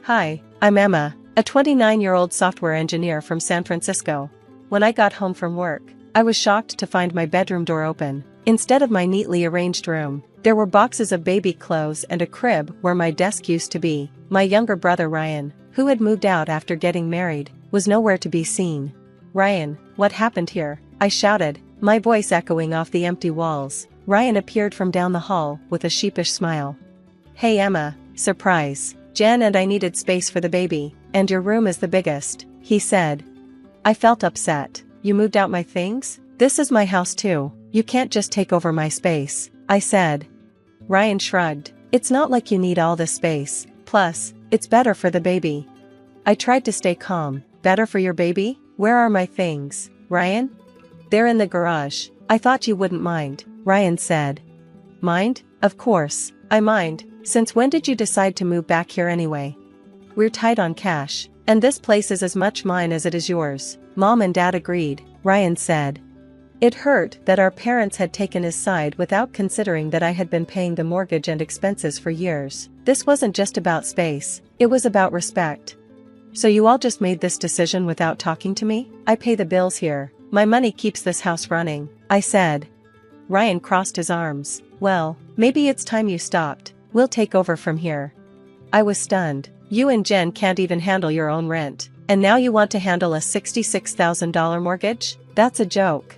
Hi, I'm Emma, a 29-year-old software engineer from San Francisco. When I got home from work, I was shocked to find my bedroom door open. Instead of my neatly arranged room, there were boxes of baby clothes and a crib where my desk used to be. My younger brother Ryan, who had moved out after getting married, was nowhere to be seen. "Ryan, what happened here?" I shouted, my voice echoing off the empty walls. Ryan appeared from down the hall with a sheepish smile. "Hey Emma, surprise. Jen and I needed space for the baby, and your room is the biggest," he said. I felt upset. "You moved out my things? This is my house too. You can't just take over my space," I said. Ryan shrugged. "It's not like you need all this space. Plus, it's better for the baby." I tried to stay calm. "Better for your baby? Where are my things, Ryan?" "They're in the garage. I thought you wouldn't mind," Ryan said. "Mind? Of course, I mind. Since when did you decide to move back here anyway?" "We're tight on cash, and this place is as much mine as it is yours." "Mom and Dad agreed," Ryan said. It hurt that our parents had taken his side without considering that I had been paying the mortgage and expenses for years. This wasn't just about space, it was about respect. "So you all just made this decision without talking to me?" "I pay the bills here. My money keeps this house running," I said. Ryan crossed his arms. "Well, maybe it's time you stopped. We'll take over from here." I was stunned. "You and Jen can't even handle your own rent, and now you want to handle a $66,000 mortgage? That's a joke."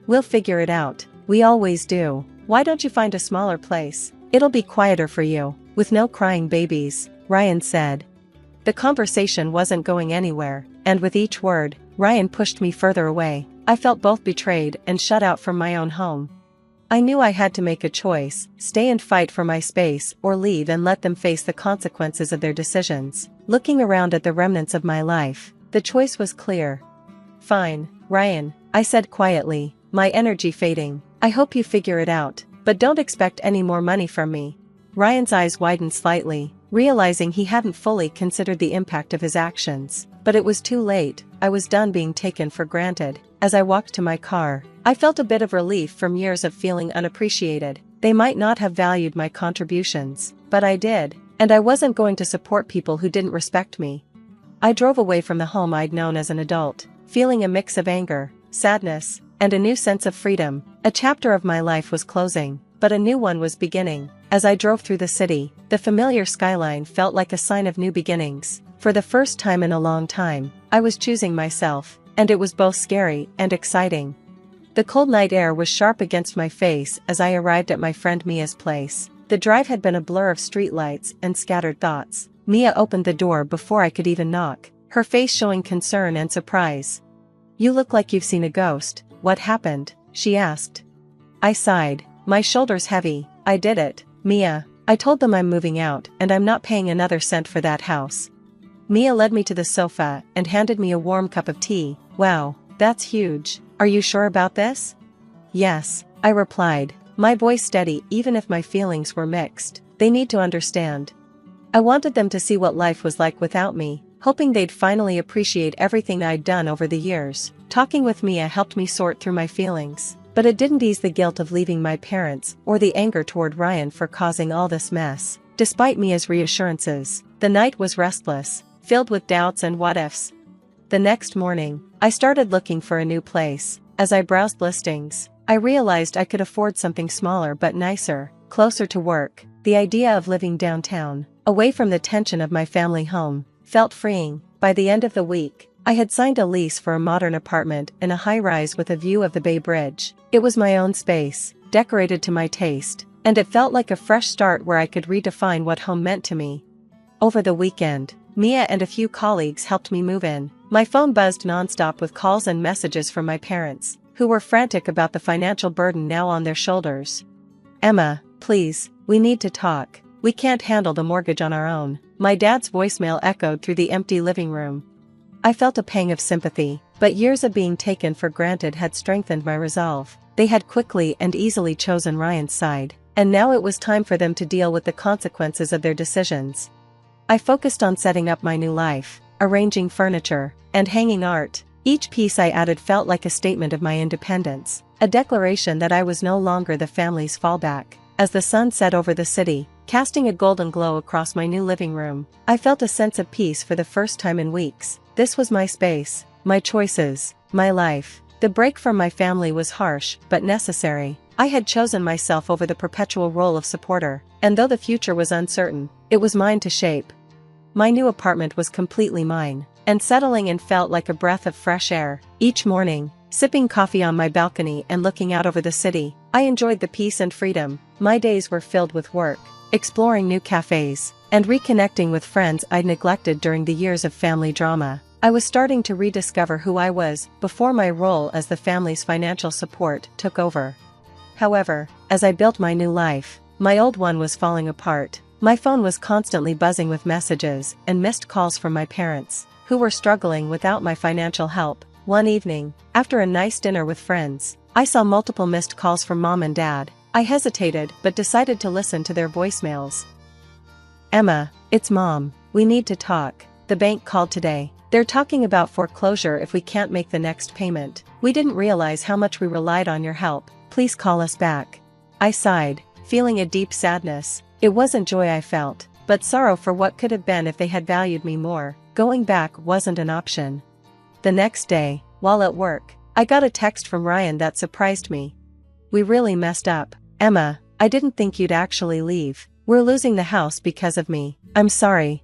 "We'll figure it out. We always do. Why don't you find a smaller place? It'll be quieter for you, with no crying babies," Ryan said. The conversation wasn't going anywhere, and with each word, Ryan pushed me further away. I felt both betrayed and shut out from my own home. I knew I had to make a choice, stay and fight for my space or leave and let them face the consequences of their decisions. Looking around at the remnants of my life, the choice was clear. "Fine, Ryan," I said quietly, my energy fading. "I hope you figure it out, but don't expect any more money from me." Ryan's eyes widened slightly, realizing he hadn't fully considered the impact of his actions. But it was too late. I was done being taken for granted. As I walked to my car, I felt a bit of relief from years of feeling unappreciated. They might not have valued my contributions, but I did, and I wasn't going to support people who didn't respect me. I drove away from the home I'd known as an adult, feeling a mix of anger, sadness, and a new sense of freedom. A chapter of my life was closing, but a new one was beginning. As I drove through the city, the familiar skyline felt like a sign of new beginnings. For the first time in a long time, I was choosing myself, and it was both scary and exciting. The cold night air was sharp against my face as I arrived at my friend Mia's place. The drive had been a blur of streetlights and scattered thoughts. Mia opened the door before I could even knock, her face showing concern and surprise. "You look like you've seen a ghost. What happened?" she asked. I sighed, my shoulders heavy. "I did it, Mia. I told them I'm moving out and I'm not paying another cent for that house." Mia led me to the sofa and handed me a warm cup of tea. "Wow, that's huge. Are you sure about this?" "Yes," I replied, my voice steady even if my feelings were mixed. "They need to understand." I wanted them to see what life was like without me, hoping they'd finally appreciate everything I'd done over the years. Talking with Mia helped me sort through my feelings, but it didn't ease the guilt of leaving my parents or the anger toward Ryan for causing all this mess. Despite Mia's reassurances, the night was restless, filled with doubts and what-ifs. The next morning, I started looking for a new place. As I browsed listings, I realized I could afford something smaller but nicer, closer to work. The idea of living downtown, away from the tension of my family home, felt freeing. By the end of the week, I had signed a lease for a modern apartment in a high-rise with a view of the Bay Bridge. It was my own space, decorated to my taste, and it felt like a fresh start where I could redefine what home meant to me. Over the weekend, Mia and a few colleagues helped me move in. My phone buzzed nonstop with calls and messages from my parents, who were frantic about the financial burden now on their shoulders. "Emma, please, we need to talk. We can't handle the mortgage on our own." My dad's voicemail echoed through the empty living room. I felt a pang of sympathy, but years of being taken for granted had strengthened my resolve. They had quickly and easily chosen Ryan's side, and now it was time for them to deal with the consequences of their decisions. I focused on setting up my new life, arranging furniture, and hanging art. Each piece I added felt like a statement of my independence, a declaration that I was no longer the family's fallback. As the sun set over the city, casting a golden glow across my new living room. I felt a sense of peace for the first time in weeks. This was my space, my choices, my life. The break from my family was harsh, but necessary. I had chosen myself over the perpetual role of supporter, and though the future was uncertain, it was mine to shape. My new apartment was completely mine, and settling in felt like a breath of fresh air. Each morning, sipping coffee on my balcony and looking out over the city, I enjoyed the peace and freedom. My days were filled with work, exploring new cafes, and reconnecting with friends I'd neglected during the years of family drama. I was starting to rediscover who I was before my role as the family's financial support took over. However, as I built my new life, my old one was falling apart. My phone was constantly buzzing with messages and missed calls from my parents, who were struggling without my financial help. One evening, after a nice dinner with friends, I saw multiple missed calls from mom and dad. I hesitated but decided to listen to their voicemails. "Emma, it's Mom. We need to talk. The bank called today. They're talking about foreclosure if we can't make the next payment. We didn't realize how much we relied on your help. Please call us back." I sighed, feeling a deep sadness. It wasn't joy I felt, but sorrow for what could have been if they had valued me more. Going back wasn't an option. The next day, while at work, I got a text from Ryan that surprised me. "We really messed up. Emma, I didn't think you'd actually leave. We're losing the house because of me. I'm sorry."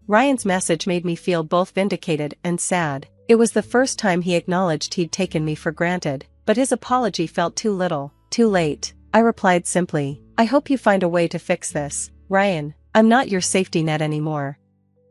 Ryan's message made me feel both vindicated and sad. It was the first time he acknowledged he'd taken me for granted, but his apology felt too little, too late. I replied simply, "I hope you find a way to fix this, Ryan. I'm not your safety net anymore."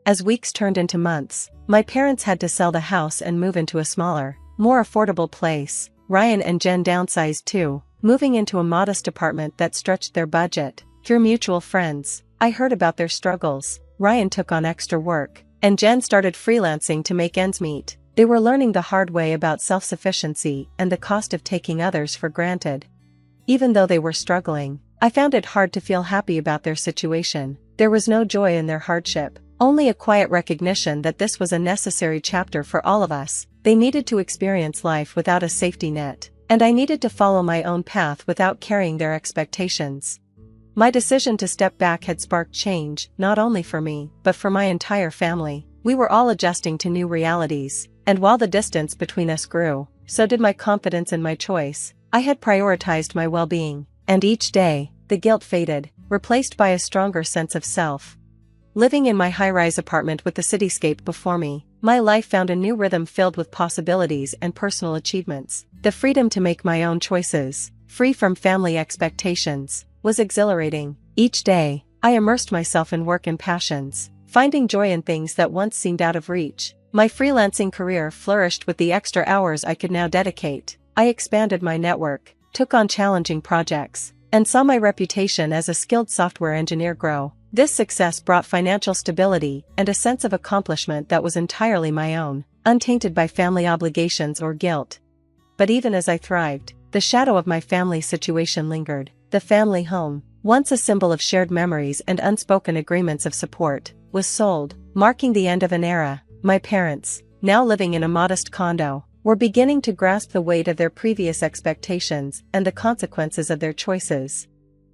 As weeks turned into months, my parents had to sell the house and move into a smaller, more affordable place. Ryan and Jen downsized too, moving into a modest apartment that stretched their budget. Through mutual friends, I heard about their struggles. Ryan took on extra work, and Jen started freelancing to make ends meet. They were learning the hard way about self-sufficiency and the cost of taking others for granted. Even though they were struggling, I found it hard to feel happy about their situation. There was no joy in their hardship, only a quiet recognition that this was a necessary chapter for all of us. They needed to experience life without a safety net, and I needed to follow my own path without carrying their expectations. My decision to step back had sparked change, not only for me, but for my entire family. We were all adjusting to new realities, and while the distance between us grew, so did my confidence in my choice. I had prioritized my well-being, and each day, the guilt faded, replaced by a stronger sense of self. Living in my high-rise apartment with the cityscape before me, my life found a new rhythm filled with possibilities and personal achievements. The freedom to make my own choices, free from family expectations, was exhilarating. Each day, I immersed myself in work and passions, finding joy in things that once seemed out of reach. My freelancing career flourished with the extra hours I could now dedicate. I expanded my network, took on challenging projects, and saw my reputation as a skilled software engineer grow. This success brought financial stability and a sense of accomplishment that was entirely my own, untainted by family obligations or guilt. But even as I thrived, the shadow of my family situation lingered. The family home, once a symbol of shared memories and unspoken agreements of support, was sold, marking the end of an era. My parents, now living in a modest condo, were beginning to grasp the weight of their previous expectations and the consequences of their choices.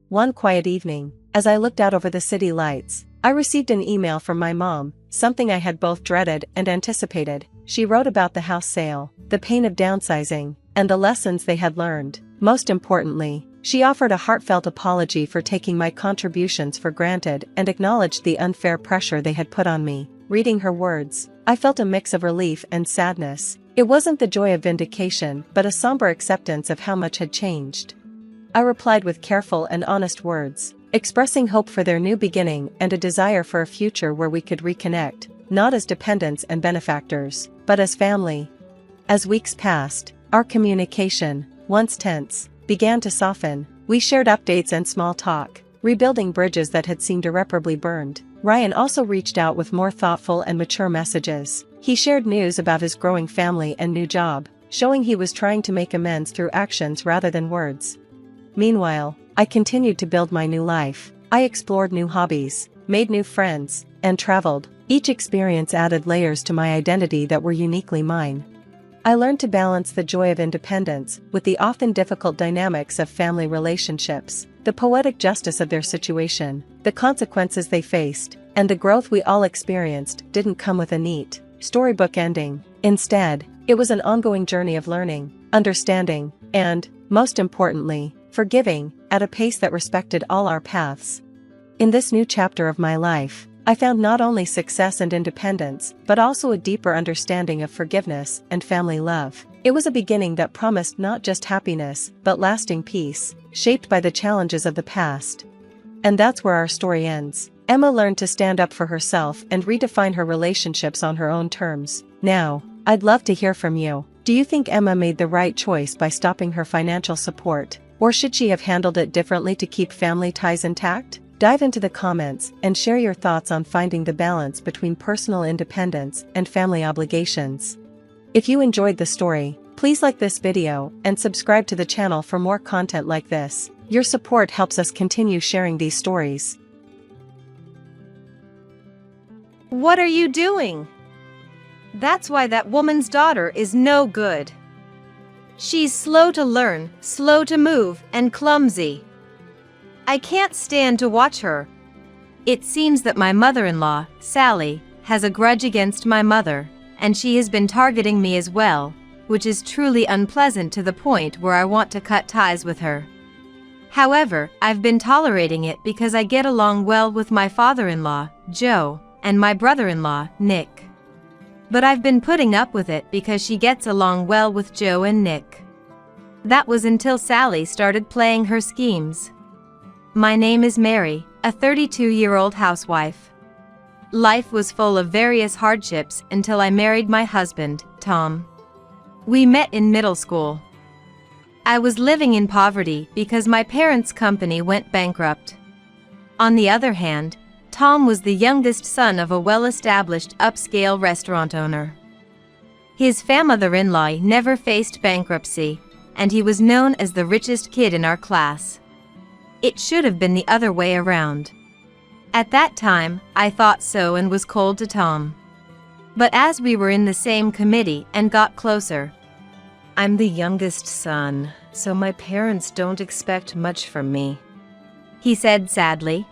One quiet evening, as I looked out over the city lights, I received an email from my mom, something I had both dreaded and anticipated. She wrote about the house sale, the pain of downsizing, and the lessons they had learned. Most importantly, she offered a heartfelt apology for taking my contributions for granted and acknowledged the unfair pressure they had put on me. Reading her words, I felt a mix of relief and sadness. It wasn't the joy of vindication, but a somber acceptance of how much had changed. I replied with careful and honest words, expressing hope for their new beginning and a desire for a future where we could reconnect, not as dependents and benefactors, but as family. As weeks passed, our communication, once tense, began to soften. We shared updates and small talk, rebuilding bridges that had seemed irreparably burned. Ryan also reached out with more thoughtful and mature messages. He shared news about his growing family and new job, showing he was trying to make amends through actions rather than words. Meanwhile, I continued to build my new life. I explored new hobbies, made new friends, and traveled. Each experience added layers to my identity that were uniquely mine. I learned to balance the joy of independence with the often difficult dynamics of family relationships. the poetic justice of their situation, the consequences they faced, and the growth we all experienced didn't come with a neat, storybook ending. Instead, it was an ongoing journey of learning, understanding, and, most importantly, forgiving, at a pace that respected all our paths. In this new chapter of my life, I found not only success and independence, but also a deeper understanding of forgiveness and family love. It was a beginning that promised not just happiness, but lasting peace, shaped by the challenges of the past. And that's where our story ends. Emma learned to stand up for herself and redefine her relationships on her own terms. Now, I'd love to hear from you. Do you think Emma made the right choice by stopping her financial support, or should she have handled it differently to keep family ties intact? Dive into the comments and share your thoughts on finding the balance between personal independence and family obligations. If you enjoyed the story, please like this video and subscribe to the channel for more content like this. Your support helps us continue sharing these stories. What are you doing? That's why that woman's daughter is no good. She's slow to learn, slow to move, and clumsy. I can't stand to watch her. It seems that my mother-in-law, Sally, has a grudge against my mother, and she has been targeting me as well, which is truly unpleasant to the point where I want to cut ties with her. However, I've been tolerating it because I get along well with my father-in-law, Joe, and my brother-in-law, Nick. But I've been putting up with it because she gets along well with Joe and Nick. That was until Sally started playing her schemes. My name is Mary, a 32-year-old housewife. Life was full of various hardships until I married my husband, Tom. We met in middle school. I was living in poverty because my parents' company went bankrupt. On the other hand, Tom was the youngest son of a well-established upscale restaurant owner. His mother-in-law never faced bankruptcy, and he was known as the richest kid in our class. It should have been the other way around. At that time, I thought so and was cold to Tom. But as we were in the same committee and got closer, I'm the youngest son, so my parents don't expect much from me, he said sadly.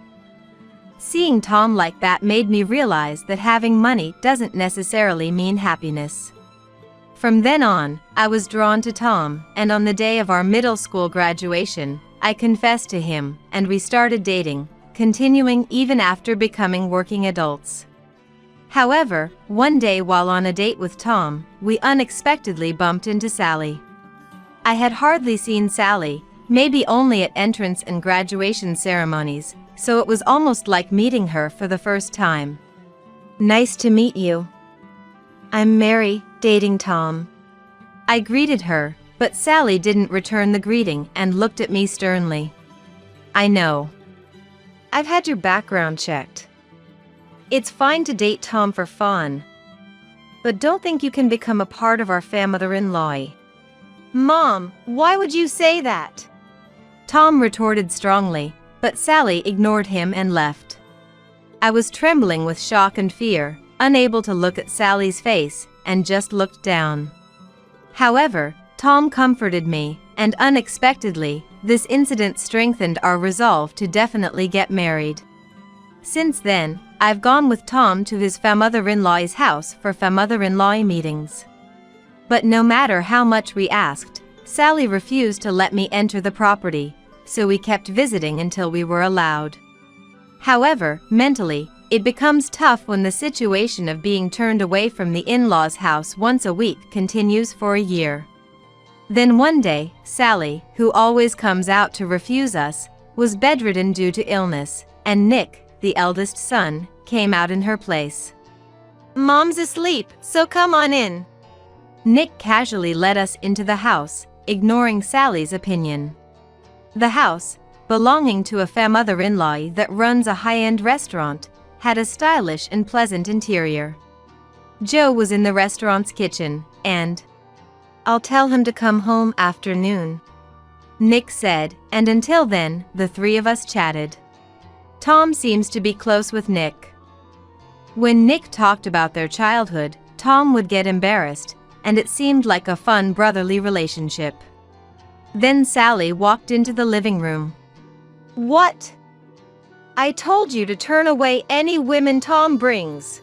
Seeing Tom like that made me realize that having money doesn't necessarily mean happiness. From then on, I was drawn to Tom, and on the day of our middle school graduation, I confessed to him, and we started dating, continuing even after becoming working adults. However, one day while on a date with Tom, we unexpectedly bumped into Sally. I had hardly seen Sally, maybe only at entrance and graduation ceremonies, so it was almost like meeting her for the first time. Nice to meet you. I'm Mary, dating Tom. I greeted her, but Sally didn't return the greeting and looked at me sternly. I know. I've had your background checked. It's fine to date Tom for fun, but don't think you can become a part of our mother-in-law. Mom, why would you say that? Tom retorted strongly, but Sally ignored him and left. I was trembling with shock and fear, unable to look at Sally's face, and just looked down. However, Tom comforted me, and unexpectedly, this incident strengthened our resolve to definitely get married. Since then, I've gone with Tom to his mother-in-law's house for mother-in-law meetings. But no matter how much we asked, Sally refused to let me enter the property, so we kept visiting until we were allowed. However, mentally, it becomes tough when the situation of being turned away from the in-laws' house once a week continues for a year. Then one day, Sally, who always comes out to refuse us, was bedridden due to illness, and Nick, the eldest son, came out in her place. Mom's asleep, so come on in. Nick casually led us into the house, ignoring Sally's opinion. The house, belonging to a mother-in-law that runs a high-end restaurant, had a stylish and pleasant interior. Joe was in the restaurant's kitchen, and I'll tell him to come home after noon, Nick said, and until then, the three of us chatted. Tom seems to be close with Nick. When Nick talked about their childhood, Tom would get embarrassed, and it seemed like a fun brotherly relationship. Then Sally walked into the living room. What? I told you to turn away any women Tom brings.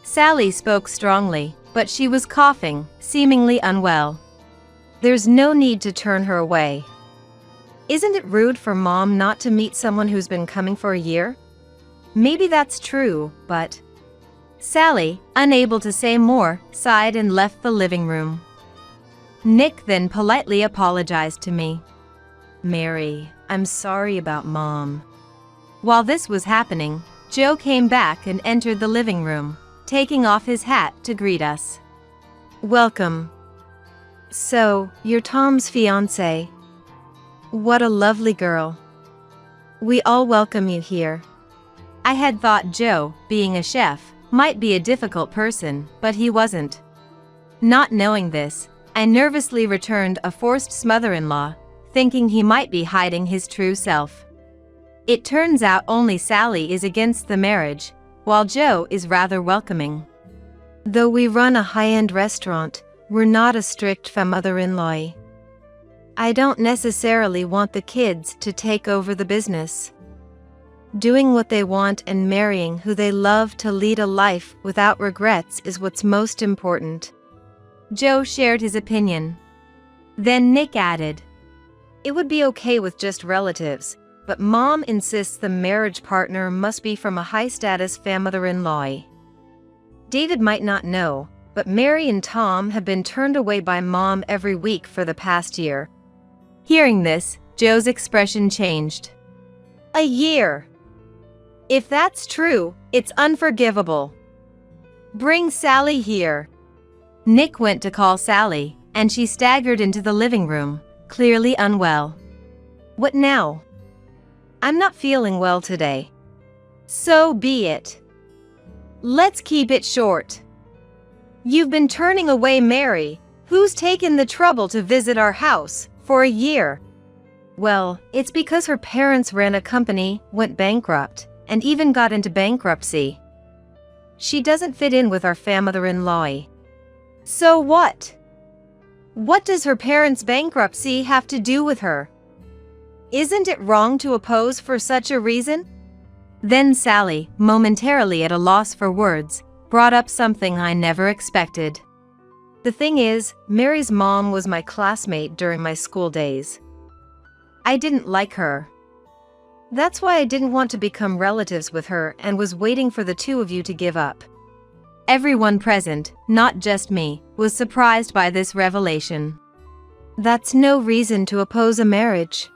Sally spoke strongly, but she was coughing, seemingly unwell. There's no need to turn her away. Isn't it rude for Mom not to meet someone who's been coming for a year? Maybe that's true, but... Sally, unable to say more, sighed and left the living room. Nick then politely apologized to me. Mary, I'm sorry about Mom. While this was happening, Joe came back and entered the living room, taking off his hat to greet us. Welcome. So, you're Tom's fiancé. What a lovely girl. We all welcome you here. I had thought Joe, being a chef, might be a difficult person, but he wasn't. Not knowing this, I nervously returned a forced smother-in-law, thinking he might be hiding his true self. It turns out only Sally is against the marriage, while Joe is rather welcoming. Though we run a high-end restaurant, we're not a strict mother-in-law. I don't necessarily want the kids to take over the business. Doing what they want and marrying who they love to lead a life without regrets is what's most important. Joe shared his opinion. Then Nick added, it would be okay with just relatives, but Mom insists the marriage partner must be from a high-status mother-in-law. David might not know, but Mary and Tom have been turned away by Mom every week for the past year. Hearing this, Joe's expression changed. A year! If that's true, it's unforgivable. Bring Sally here. Nick went to call Sally, and she staggered into the living room, clearly unwell. What now? I'm not feeling well today. So be it. Let's keep it short. You've been turning away Mary, who's taken the trouble to visit our house, for a year. Well, it's because her parents ran a company, went bankrupt, and even got into bankruptcy. She doesn't fit in with our mother-in-law. So what? What does her parents' bankruptcy have to do with her? Isn't it wrong to oppose for such a reason? Then Sally, momentarily at a loss for words, brought up something I never expected. The thing is, Mary's mom was my classmate during my school days. I didn't like her. That's why I didn't want to become relatives with her and was waiting for the two of you to give up. Everyone present, not just me, was surprised by this revelation. That's no reason to oppose a marriage.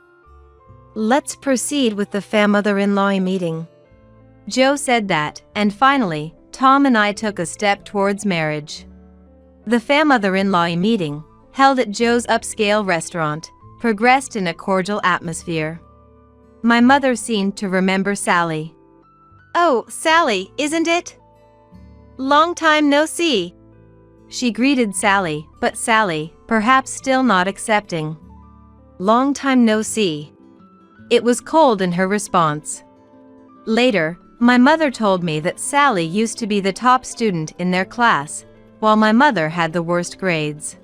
Let's proceed with the mother-in-law meeting. Joe said that, and finally, Tom and I took a step towards marriage. The mother-in-law meeting, held at Joe's upscale restaurant, progressed in a cordial atmosphere. My mother seemed to remember Sally. Oh, Sally, isn't it? Long time no see. She greeted Sally, but Sally, perhaps still not accepting. Long time no see. It was cold in her response. Later, my mother told me that Sally used to be the top student in their class, while my mother had the worst grades.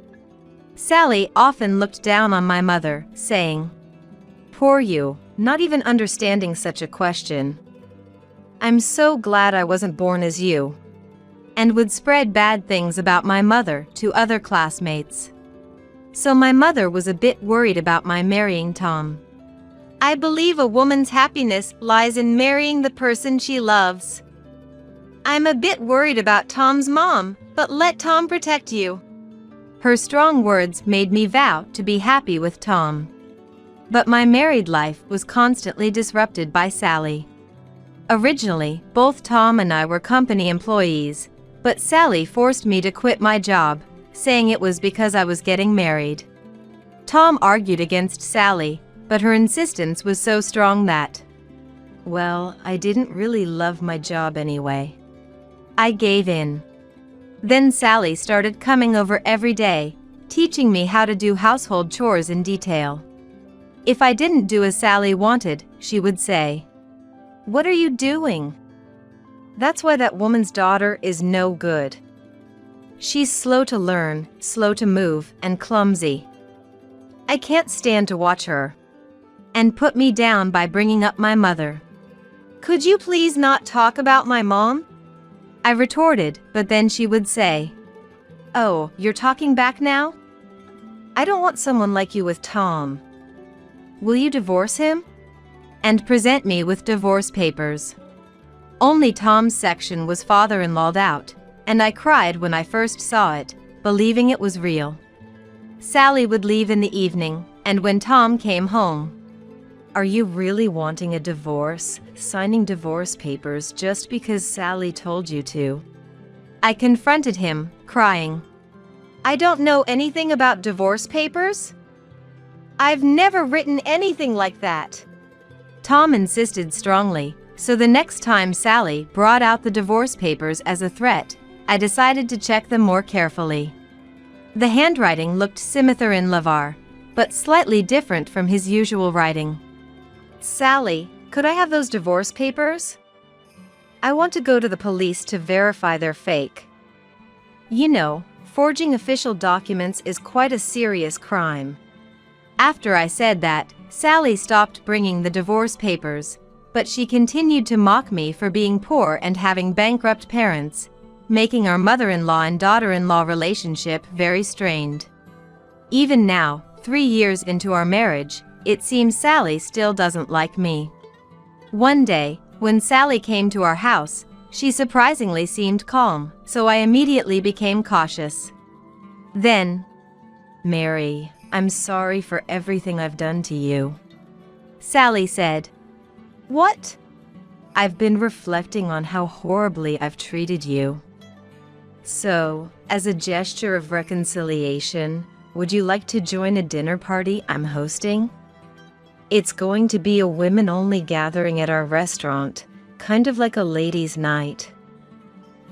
Sally often looked down on my mother, saying, "Poor you, not even understanding such a question. I'm so glad I wasn't born as you," and would spread bad things about my mother to other classmates. So my mother was a bit worried about my marrying Tom. I believe a woman's happiness lies in marrying the person she loves. I'm a bit worried about Tom's mom, but let Tom protect you. Her strong words made me vow to be happy with Tom. But my married life was constantly disrupted by Sally. Originally, both Tom and I were company employees, but Sally forced me to quit my job, saying it was because I was getting married. Tom argued against Sally, but her insistence was so strong that, well, I didn't really love my job anyway. I gave in. Then Sally started coming over every day, teaching me how to do household chores in detail. If I didn't do as Sally wanted, she would say, "What are you doing?" That's why that woman's daughter is no good. She's slow to learn, slow to move, and clumsy. I can't stand to watch her. and put me down by bringing up my mother. "Could you please not talk about my mom?" I retorted, but then she would say, "Oh, you're talking back now? I don't want someone like you with Tom. Will you divorce him?" And present me with divorce papers. Only Tom's section was father-in-lawed out, and I cried when I first saw it, believing it was real. Sally would leave in the evening, and when Tom came home, "Are you really wanting a divorce, signing divorce papers just because Sally told you to?" I confronted him, crying, "I don't know anything about divorce papers. I've never written anything like that." Tom insisted strongly, so the next time Sally brought out the divorce papers as a threat, I decided to check them more carefully. The handwriting looked similar in Lavar, but slightly different from his usual writing. "Sally, could I have those divorce papers? I want to go to the police to verify they're fake. You know, forging official documents is quite a serious crime." After I said that, Sally stopped bringing the divorce papers, but she continued to mock me for being poor and having bankrupt parents, making our mother-in-law and daughter-in-law relationship very strained. Even now, 3 years into our marriage, it seems Sally still doesn't like me. One day, when Sally came to our house, she surprisingly seemed calm, so I immediately became cautious. Then, "Mary, I'm sorry for everything I've done to you," Sally said. "What?" "I've been reflecting on how horribly I've treated you. So, as a gesture of reconciliation, would you like to join a dinner party I'm hosting? It's going to be a women-only gathering at our restaurant, kind of like a ladies' night.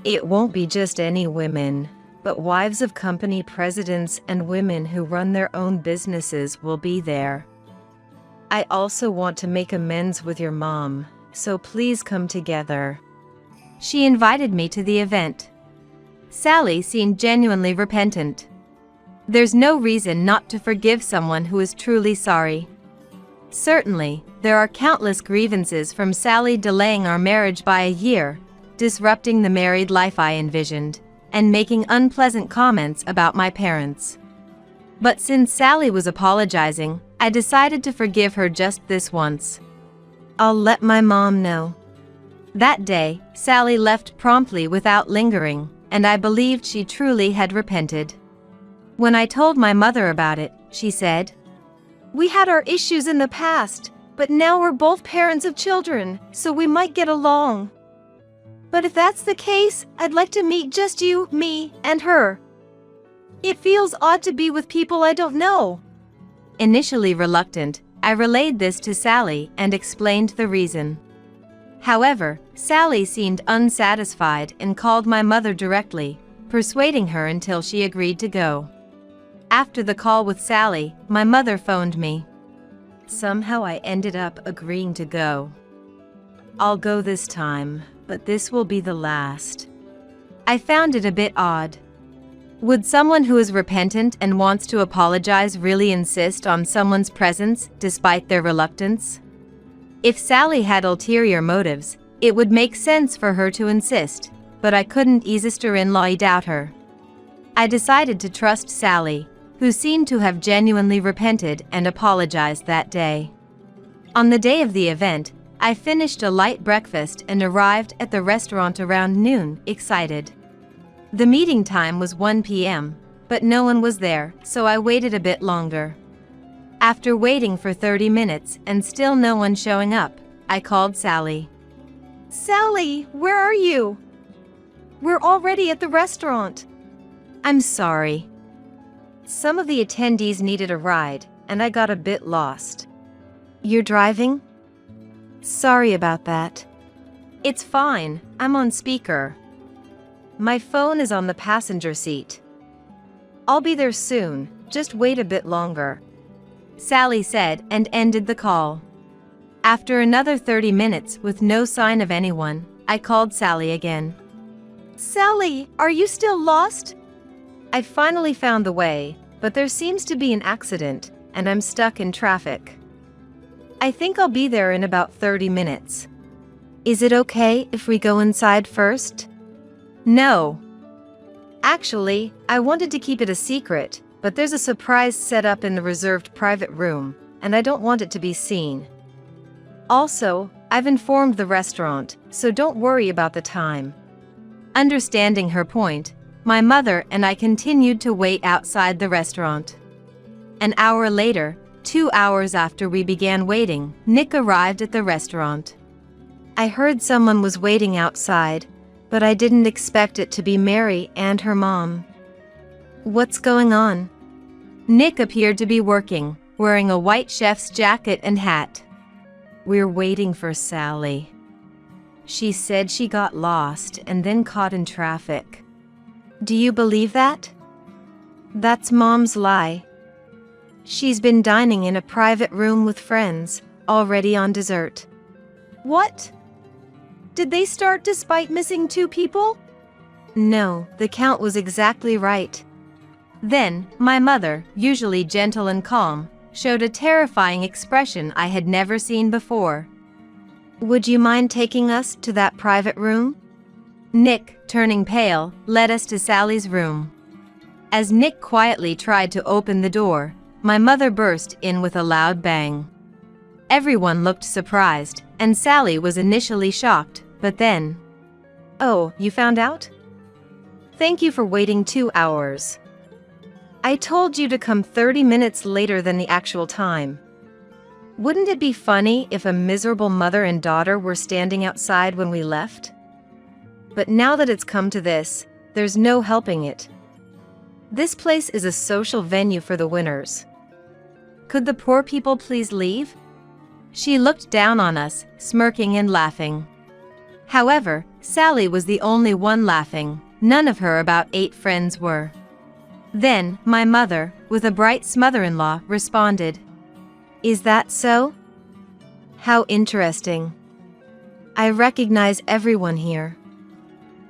It won't be just any women, but wives of company presidents and women who run their own businesses will be there. I also want to make amends with your mom, so please come together." She invited me to the event. Sally seemed genuinely repentant. There's no reason not to forgive someone who is truly sorry. Certainly, there are countless grievances from Sally delaying our marriage by a year, disrupting the married life I envisioned, and making unpleasant comments about my parents. But since Sally was apologizing, I decided to forgive her just this once. "I'll let my mom know." That day, Sally left promptly without lingering, and I believed she truly had repented. When I told my mother about it, she said, "We had our issues in the past, but now we're both parents of children, so we might get along. But if that's the case, I'd like to meet just you, me, and her. It feels odd to be with people I don't know." Initially reluctant, I relayed this to Sally and explained the reason. However, Sally seemed unsatisfied and called my mother directly, persuading her until she agreed to go. After the call with Sally, my mother phoned me. Somehow I ended up agreeing to go. "I'll go this time, but this will be the last." I found it a bit odd. Would someone who is repentant and wants to apologize really insist on someone's presence despite their reluctance? If Sally had ulterior motives, it would make sense for her to insist, but I couldn't sister-in-law doubt her. I decided to trust Sally, who seemed to have genuinely repented and apologized that day. On the day of the event, I finished a light breakfast and arrived at the restaurant around noon, excited. The meeting time was 1 p.m., but no one was there, so I waited a bit longer. After waiting for 30 minutes and still no one showing up, I called Sally. "Sally, where are you? We're already at the restaurant." "I'm sorry. Some of the attendees needed a ride, and I got a bit lost." "You're driving?" "Sorry about that." "It's fine, I'm on speaker. My phone is on the passenger seat. I'll be there soon, just wait a bit longer," Sally said and ended the call. After another 30 minutes with no sign of anyone, I called Sally again. "Sally, are you still lost?" "I finally found the way, but there seems to be an accident, and I'm stuck in traffic." I think I'll be there in about 30 minutes. Is it okay if we go inside first? No. Actually, I wanted to keep it a secret, but there's a surprise set up in the reserved private room, and I don't want it to be seen. Also, I've informed the restaurant, so don't worry about the time. Understanding her point, my mother and I continued to wait outside the restaurant. An hour later, 2 hours after we began waiting, Nick arrived at the restaurant. I heard someone was waiting outside, but I didn't expect it to be Mary and her mom. What's going on? Nick appeared to be working, wearing a white chef's jacket and hat. We're waiting for Sally. She said she got lost and then caught in traffic. Do you believe that? That's Mom's lie. She's been dining in a private room with friends, already on dessert. What? Did they start despite missing 2 people? No, the count was exactly right. Then, my mother, usually gentle and calm, showed a terrifying expression I had never seen before. Would you mind taking us to that private room? Nick, turning pale, led us to Sally's room. As Nick quietly tried to open the door, my mother burst in with a loud bang. Everyone looked surprised, and Sally was initially shocked, but then... Oh, you found out? Thank you for waiting 2 hours. I told you to come 30 minutes later than the actual time. Wouldn't it be funny if a miserable mother and daughter were standing outside when we left? But now that it's come to this, there's no helping it. This place is a social venue for the winners. Could the poor people please leave? She looked down on us, smirking and laughing. However, Sally was the only one laughing. None of her about 8 friends were. Then, my mother, with a bright mother-in-law, responded. Is that so? How interesting. I recognize everyone here.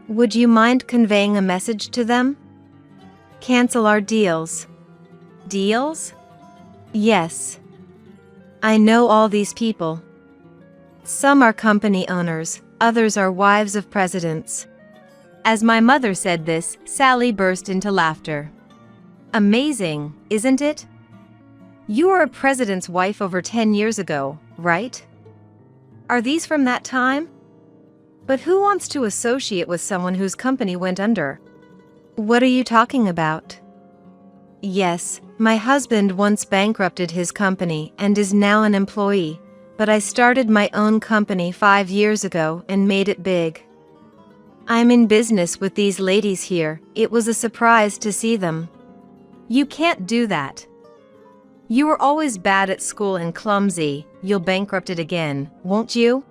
Would you mind conveying a message to them? Cancel our deals. Deals? Yes. I know all these people. Some are company owners, others are wives of presidents. As my mother said this, Sally burst into laughter. Amazing, isn't it? You were a president's wife over 10 years ago, right? Are these from that time? But who wants to associate with someone whose company went under? What are you talking about? Yes, my husband once bankrupted his company and is now an employee, but I started my own company 5 years ago and made it big. I'm in business with these ladies here. It was a surprise to see them. You can't do that. You were always bad at school and clumsy. You'll bankrupt it again, won't you?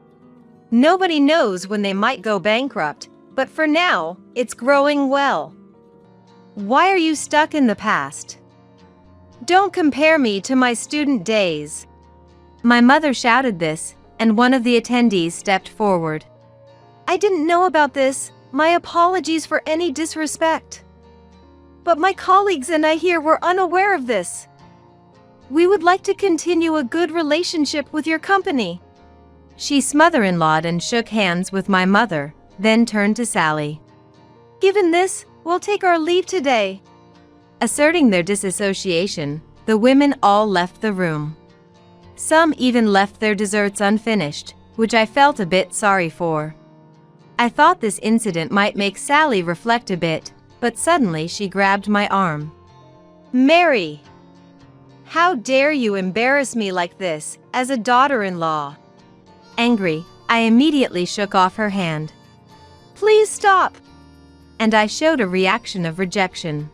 Nobody knows when they might go bankrupt, but for now, it's growing well. Why are you stuck in the past? Don't compare me to my student days. My mother shouted this, and one of the attendees stepped forward. I didn't know about this. My apologies for any disrespect. But my colleagues and I here were unaware of this. We would like to continue a good relationship with your company. She mother-in-lawed and shook hands with my mother, then turned to Sally. Given this, we'll take our leave today. Asserting their disassociation, the women all left the room. Some even left their desserts unfinished, which I felt a bit sorry for. I thought this incident might make Sally reflect a bit, but suddenly she grabbed my arm. Mary! How dare you embarrass me like this, as a daughter-in-law? Angry, I immediately shook off her hand. Please stop! And I showed a reaction of rejection.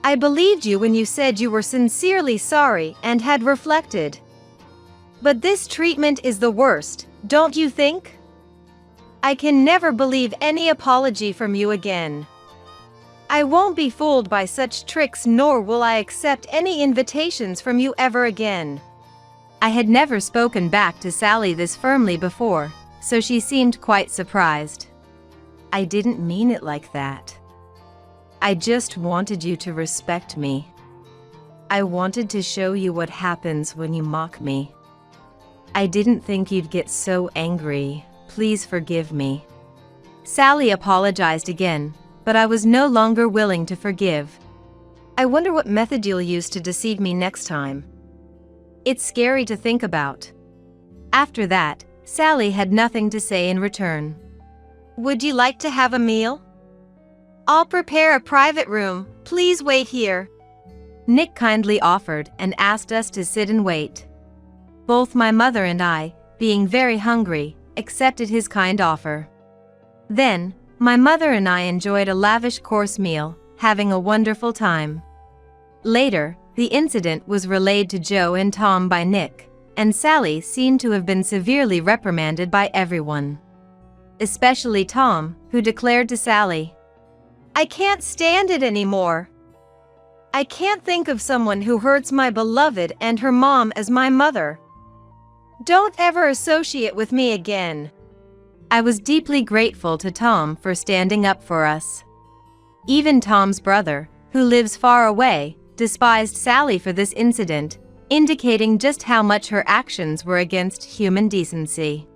I believed you when you said you were sincerely sorry and had reflected. But this treatment is the worst, don't you think? I can never believe any apology from you again. I won't be fooled by such tricks, nor will I accept any invitations from you ever again. I had never spoken back to Sally this firmly before, so she seemed quite surprised. I didn't mean it like that. I just wanted you to respect me. I wanted to show you what happens when you mock me. I didn't think you'd get so angry. Please forgive me. Sally apologized again, but I was no longer willing to forgive. I wonder what method you'll use to deceive me next time. It's scary to think about. After that, Sally had nothing to say in return. Would you like to have a meal? I'll prepare a private room. Please wait here. Nick kindly offered and asked us to sit and wait. Both my mother and I, being very hungry, accepted his kind offer. Then, my mother and I enjoyed a lavish course meal, having a wonderful time. Later, the incident was relayed to Joe and Tom by Nick, and Sally seemed to have been severely reprimanded by everyone. Especially Tom, who declared to Sally, "I can't stand it anymore. I can't think of someone who hurts my beloved and her mom as my mother. Don't ever associate with me again." I was deeply grateful to Tom for standing up for us. Even Tom's brother, who lives far away, despised Sally for this incident, indicating just how much her actions were against human decency.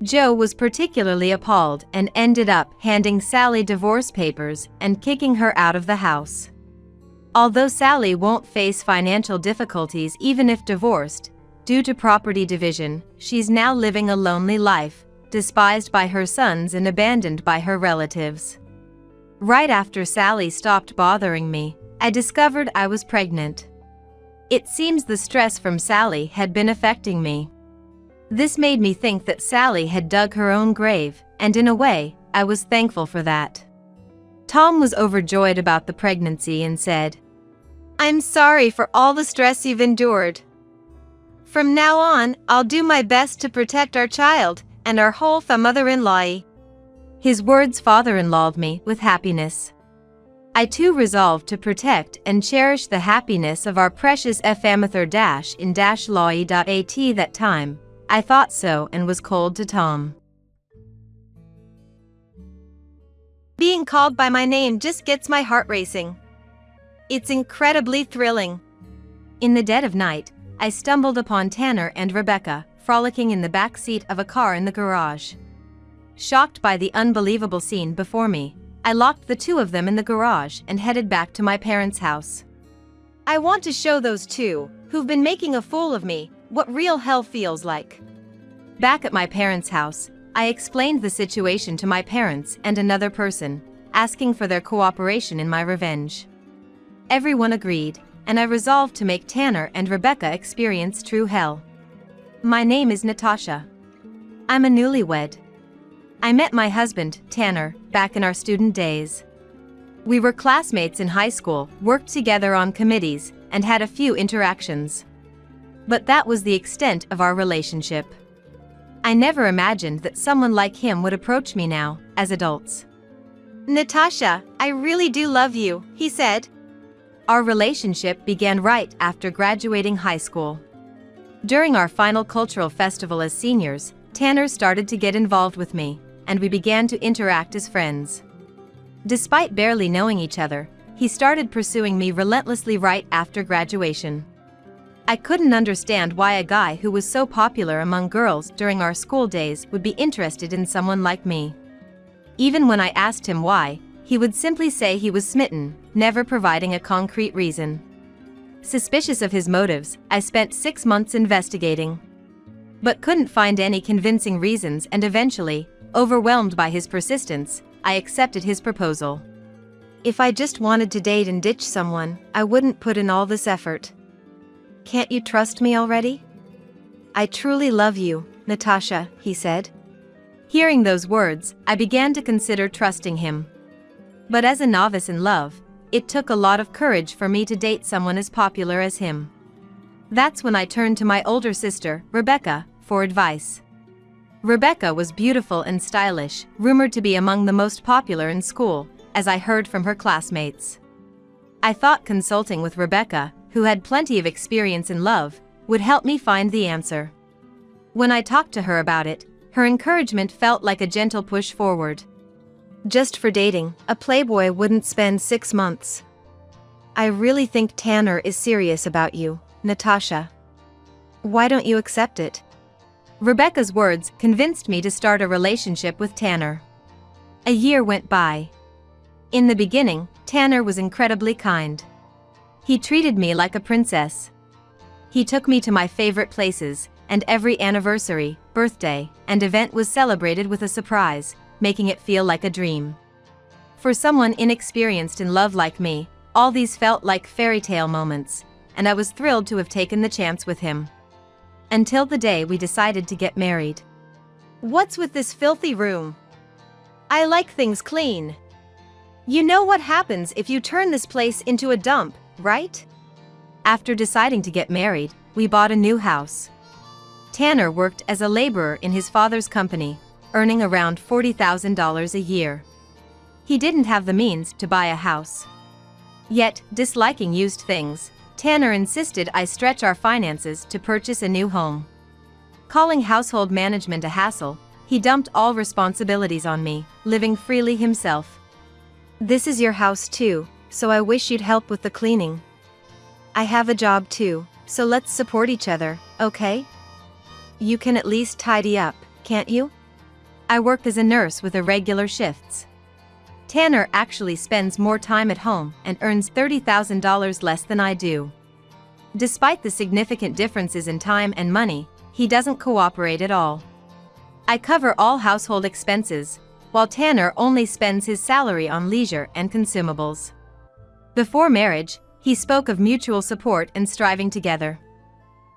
Joe was particularly appalled and ended up handing Sally divorce papers and kicking her out of the house. Although Sally won't face financial difficulties even if divorced, due to property division, she's now living a lonely life, despised by her sons and abandoned by her relatives. Right after Sally stopped bothering me, I discovered I was pregnant. It seems the stress from Sally had been affecting me. This made me think that Sally had dug her own grave, and in a way, I was thankful for that. Tom was overjoyed about the pregnancy and said, "I'm sorry for all the stress you've endured. From now on, I'll do my best to protect our child and our whole mother-in-law." His words father-in-lawed me with happiness. I too resolved to protect and cherish the happiness of our precious famather-in-law.at that time. I thought so and was cold to Tom. Being called by my name just gets my heart racing. It's incredibly thrilling. In the dead of night, I stumbled upon Tanner and Rebecca, frolicking in the back seat of a car in the garage. Shocked by the unbelievable scene before me, I locked the two of them in the garage and headed back to my parents' house. I want to show those two, who've been making a fool of me, what real hell feels like. Back at my parents' house, I explained the situation to my parents and another person, asking for their cooperation in my revenge. Everyone agreed, and I resolved to make Tanner and Rebecca experience true hell. My name is Natasha. I'm a newlywed. I met my husband, Tanner, back in our student days. We were classmates in high school, worked together on committees, and had a few interactions. But that was the extent of our relationship. I never imagined that someone like him would approach me now, as adults. "Natasha, I really do love you," he said. Our relationship began right after graduating high school. During our final cultural festival as seniors, Tanner started to get involved with me, and we began to interact as friends. Despite barely knowing each other, he started pursuing me relentlessly right after graduation. I couldn't understand why a guy who was so popular among girls during our school days would be interested in someone like me. Even when I asked him why, he would simply say he was smitten, never providing a concrete reason. Suspicious of his motives, I spent 6 months investigating, but couldn't find any convincing reasons, and eventually, overwhelmed by his persistence, I accepted his proposal. If I just wanted to date and ditch someone, I wouldn't put in all this effort. "Can't you trust me already?" "I truly love you, Natasha," he said. Hearing those words, I began to consider trusting him. But as a novice in love, it took a lot of courage for me to date someone as popular as him. That's when I turned to my older sister, Rebecca, for advice. Rebecca was beautiful and stylish, rumored to be among the most popular in school, as I heard from her classmates. I thought consulting with Rebecca, who had plenty of experience in love, would help me find the answer. When I talked to her about it, her encouragement felt like a gentle push forward. "Just for dating, a playboy wouldn't spend 6 months. I really think Tanner is serious about you, Natasha. Why don't you accept it?" Rebecca's words convinced me to start a relationship with Tanner. A year went by. In the beginning, Tanner was incredibly kind. He treated me like a princess. He took me to my favorite places, and every anniversary, birthday, and event was celebrated with a surprise, making it feel like a dream. For someone inexperienced in love like me, all these felt like fairy tale moments, and I was thrilled to have taken the chance with him. Until the day we decided to get married. What's with this filthy room? I like things clean. You know what happens if you turn this place into a dump, right? After deciding to get married, we bought a new house. Tanner worked as a laborer in his father's company, earning around $40,000 a year. He didn't have the means to buy a house. Yet, disliking used things, Tanner insisted I stretch our finances to purchase a new home. Calling household management a hassle, he dumped all responsibilities on me, living freely himself. This is your house too, so I wish you'd help with the cleaning. I have a job too, so let's support each other, okay? You can at least tidy up, can't you? I work as a nurse with irregular shifts. Tanner actually spends more time at home and earns $30,000 less than I do. Despite the significant differences in time and money, he doesn't cooperate at all. I cover all household expenses, while Tanner only spends his salary on leisure and consumables. Before marriage, he spoke of mutual support and striving together.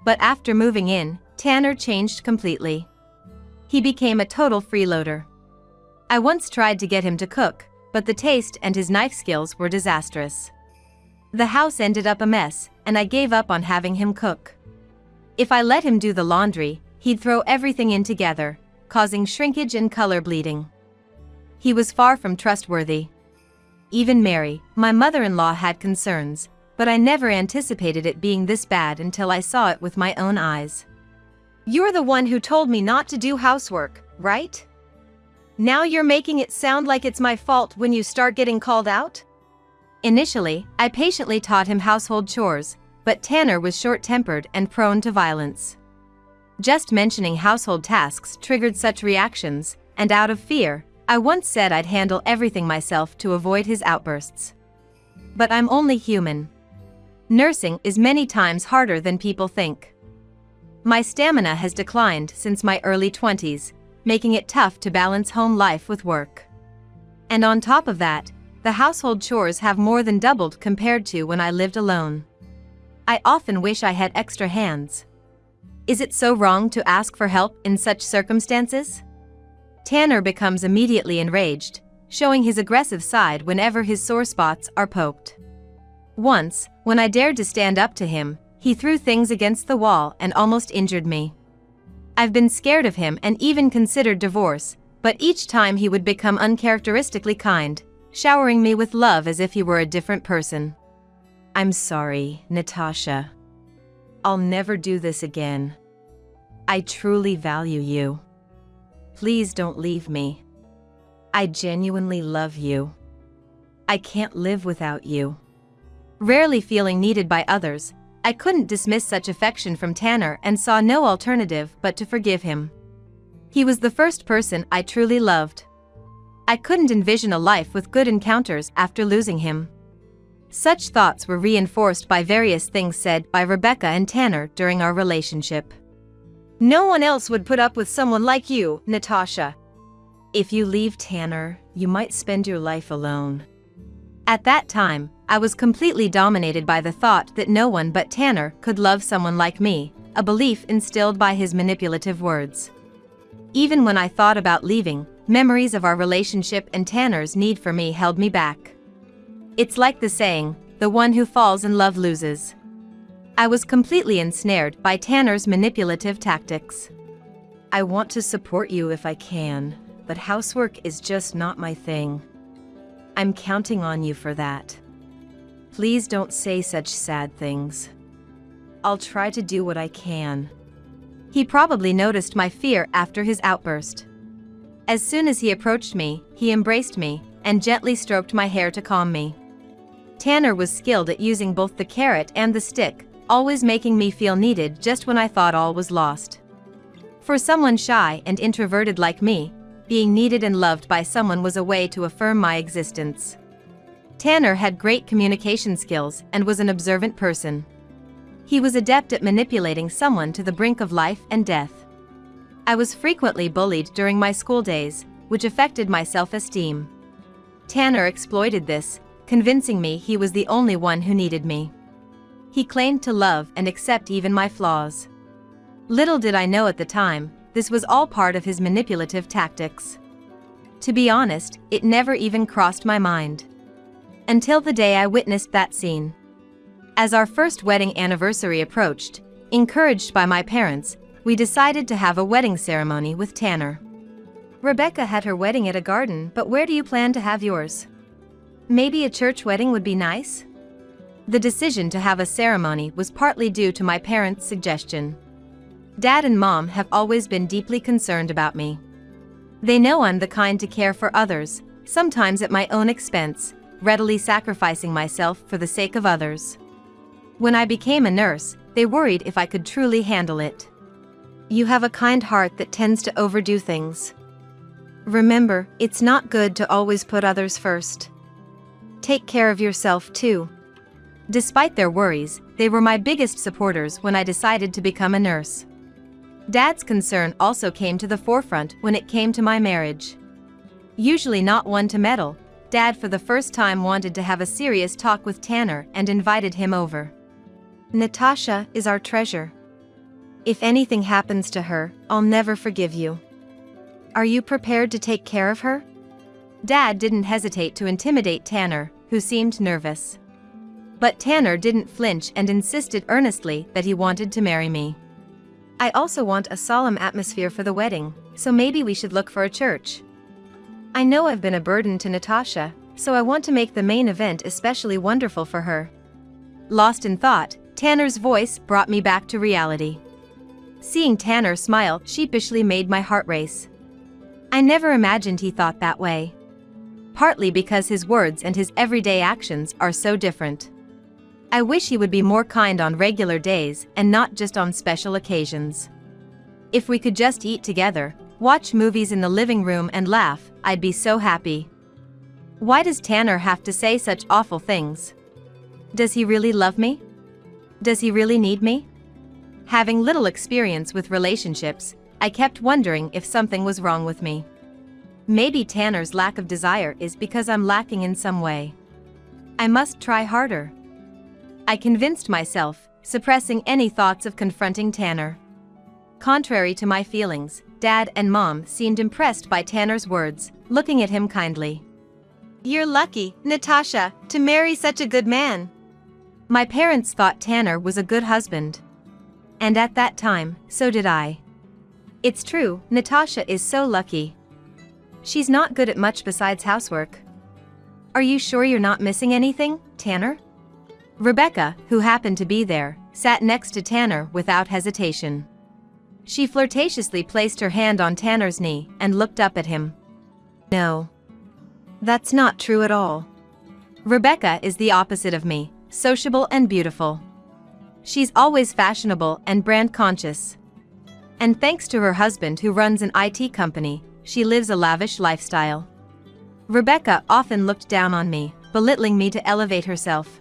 But after moving in, Tanner changed completely. He became a total freeloader. I once tried to get him to cook, but the taste and his knife skills were disastrous. The house ended up a mess, and I gave up on having him cook. If I let him do the laundry, he'd throw everything in together, causing shrinkage and color bleeding. He was far from trustworthy. Even Mary, my mother-in-law, had concerns, but I never anticipated it being this bad until I saw it with my own eyes. You're the one who told me not to do housework, right? Now you're making it sound like it's my fault when you start getting called out? Initially, I patiently taught him household chores, but Tanner was short-tempered and prone to violence. Just mentioning household tasks triggered such reactions, and out of fear, I once said I'd handle everything myself to avoid his outbursts. But I'm only human. Nursing is many times harder than people think. My stamina has declined since my early 20s, making it tough to balance home life with work. And on top of that, the household chores have more than doubled compared to when I lived alone. I often wish I had extra hands. Is it so wrong to ask for help in such circumstances? Tanner becomes immediately enraged, showing his aggressive side whenever his sore spots are poked. Once, when I dared to stand up to him, he threw things against the wall and almost injured me. I've been scared of him and even considered divorce, but each time he would become uncharacteristically kind, showering me with love as if he were a different person. I'm sorry, Natasha. I'll never do this again. I truly value you. Please don't leave me. I genuinely love you. I can't live without you. Rarely feeling needed by others, I couldn't dismiss such affection from Tanner and saw no alternative but to forgive him. He was the first person I truly loved. I couldn't envision a life with good encounters after losing him. Such thoughts were reinforced by various things said by Rebecca and Tanner during our relationship. No one else would put up with someone like you, Natasha. If you leave Tanner, you might spend your life alone. At that time, I was completely dominated by the thought that no one but Tanner could love someone like me, a belief instilled by his manipulative words. Even when I thought about leaving, memories of our relationship and Tanner's need for me held me back. It's like the saying, the one who falls in love loses. I was completely ensnared by Tanner's manipulative tactics. I want to support you if I can, but housework is just not my thing. I'm counting on you for that. Please don't say such sad things. I'll try to do what I can. He probably noticed my fear after his outburst. As soon as he approached me, he embraced me and gently stroked my hair to calm me. Tanner was skilled at using both the carrot and the stick, always making me feel needed just when I thought all was lost. For someone shy and introverted like me, being needed and loved by someone was a way to affirm my existence. Tanner had great communication skills and was an observant person. He was adept at manipulating someone to the brink of life and death. I was frequently bullied during my school days, which affected my self-esteem. Tanner exploited this, convincing me he was the only one who needed me. He claimed to love and accept even my flaws. Little did I know at the time, this was all part of his manipulative tactics. To be honest, it never even crossed my mind. Until the day I witnessed that scene. As our first wedding anniversary approached, encouraged by my parents, we decided to have a wedding ceremony with Tanner. Rebecca had her wedding at a garden, but where do you plan to have yours? Maybe a church wedding would be nice? The decision to have a ceremony was partly due to my parents' suggestion. Dad and Mom have always been deeply concerned about me. They know I'm the kind to care for others, sometimes at my own expense, readily sacrificing myself for the sake of others. When I became a nurse, they worried if I could truly handle it. You have a kind heart that tends to overdo things. Remember, it's not good to always put others first. Take care of yourself too. Despite their worries, they were my biggest supporters when I decided to become a nurse. Dad's concern also came to the forefront when it came to my marriage. Usually not one to meddle, Dad for the first time wanted to have a serious talk with Tanner and invited him over. Natasha is our treasure. If anything happens to her, I'll never forgive you. Are you prepared to take care of her? Dad didn't hesitate to intimidate Tanner, who seemed nervous. But Tanner didn't flinch and insisted earnestly that he wanted to marry me. I also want a solemn atmosphere for the wedding, so maybe we should look for a church. I know I've been a burden to Natasha, so I want to make the main event especially wonderful for her. Lost in thought, Tanner's voice brought me back to reality. Seeing Tanner smile sheepishly made my heart race. I never imagined he thought that way. Partly because his words and his everyday actions are so different. I wish he would be more kind on regular days and not just on special occasions. If we could just eat together, watch movies in the living room and laugh, I'd be so happy. Why does Tanner have to say such awful things? Does he really love me? Does he really need me? Having little experience with relationships, I kept wondering if something was wrong with me. Maybe Tanner's lack of desire is because I'm lacking in some way. I must try harder. I convinced myself, suppressing any thoughts of confronting Tanner. Contrary to my feelings, Dad and Mom seemed impressed by Tanner's words, looking at him kindly. You're lucky, Natasha, to marry such a good man. My parents thought Tanner was a good husband. And at that time, so did I. It's true, Natasha is so lucky. She's not good at much besides housework. Are you sure you're not missing anything, Tanner? Rebecca, who happened to be there, sat next to Tanner without hesitation. She flirtatiously placed her hand on Tanner's knee and looked up at him. No. That's not true at all. Rebecca is the opposite of me, sociable and beautiful. She's always fashionable and brand conscious. And thanks to her husband who runs an IT company, she lives a lavish lifestyle. Rebecca often looked down on me, belittling me to elevate herself.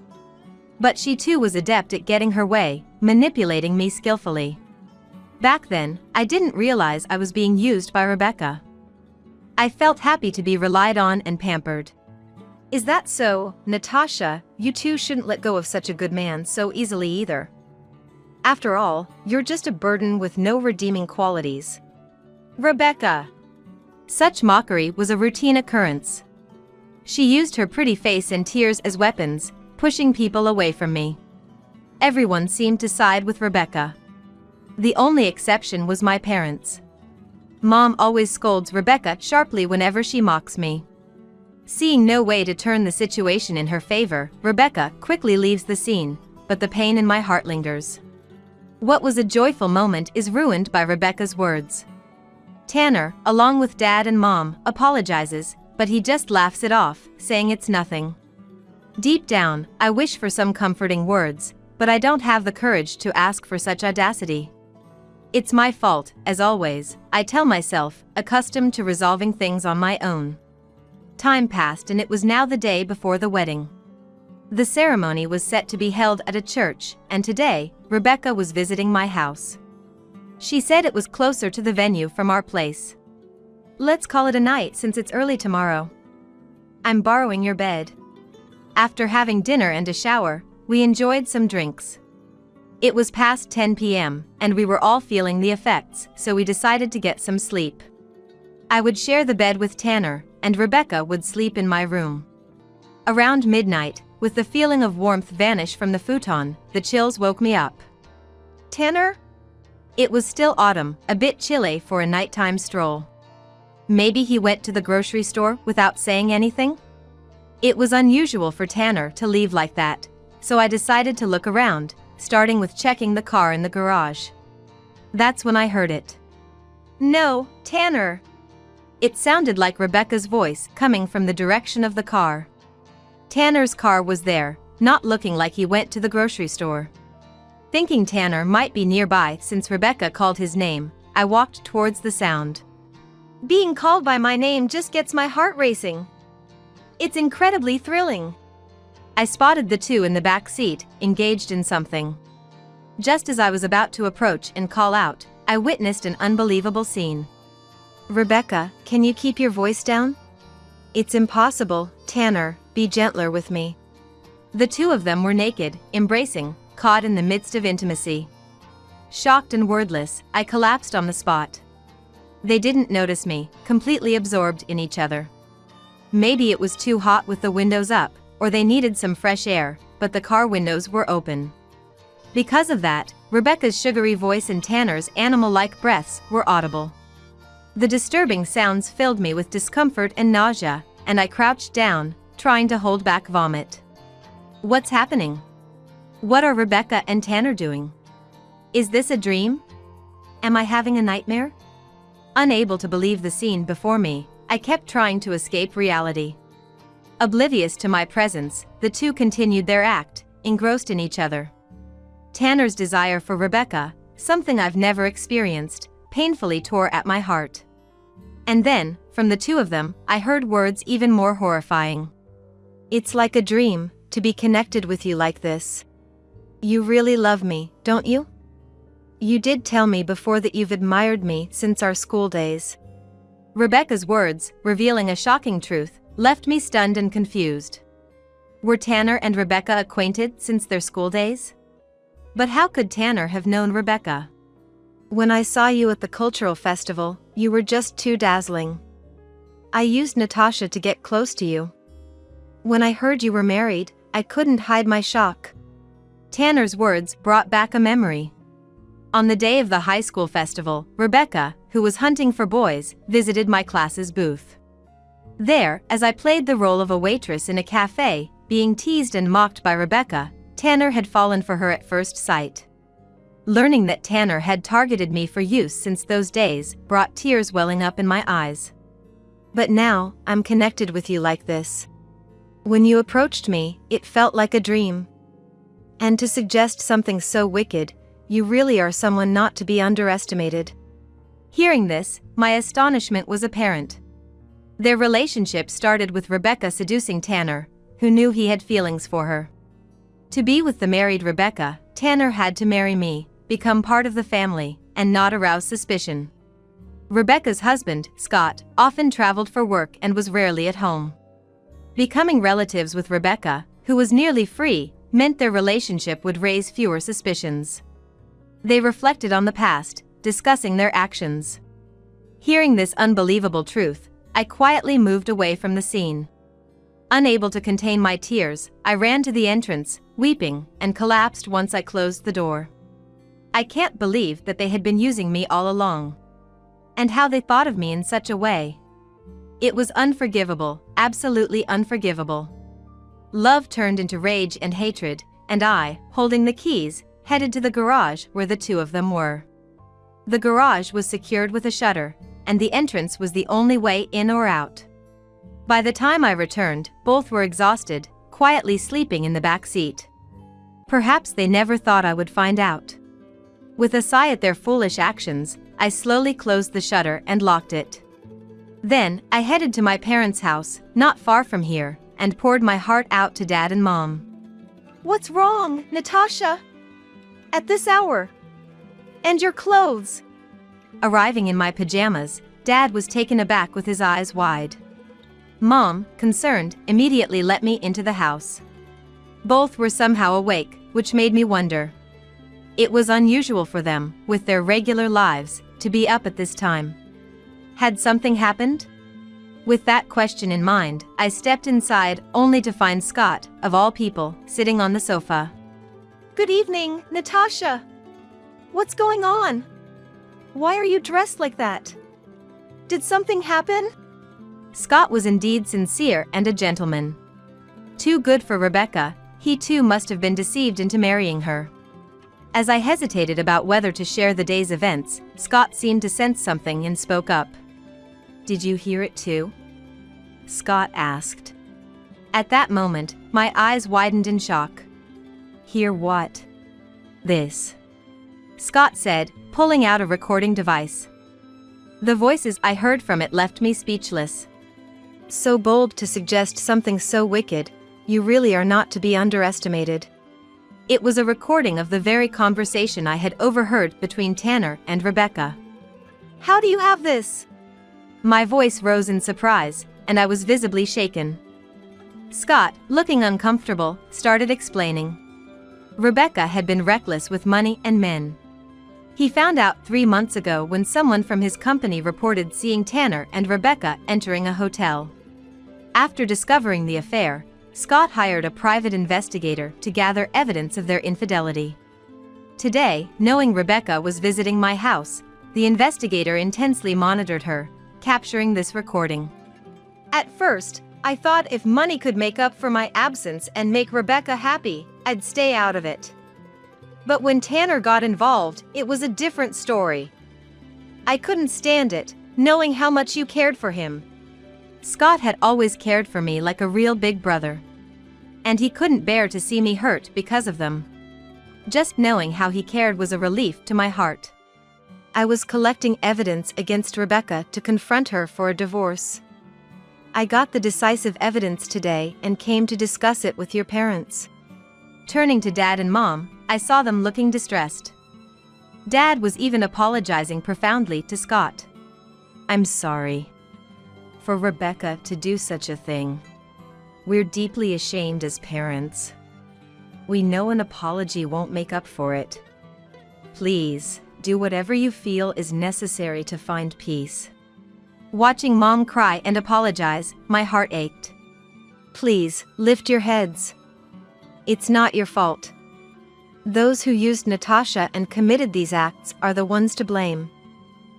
But she too was adept at getting her way, manipulating me skillfully. Back then, I didn't realize I was being used by Rebecca. I felt happy to be relied on and pampered. Is that so, Natasha? You too shouldn't let go of such a good man so easily either. After all, you're just a burden with no redeeming qualities. Rebecca! Such mockery was a routine occurrence. She used her pretty face and tears as weapons, pushing people away from me. Everyone seemed to side with Rebecca. The only exception was my parents. Mom always scolds Rebecca sharply whenever she mocks me. Seeing no way to turn the situation in her favor, Rebecca quickly leaves the scene, but the pain in my heart lingers. What was a joyful moment is ruined by Rebecca's words. Tanner, along with Dad and Mom, apologizes, but he just laughs it off, saying it's nothing. Deep down, I wish for some comforting words, but I don't have the courage to ask for such audacity. It's my fault, as always, I tell myself, accustomed to resolving things on my own. Time passed and it was now the day before the wedding. The ceremony was set to be held at a church, and today, Rebecca was visiting my house. She said it was closer to the venue from our place. Let's call it a night since it's early tomorrow. I'm borrowing your bed. After having dinner and a shower, we enjoyed some drinks. It was past 10 p.m., and we were all feeling the effects, so we decided to get some sleep. I would share the bed with Tanner, and Rebecca would sleep in my room. Around midnight, with the feeling of warmth vanish from the futon, the chills woke me up. Tanner? It was still autumn, a bit chilly for a nighttime stroll. Maybe he went to the grocery store without saying anything? It was unusual for Tanner to leave like that, so I decided to look around, starting with checking the car in the garage. That's when I heard it. No, Tanner! It sounded like Rebecca's voice coming from the direction of the car. Tanner's car was there, not looking like he went to the grocery store. Thinking Tanner might be nearby since Rebecca called his name, I walked towards the sound. Being called by my name just gets my heart racing. It's incredibly thrilling. I spotted the two in the back seat, engaged in something. Just as I was about to approach and call out, I witnessed an unbelievable scene. Rebecca, can you keep your voice down? It's impossible, Tanner, be gentler with me. The two of them were naked, embracing, caught in the midst of intimacy. Shocked and wordless, I collapsed on the spot. They didn't notice me, completely absorbed in each other. Maybe it was too hot with the windows up, or they needed some fresh air, but the car windows were open. Because of that, Rebecca's sugary voice and Tanner's animal-like breaths were audible. The disturbing sounds filled me with discomfort and nausea, and I crouched down, trying to hold back vomit. What's happening? What are Rebecca and Tanner doing? Is this a dream? Am I having a nightmare? Unable to believe the scene before me, I kept trying to escape reality. Oblivious to my presence, the two continued their act, engrossed in each other. Tanner's desire for Rebecca, something I've never experienced, painfully tore at my heart. And then, from the two of them, I heard words even more horrifying. It's like a dream, to be connected with you like this. You really love me, don't you? You did tell me before that you've admired me since our school days. Rebecca's words, revealing a shocking truth, left me stunned and confused. Were Tanner and Rebecca acquainted since their school days? But how could Tanner have known Rebecca? When I saw you at the cultural festival, you were just too dazzling. I used Natasha to get close to you. When I heard you were married, I couldn't hide my shock. Tanner's words brought back a memory. On the day of the high school festival, Rebecca, who was hunting for boys, visited my class's booth. There, as I played the role of a waitress in a cafe, being teased and mocked by Rebecca, Tanner had fallen for her at first sight. Learning that Tanner had targeted me for use since those days brought tears welling up in my eyes. But now, I'm connected with you like this. When you approached me, it felt like a dream. And to suggest something so wicked, you really are someone not to be underestimated. Hearing this, my astonishment was apparent. Their relationship started with Rebecca seducing Tanner, who knew he had feelings for her. To be with the married Rebecca, Tanner had to marry me, become part of the family, and not arouse suspicion. Rebecca's husband, Scott, often traveled for work and was rarely at home. Becoming relatives with Rebecca, who was nearly free, meant their relationship would raise fewer suspicions. They reflected on the past, discussing their actions. Hearing this unbelievable truth, I quietly moved away from the scene. Unable to contain my tears, I ran to the entrance, weeping, and collapsed once I closed the door. I can't believe that they had been using me all along. And how they thought of me in such a way. It was unforgivable, absolutely unforgivable. Love turned into rage and hatred, and I, holding the keys, headed to the garage where the two of them were. The garage was secured with a shutter, and the entrance was the only way in or out. By the time I returned, both were exhausted, quietly sleeping in the back seat. Perhaps they never thought I would find out. With a sigh at their foolish actions, I slowly closed the shutter and locked it. Then, I headed to my parents' house, not far from here, and poured my heart out to Dad and Mom. What's wrong, Natasha? At this hour? And your clothes? Arriving in my pajamas, Dad was taken aback with his eyes wide. Mom, concerned, immediately let me into the house. Both were somehow awake, which made me wonder. It was unusual for them, with their regular lives, to be up at this time. Had something happened? With that question in mind, I stepped inside, only to find Scott, of all people, sitting on the sofa. Good evening, Natasha. What's going on? Why are you dressed like that? Did something happen? Scott was indeed sincere and a gentleman. Too good for Rebecca, he too must have been deceived into marrying her. As I hesitated about whether to share the day's events, Scott seemed to sense something and spoke up. "Did you hear it too?" Scott asked. At that moment, my eyes widened in shock. "Hear what?" "This," Scott said, pulling out a recording device. The voices I heard from it left me speechless. So bold to suggest something so wicked, you really are not to be underestimated. It was a recording of the very conversation I had overheard between Tanner and Rebecca. How do you have this? My voice rose in surprise, and I was visibly shaken. Scott, looking uncomfortable, started explaining. Rebecca had been reckless with money and men. He found out 3 months ago when someone from his company reported seeing Tanner and Rebecca entering a hotel. After discovering the affair, Scott hired a private investigator to gather evidence of their infidelity. Today, knowing Rebecca was visiting my house, the investigator intensely monitored her, capturing this recording. At first, I thought if money could make up for my absence and make Rebecca happy, I'd stay out of it. But when Tanner got involved, it was a different story. I couldn't stand it, knowing how much you cared for him. Scott had always cared for me like a real big brother. And he couldn't bear to see me hurt because of them. Just knowing how he cared was a relief to my heart. I was collecting evidence against Rebecca to confront her for a divorce. I got the decisive evidence today and came to discuss it with your parents. Turning to Dad and Mom, I saw them looking distressed. Dad was even apologizing profoundly to Scott. "I'm sorry for Rebecca to do such a thing. We're deeply ashamed as parents. We know an apology won't make up for it. Please, do whatever you feel is necessary to find peace." Watching Mom cry and apologize, my heart ached. Please, lift your heads. It's not your fault. Those who used Natasha and committed these acts are the ones to blame.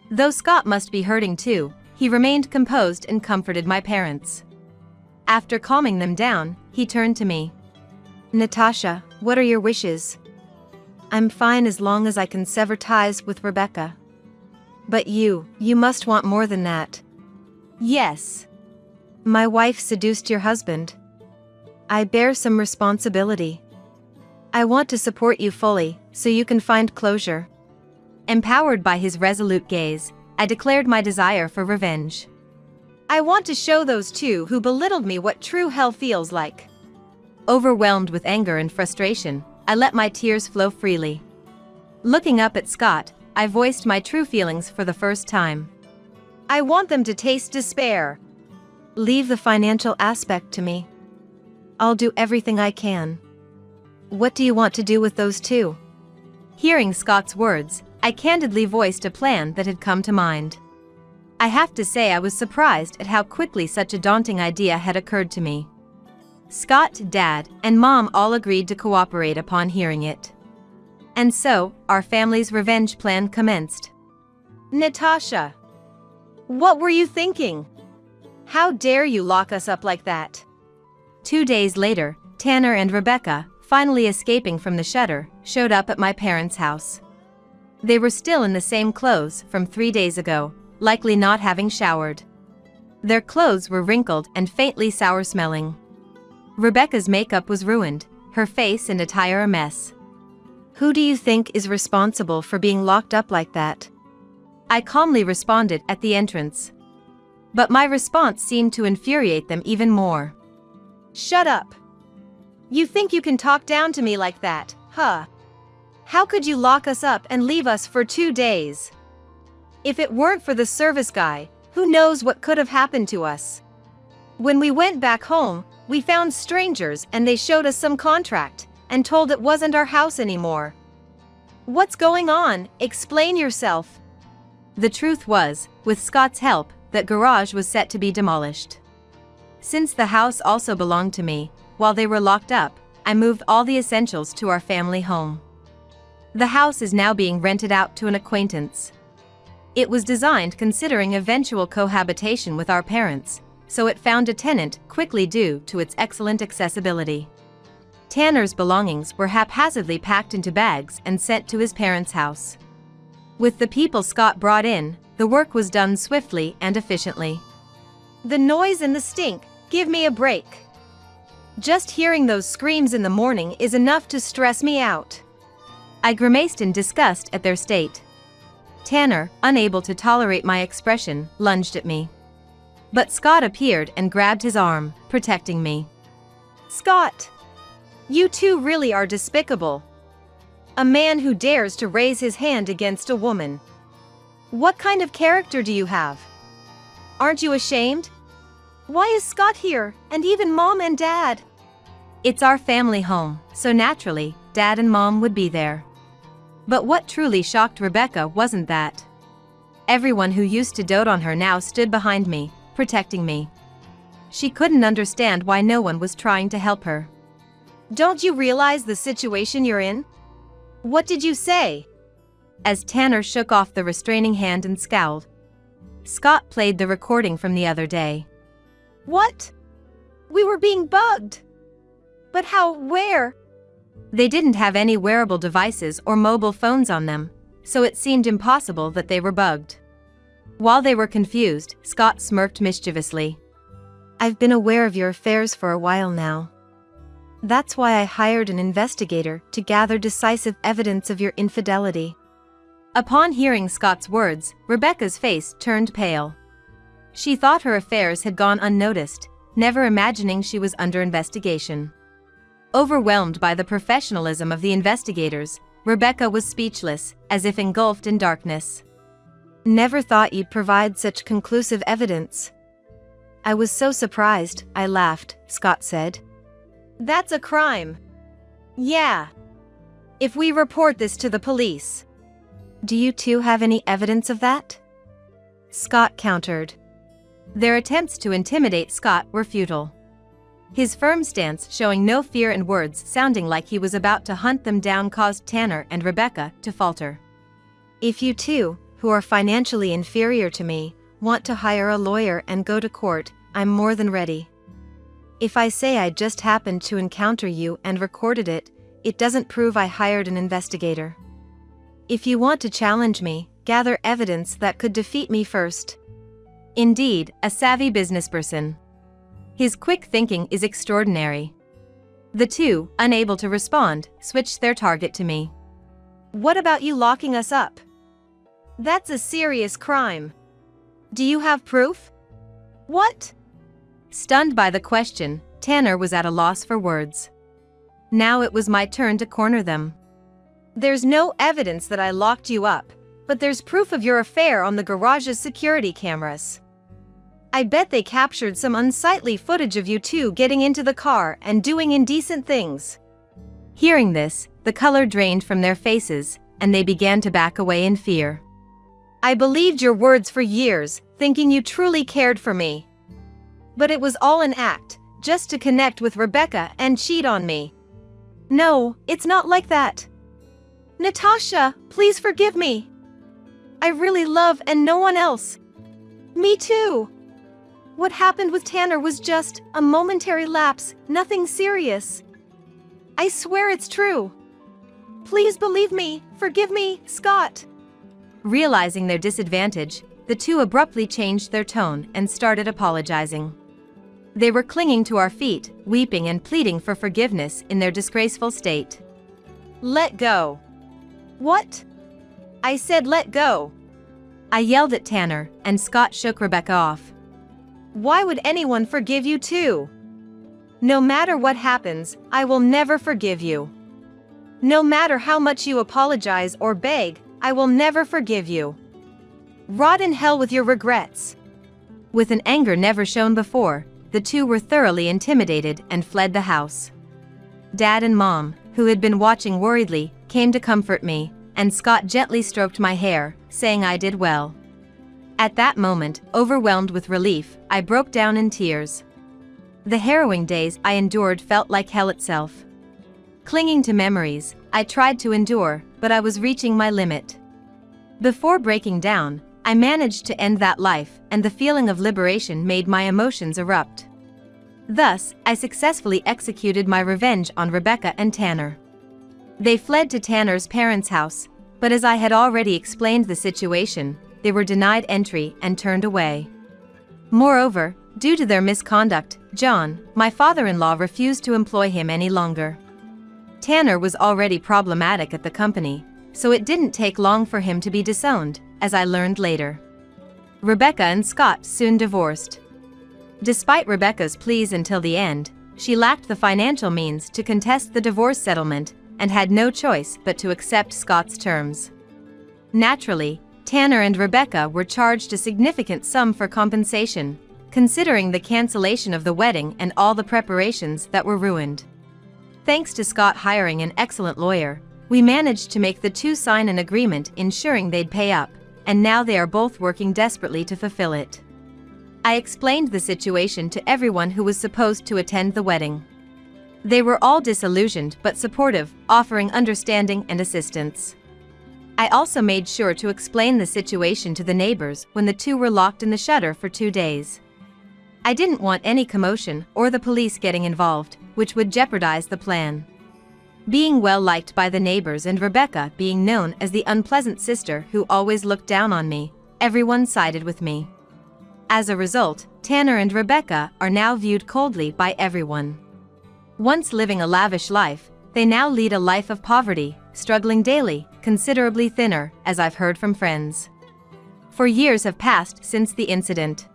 Though Scott must be hurting too, he remained composed and comforted my parents. After calming them down, he turned to me. Natasha, what are your wishes? I'm fine as long as I can sever ties with Rebecca. But you must want more than that. Yes. My wife seduced your husband. I bear some responsibility. I want to support you fully, so you can find closure. Empowered by his resolute gaze, I declared my desire for revenge. I want to show those two who belittled me what true hell feels like. Overwhelmed with anger and frustration, I let my tears flow freely. Looking up at Scott, I voiced my true feelings for the first time. I want them to taste despair. Leave the financial aspect to me. I'll do everything I can. What do you want to do with those two? Hearing Scott's words, I candidly voiced a plan that had come to mind. I have to say I was surprised at how quickly such a daunting idea had occurred to me. Scott, Dad, and Mom all agreed to cooperate upon hearing it. And so, our family's revenge plan commenced. Natasha, what were you thinking? How dare you lock us up like that? 2 days later, Tanner and Rebecca, finally escaping from the shutter, showed up at my parents' house. They were still in the same clothes from 3 days ago, likely not having showered. Their clothes were wrinkled and faintly sour-smelling. Rebecca's makeup was ruined, her face and attire a mess. Who do you think is responsible for being locked up like that? I calmly responded at the entrance. But my response seemed to infuriate them even more. Shut up. You think you can talk down to me like that, huh? How could you lock us up and leave us for 2 days? If it weren't for the service guy, who knows what could have happened to us? When we went back home, we found strangers and they showed us some contract and told it wasn't our house anymore. What's going on? Explain yourself. The truth was, with Scott's help, that garage was set to be demolished. Since the house also belonged to me, while they were locked up, I moved all the essentials to our family home. The house is now being rented out to an acquaintance. It was designed considering eventual cohabitation with our parents, so it found a tenant quickly due to its excellent accessibility. Tanner's belongings were haphazardly packed into bags and sent to his parents' house. With the people Scott brought in, the work was done swiftly and efficiently. The noise and the stink, give me a break. Just hearing those screams in the morning is enough to stress me out. I grimaced in disgust at their state. Tanner, unable to tolerate my expression, lunged at me. But Scott appeared and grabbed his arm, protecting me. Scott! You two really are despicable. A man who dares to raise his hand against a woman. What kind of character do you have? Aren't you ashamed? Why is Scott here, and even Mom and Dad? It's our family home, so naturally, Dad and Mom would be there. But what truly shocked Rebecca wasn't that. Everyone who used to dote on her now stood behind me, protecting me. She couldn't understand why no one was trying to help her. Don't you realize the situation you're in? What did you say? As Tanner shook off the restraining hand and scowled. Scott played the recording from the other day. What? We were being bugged. But how, where? They didn't have any wearable devices or mobile phones on them, so it seemed impossible that they were bugged. While they were confused, Scott smirked mischievously. I've been aware of your affairs for a while now. That's why I hired an investigator to gather decisive evidence of your infidelity. Upon hearing Scott's words, Rebecca's face turned pale. She thought her affairs had gone unnoticed, never imagining she was under investigation. Overwhelmed by the professionalism of the investigators, Rebecca was speechless, as if engulfed in darkness. Never thought you'd provide such conclusive evidence. I was so surprised, I laughed, Scott said. That's a crime. Yeah. If we report this to the police. Do you two have any evidence of that? Scott countered. Their attempts to intimidate Scott were futile. His firm stance showing no fear and words sounding like he was about to hunt them down caused Tanner and Rebecca to falter. If you two, who are financially inferior to me, want to hire a lawyer and go to court, I'm more than ready. If I say I just happened to encounter you and recorded it, it doesn't prove I hired an investigator. If you want to challenge me, gather evidence that could defeat me first. Indeed, a savvy businessperson. His quick thinking is extraordinary. The two, unable to respond, switched their target to me. What about you locking us up? That's a serious crime. Do you have proof? What? Stunned by the question, Tanner was at a loss for words. Now it was my turn to corner them. There's no evidence that I locked you up, but there's proof of your affair on the garage's security cameras. I bet they captured some unsightly footage of you two getting into the car and doing indecent things. Hearing this, the color drained from their faces, and they began to back away in fear. I believed your words for years, thinking you truly cared for me. But it was all an act, just to connect with Rebecca and cheat on me. No, it's not like that. Natasha, please forgive me. I really love and no one else. Me too. What happened with Tanner was just a momentary lapse, nothing serious. I swear it's true. Please believe me, forgive me, Scott. Realizing their disadvantage, the two abruptly changed their tone and started apologizing. They were clinging to our feet, weeping and pleading for forgiveness in their disgraceful state. Let go. What? I said let go. I yelled at Tanner, and Scott shook Rebecca off. Why would anyone forgive you too? No matter what happens, I will never forgive you. No matter how much you apologize or beg, I will never forgive you. Rot in hell with your regrets. With an anger never shown before, the two were thoroughly intimidated and fled the house. Dad and Mom, who had been watching worriedly, came to comfort me, and Scott gently stroked my hair, saying I did well. At that moment, overwhelmed with relief, I broke down in tears. The harrowing days I endured felt like hell itself. Clinging to memories, I tried to endure, but I was reaching my limit. Before breaking down, I managed to end that life, and the feeling of liberation made my emotions erupt. Thus, I successfully executed my revenge on Rebecca and Tanner. They fled to Tanner's parents' house, but as I had already explained the situation, they were denied entry and turned away. Moreover, due to their misconduct, John, my father-in-law, refused to employ him any longer. Tanner was already problematic at the company, so it didn't take long for him to be disowned, as I learned later. Rebecca and Scott soon divorced. Despite Rebecca's pleas until the end, she lacked the financial means to contest the divorce settlement and had no choice but to accept Scott's terms. Naturally, Tanner and Rebecca were charged a significant sum for compensation, considering the cancellation of the wedding and all the preparations that were ruined. Thanks to Scott hiring an excellent lawyer, we managed to make the two sign an agreement ensuring they'd pay up, and now they are both working desperately to fulfill it. I explained the situation to everyone who was supposed to attend the wedding. They were all disillusioned but supportive, offering understanding and assistance. I also made sure to explain the situation to the neighbors when the two were locked in the shutter for 2 days. I didn't want any commotion or the police getting involved, which would jeopardize the plan. Being well liked by the neighbors and Rebecca being known as the unpleasant sister who always looked down on me, everyone sided with me. As a result, Tanner and Rebecca are now viewed coldly by everyone. Once living a lavish life, they now lead a life of poverty, struggling daily, considerably thinner, as I've heard from friends. 4 years have passed since the incident.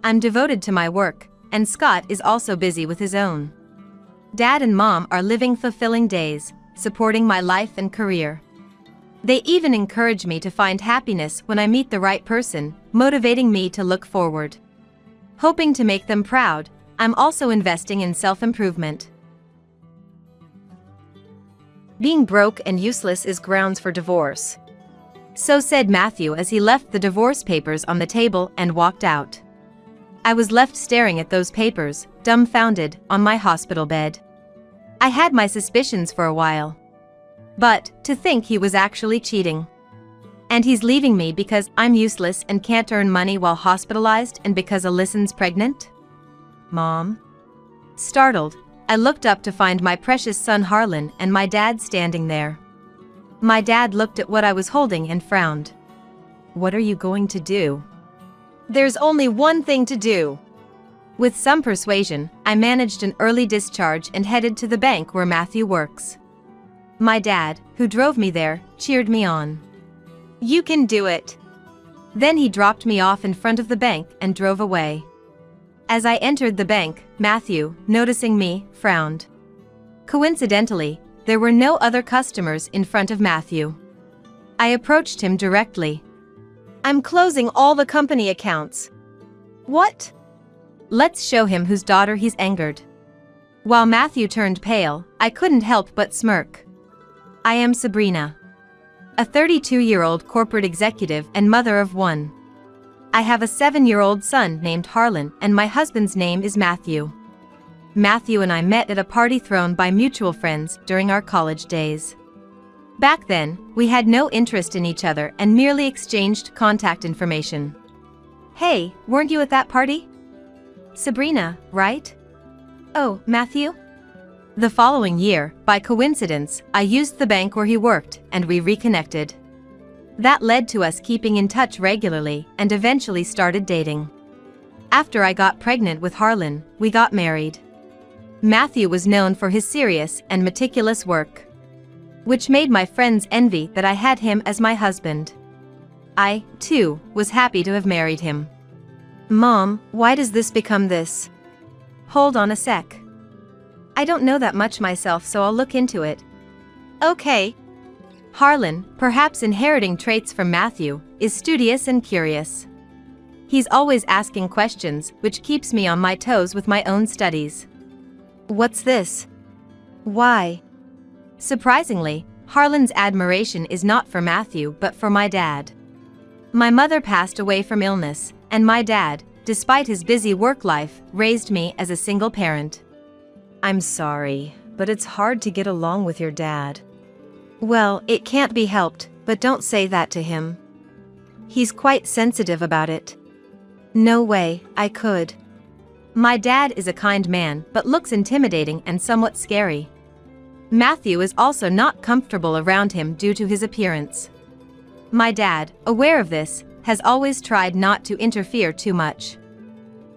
I'm devoted to my work, and Scott is also busy with his own. Dad and Mom are living fulfilling days, supporting my life and career. They even encourage me to find happiness when I meet the right person, motivating me to look forward. Hoping to make them proud, I'm also investing in self-improvement. Being broke and useless is grounds for divorce. So said Matthew as he left the divorce papers on the table and walked out. I was left staring at those papers, dumbfounded, on my hospital bed. I had my suspicions for a while. But, to think he was actually cheating. And he's leaving me because I'm useless and can't earn money while hospitalized and because Alyson's pregnant? Mom? Startled, I looked up to find my precious son Harlan and my dad standing there. My dad looked at what I was holding and frowned. What are you going to do? There's only one thing to do. With some persuasion, I managed an early discharge and headed to the bank where Matthew works. My dad, who drove me there, cheered me on. You can do it. Then he dropped me off in front of the bank and drove away. As I entered the bank, Matthew, noticing me, frowned. Coincidentally, there were no other customers in front of Matthew. I approached him directly. I'm closing all the company accounts. What? Let's show him whose daughter he's angered. While Matthew turned pale, I couldn't help but smirk. I am Sabrina. A 32-year-old corporate executive and mother of one. I have a 7-year-old son named Harlan and my husband's name is Matthew. Matthew and I met at a party thrown by mutual friends during our college days. Back then, we had no interest in each other and merely exchanged contact information. Hey, weren't you at that party? Sabrina, right? Oh, Matthew? The following year, by coincidence, I used the bank where he worked and we reconnected. That led to us keeping in touch regularly and eventually started dating. After I got pregnant with Harlan, we got married. Matthew was known for his serious and meticulous work. which made my friends envy that I had him as my husband. I, too, was happy to have married him. Mom, why does this become this? Hold on a sec. I don't know that much myself, so I'll look into it. Okay. Harlan, perhaps inheriting traits from Matthew, is studious and curious. He's always asking questions, which keeps me on my toes with my own studies. What's this? Why? Surprisingly, Harlan's admiration is not for Matthew but for my dad. My mother passed away from illness, and my dad, despite his busy work life, raised me as a single parent. I'm sorry, but it's hard to get along with your dad. Well, it can't be helped, but don't say that to him. He's quite sensitive about it. No way, I could. My dad is a kind man but looks intimidating and somewhat scary. Matthew is also not comfortable around him due to his appearance. My dad, aware of this, has always tried not to interfere too much.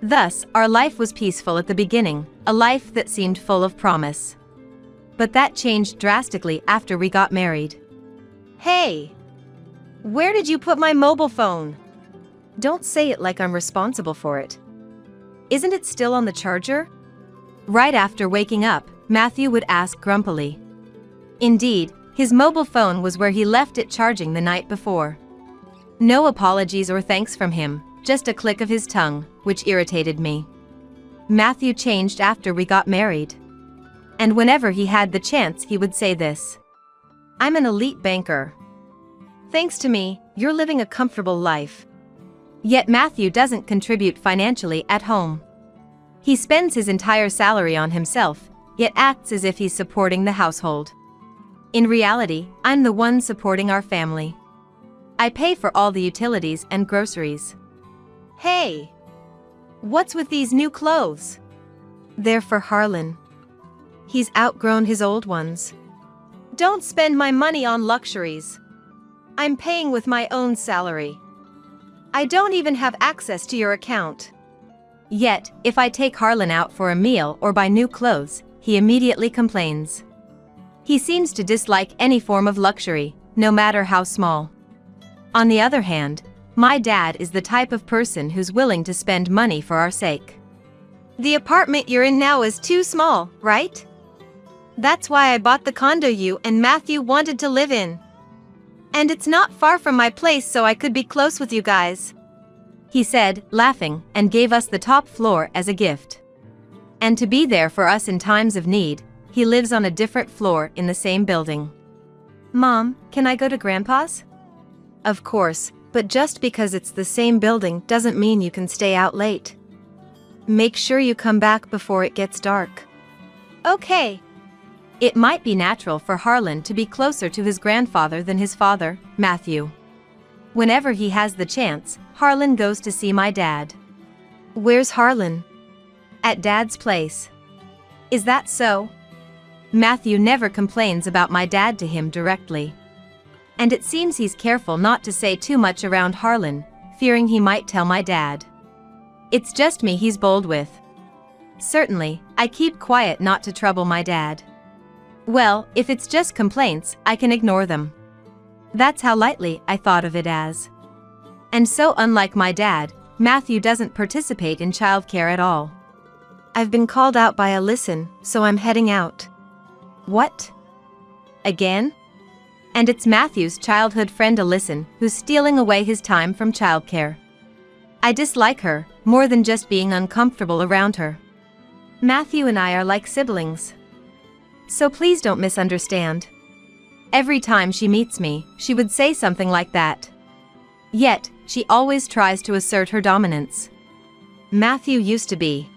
Thus, our life was peaceful at the beginning, a life that seemed full of promise. But that changed drastically after we got married. Hey! Where did you put my mobile phone? Don't say it like I'm responsible for it. Isn't it still on the charger? Right after waking up, Matthew would ask grumpily. Indeed, his mobile phone was where he left it charging the night before. No apologies or thanks from him, just a click of his tongue, which irritated me. Matthew changed after we got married. And whenever he had the chance, he would say this: I'm an elite banker. Thanks to me, you're living a comfortable life. Yet Matthew doesn't contribute financially at home. He spends his entire salary on himself, yet acts as if he's supporting the household. In reality, I'm the one supporting our family. I pay for all the utilities and groceries. Hey! What's with these new clothes? They're for Harlan. He's outgrown his old ones. Don't spend my money on luxuries. I'm paying with my own salary. I don't even have access to your account. Yet, if I take Harlan out for a meal or buy new clothes, he immediately complains. He seems to dislike any form of luxury, no matter how small. On the other hand, my dad is the type of person who's willing to spend money for our sake. The apartment you're in now is too small, right? That's why I bought the condo you and Matthew wanted to live in. And it's not far from my place, so I could be close with you guys. He said, laughing, and gave us the top floor as a gift. And to be there for us in times of need, he lives on a different floor in the same building. Mom, can I go to Grandpa's? Of course, but just because it's the same building doesn't mean you can stay out late. Make sure you come back before it gets dark. Okay. It might be natural for Harlan to be closer to his grandfather than his father, Matthew. Whenever he has the chance, Harlan goes to see my dad. Where's Harlan? At Dad's place. Is that so? Matthew never complains about my dad to him directly. And it seems he's careful not to say too much around Harlan, fearing he might tell my dad. It's just me he's bold with. Certainly, I keep quiet not to trouble my dad. Well, if it's just complaints, I can ignore them. That's how lightly I thought of it as. And so, unlike my dad, Matthew doesn't participate in childcare at all. I've been called out by Alyson, so I'm heading out. What? Again? And it's Matthew's childhood friend Alyson who's stealing away his time from childcare. I dislike her, more than just being uncomfortable around her. Matthew and I are like siblings. So please don't misunderstand. Every time she meets me, she would say something like that. Yet, she always tries to assert her dominance. Matthew used to be.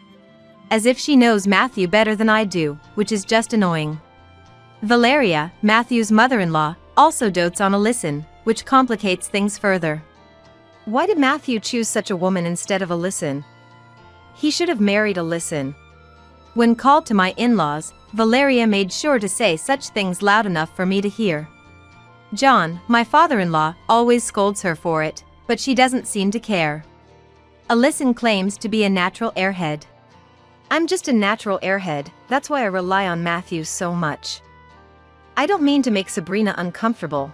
As if she knows Matthew better than I do, which is just annoying. Valeria, Matthew's mother-in-law, also dotes on Alyson, which complicates things further. Why did Matthew choose such a woman instead of Alyson? He should have married Alyson. When called to my in-laws, Valeria made sure to say such things loud enough for me to hear. John, my father-in-law, always scolds her for it, but she doesn't seem to care. Alyson claims to be a natural airhead. I'm just a natural airhead, that's why I rely on Matthew so much. I don't mean to make Sabrina uncomfortable.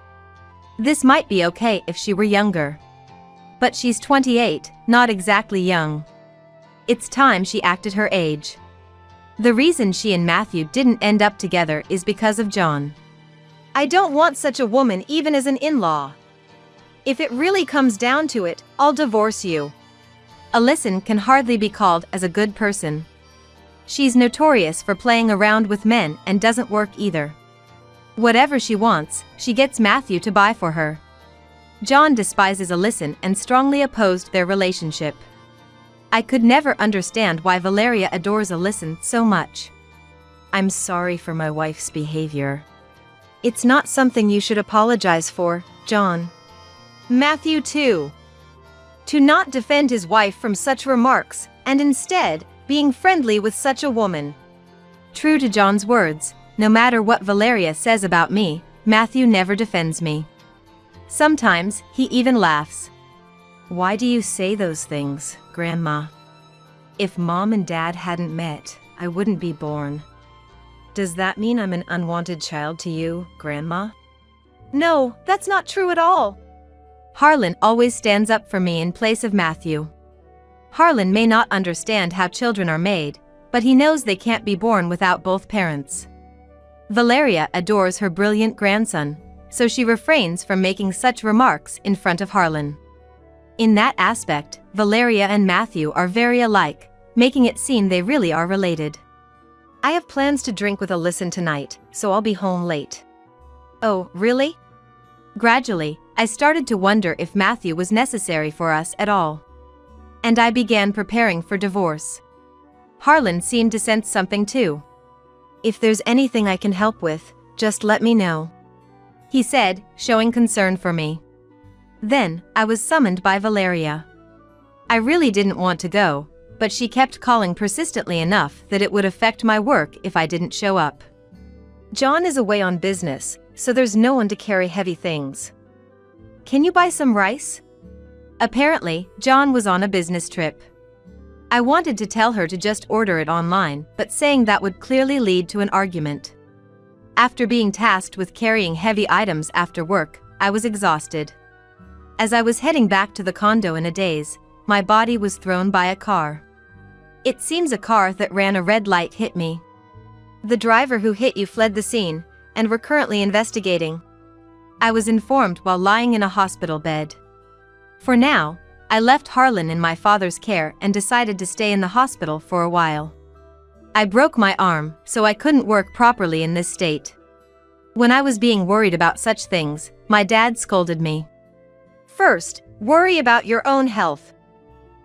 This might be okay if she were younger. But she's 28, not exactly young. It's time she acted her age. The reason she and Matthew didn't end up together is because of John. I don't want such a woman even as an in-law. If it really comes down to it, I'll divorce you. Alison can hardly be called as a good person. She's notorious for playing around with men and doesn't work either. Whatever she wants, she gets Matthew to buy for her. John despises Alison and strongly opposed their relationship. I could never understand why Valeria adores Alison so much. I'm sorry for my wife's behavior. It's not something you should apologize for, John. Matthew too. To not defend his wife from such remarks, and instead, being friendly with such a woman. True to John's words, no matter what Valeria says about me, Matthew never defends me. Sometimes, he even laughs. Why do you say those things, Grandma? If Mom and Dad hadn't met, I wouldn't be born. Does that mean I'm an unwanted child to you, Grandma? No, that's not true at all. Harlan always stands up for me in place of Matthew. Harlan may not understand how children are made, but he knows they can't be born without both parents. Valeria adores her brilliant grandson, so she refrains from making such remarks in front of Harlan. In that aspect, Valeria and Matthew are very alike, making it seem they really are related. I have plans to drink with Alison tonight, so I'll be home late. Oh, really? Gradually, I started to wonder if Matthew was necessary for us at all. And I began preparing for divorce. Harlan seemed to sense something too. If there's anything I can help with, just let me know, he said, showing concern for me. Then, I was summoned by Valeria. I really didn't want to go, but she kept calling persistently enough that it would affect my work if I didn't show up. John is away on business, so there's no one to carry heavy things. Can you buy some rice? Apparently, John was on a business trip. I wanted to tell her to just order it online, but saying that would clearly lead to an argument. After being tasked with carrying heavy items after work, I was exhausted. As I was heading back to the condo in a daze, my body was thrown by a car. It seems a car that ran a red light hit me. The driver who hit you fled the scene, and we're currently investigating. I was informed while lying in a hospital bed. For now, I left Harlan in my father's care and decided to stay in the hospital for a while. I broke my arm, so I couldn't work properly in this state. When I was being worried about such things, my dad scolded me. First, worry about your own health.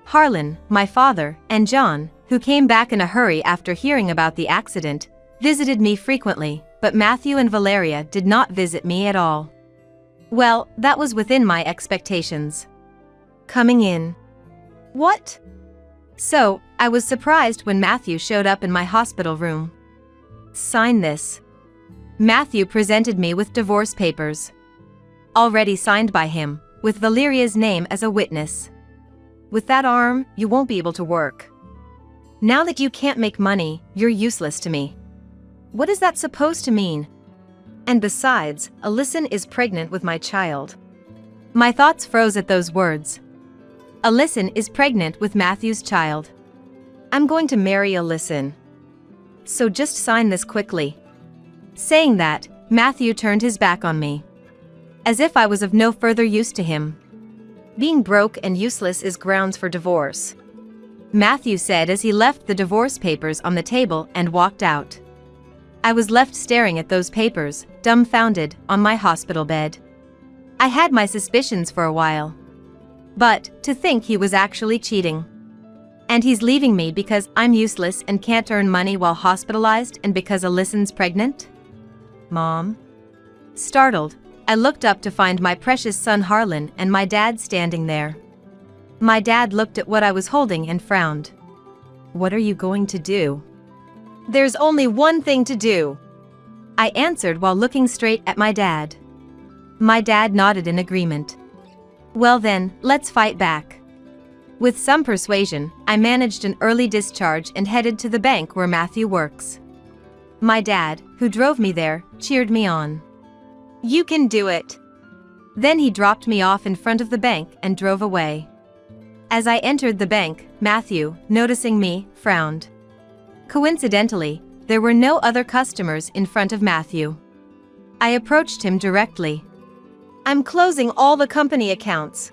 Harlan, my father, and John, who came back in a hurry after hearing about the accident, visited me frequently, but Matthew and Valeria did not visit me at all. Well, that was within my expectations. Coming in. What? So, I was surprised when Matthew showed up in my hospital room. Sign this. Matthew presented me with divorce papers. Already signed by him, with Valeria's name as a witness. With that arm, you won't be able to work. Now that you can't make money, you're useless to me. What is that supposed to mean? And besides, Alison is pregnant with my child. My thoughts froze at those words. Alison is pregnant with Matthew's child. I'm going to marry Alison. So just sign this quickly. Saying that, Matthew turned his back on me. As if I was of no further use to him. Being broke and useless is grounds for divorce, Matthew said as he left the divorce papers on the table and walked out. I was left staring at those papers, dumbfounded, on my hospital bed. I had my suspicions for a while. But, to think he was actually cheating. And he's leaving me because I'm useless and can't earn money while hospitalized and because Alison's pregnant? Mom? Startled, I looked up to find my precious son Harlan and my dad standing there. My dad looked at what I was holding and frowned. What are you going to do? There's only one thing to do, I answered while looking straight at my dad. My dad nodded in agreement. Well then, let's fight back. With some persuasion, I managed an early discharge and headed to the bank where Matthew works. My dad, who drove me there, cheered me on. You can do it. Then he dropped me off in front of the bank and drove away. As I entered the bank, Matthew, noticing me, frowned. Coincidentally, there were no other customers in front of Matthew. I approached him directly. I'm closing all the company accounts.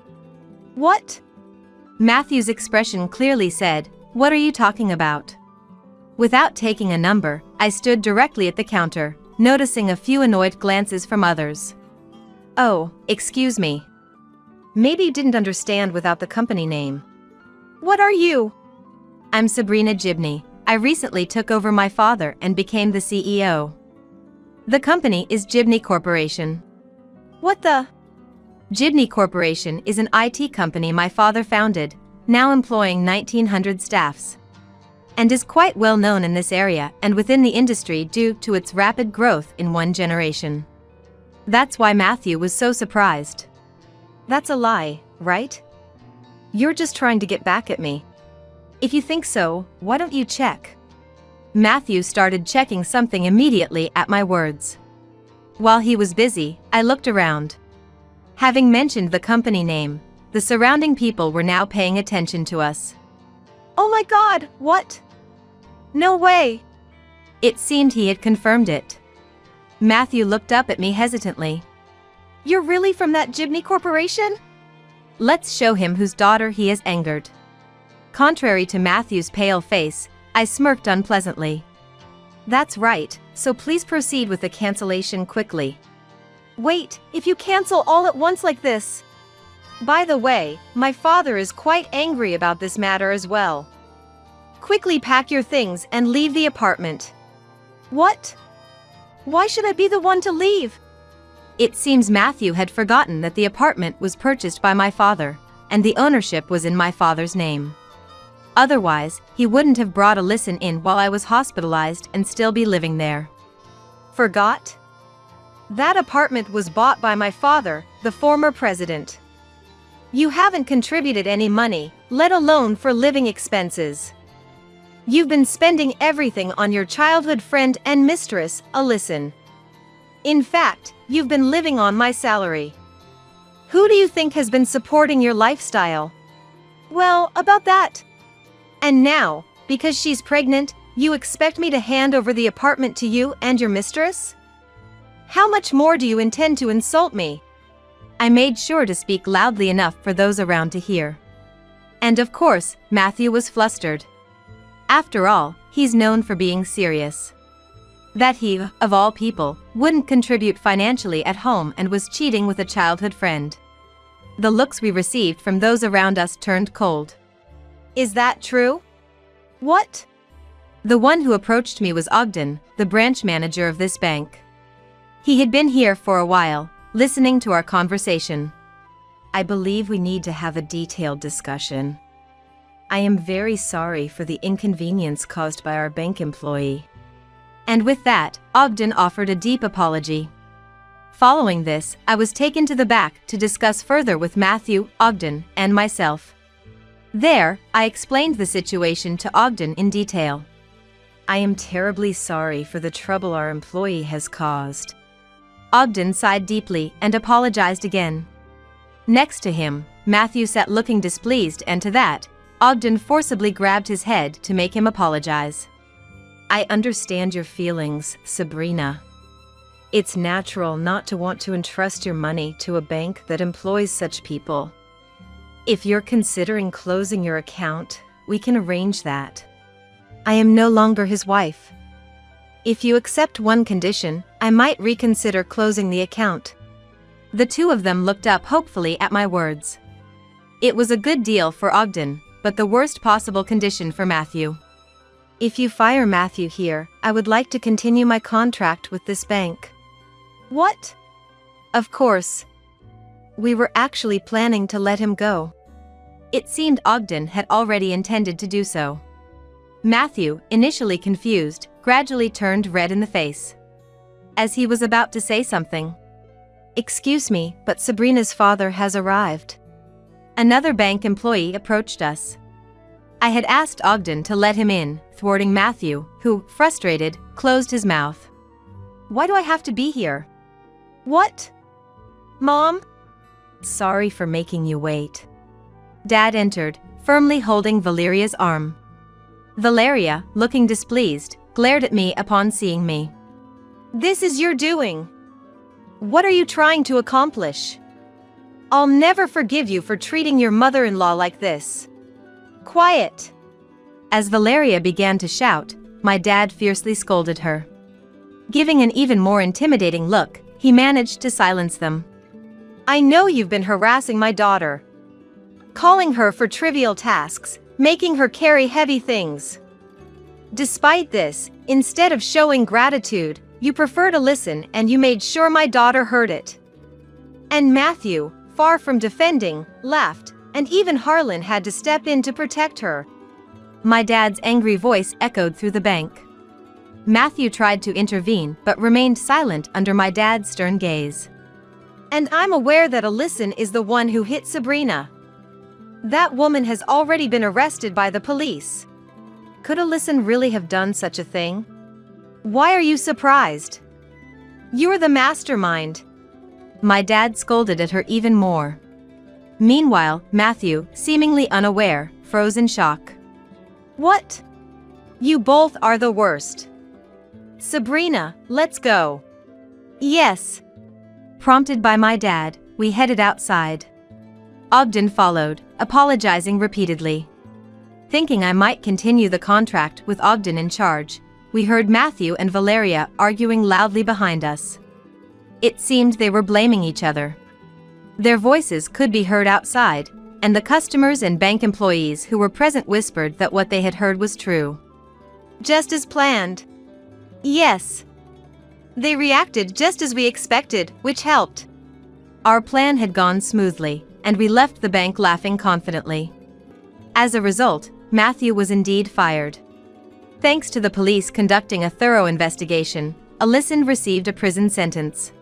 What? Matthew's expression clearly said, "What are you talking about?" Without taking a number, I stood directly at the counter, noticing a few annoyed glances from others. Oh, excuse me. Maybe you didn't understand without the company name. What are you? I'm Sabrina Gibney. I recently took over my father and became the CEO. The company is Gibney Corporation. What the? Gibney Corporation is an IT company my father founded, now employing 1,900 staffs, and is quite well known in this area and within the industry due to its rapid growth in one generation. That's why Matthew was so surprised. That's a lie, right? You're just trying to get back at me. If you think so, why don't you check? Matthew started checking something immediately at my words. While he was busy, I looked around. Having mentioned the company name, the surrounding people were now paying attention to us. Oh my God, what? No way! It seemed he had confirmed it. Matthew looked up at me hesitantly. You're really from that Gibney Corporation? Let's show him whose daughter he has angered. Contrary to Matthew's pale face, I smirked unpleasantly. That's right, so please proceed with the cancellation quickly. Wait, if you cancel all at once like this. By the way, my father is quite angry about this matter as well. Quickly pack your things and leave the apartment. What? Why should I be the one to leave? It seems Matthew had forgotten that the apartment was purchased by my father, and the ownership was in my father's name. Otherwise, he wouldn't have brought a listen-in while I was hospitalized and still be living there. Forgot? That apartment was bought by my father, the former president. You haven't contributed any money, let alone for living expenses. You've been spending everything on your childhood friend and mistress, Alyson. In fact, you've been living on my salary. Who do you think has been supporting your lifestyle? Well, about that. And now, because she's pregnant, you expect me to hand over the apartment to you and your mistress? How much more do you intend to insult me? I made sure to speak loudly enough for those around to hear. And of course, Matthew was flustered. After all, he's known for being serious. That he, of all people, wouldn't contribute financially at home and was cheating with a childhood friend. The looks we received from those around us turned cold. Is that true? What? The one who approached me was Ogden, the branch manager of this bank. He had been here for a while, listening to our conversation. I believe we need to have a detailed discussion. I am very sorry for the inconvenience caused by our bank employee. And with that, Ogden offered a deep apology. Following this, I was taken to the back to discuss further with Matthew, Ogden, and myself. There, I explained the situation to Ogden in detail. I am terribly sorry for the trouble our employee has caused. Ogden sighed deeply and apologized again. Next to him, Matthew sat looking displeased, and to that, Ogden forcibly grabbed his head to make him apologize. I understand your feelings, Sabrina. It's natural not to want to entrust your money to a bank that employs such people. If you're considering closing your account, we can arrange that. I am no longer his wife. If you accept one condition, I might reconsider closing the account. The two of them looked up hopefully at my words. It was a good deal for Ogden, but the worst possible condition for Matthew. If you fire Matthew here, I would like to continue my contract with this bank. What? Of course. We were actually planning to let him go. It seemed Ogden had already intended to do so. Matthew, initially confused, gradually turned red in the face. As he was about to say something. Excuse me, but Sabrina's father has arrived. Another bank employee approached us. I had asked Ogden to let him in, thwarting Matthew, who, frustrated, closed his mouth. Why do I have to be here? What? Mom? Sorry for making you wait. Dad entered, firmly holding Valeria's arm. Valeria, looking displeased, glared at me upon seeing me. This is your doing. What are you trying to accomplish? I'll never forgive you for treating your mother-in-law like this. Quiet. As Valeria began to shout, my dad fiercely scolded her. Giving an even more intimidating look, he managed to silence them. I know you've been harassing my daughter. Calling her for trivial tasks, making her carry heavy things. Despite this, instead of showing gratitude, you prefer to listen, and you made sure my daughter heard it. And Matthew, far from defending, laughed, and even Harlan had to step in to protect her. My dad's angry voice echoed through the bank. Matthew tried to intervene but remained silent under my dad's stern gaze. And I'm aware that Alyson is the one who hit Sabrina. That woman has already been arrested by the police. Could Alyson really have done such a thing? Why are you surprised? You're the mastermind. My dad scolded at her even more. Meanwhile, Matthew, seemingly unaware, froze in shock. What? You both are the worst. Sabrina, let's go. Yes. Prompted by my dad, we headed outside. Ogden followed, apologizing repeatedly. Thinking I might continue the contract with Ogden in charge, we heard Matthew and Valeria arguing loudly behind us. It seemed they were blaming each other. Their voices could be heard outside, and the customers and bank employees who were present whispered that what they had heard was true. Just as planned. Yes. They reacted just as we expected, which helped. Our plan had gone smoothly, and we left the bank laughing confidently. As a result, Matthew was indeed fired. Thanks to the police conducting a thorough investigation, Alyson received a prison sentence.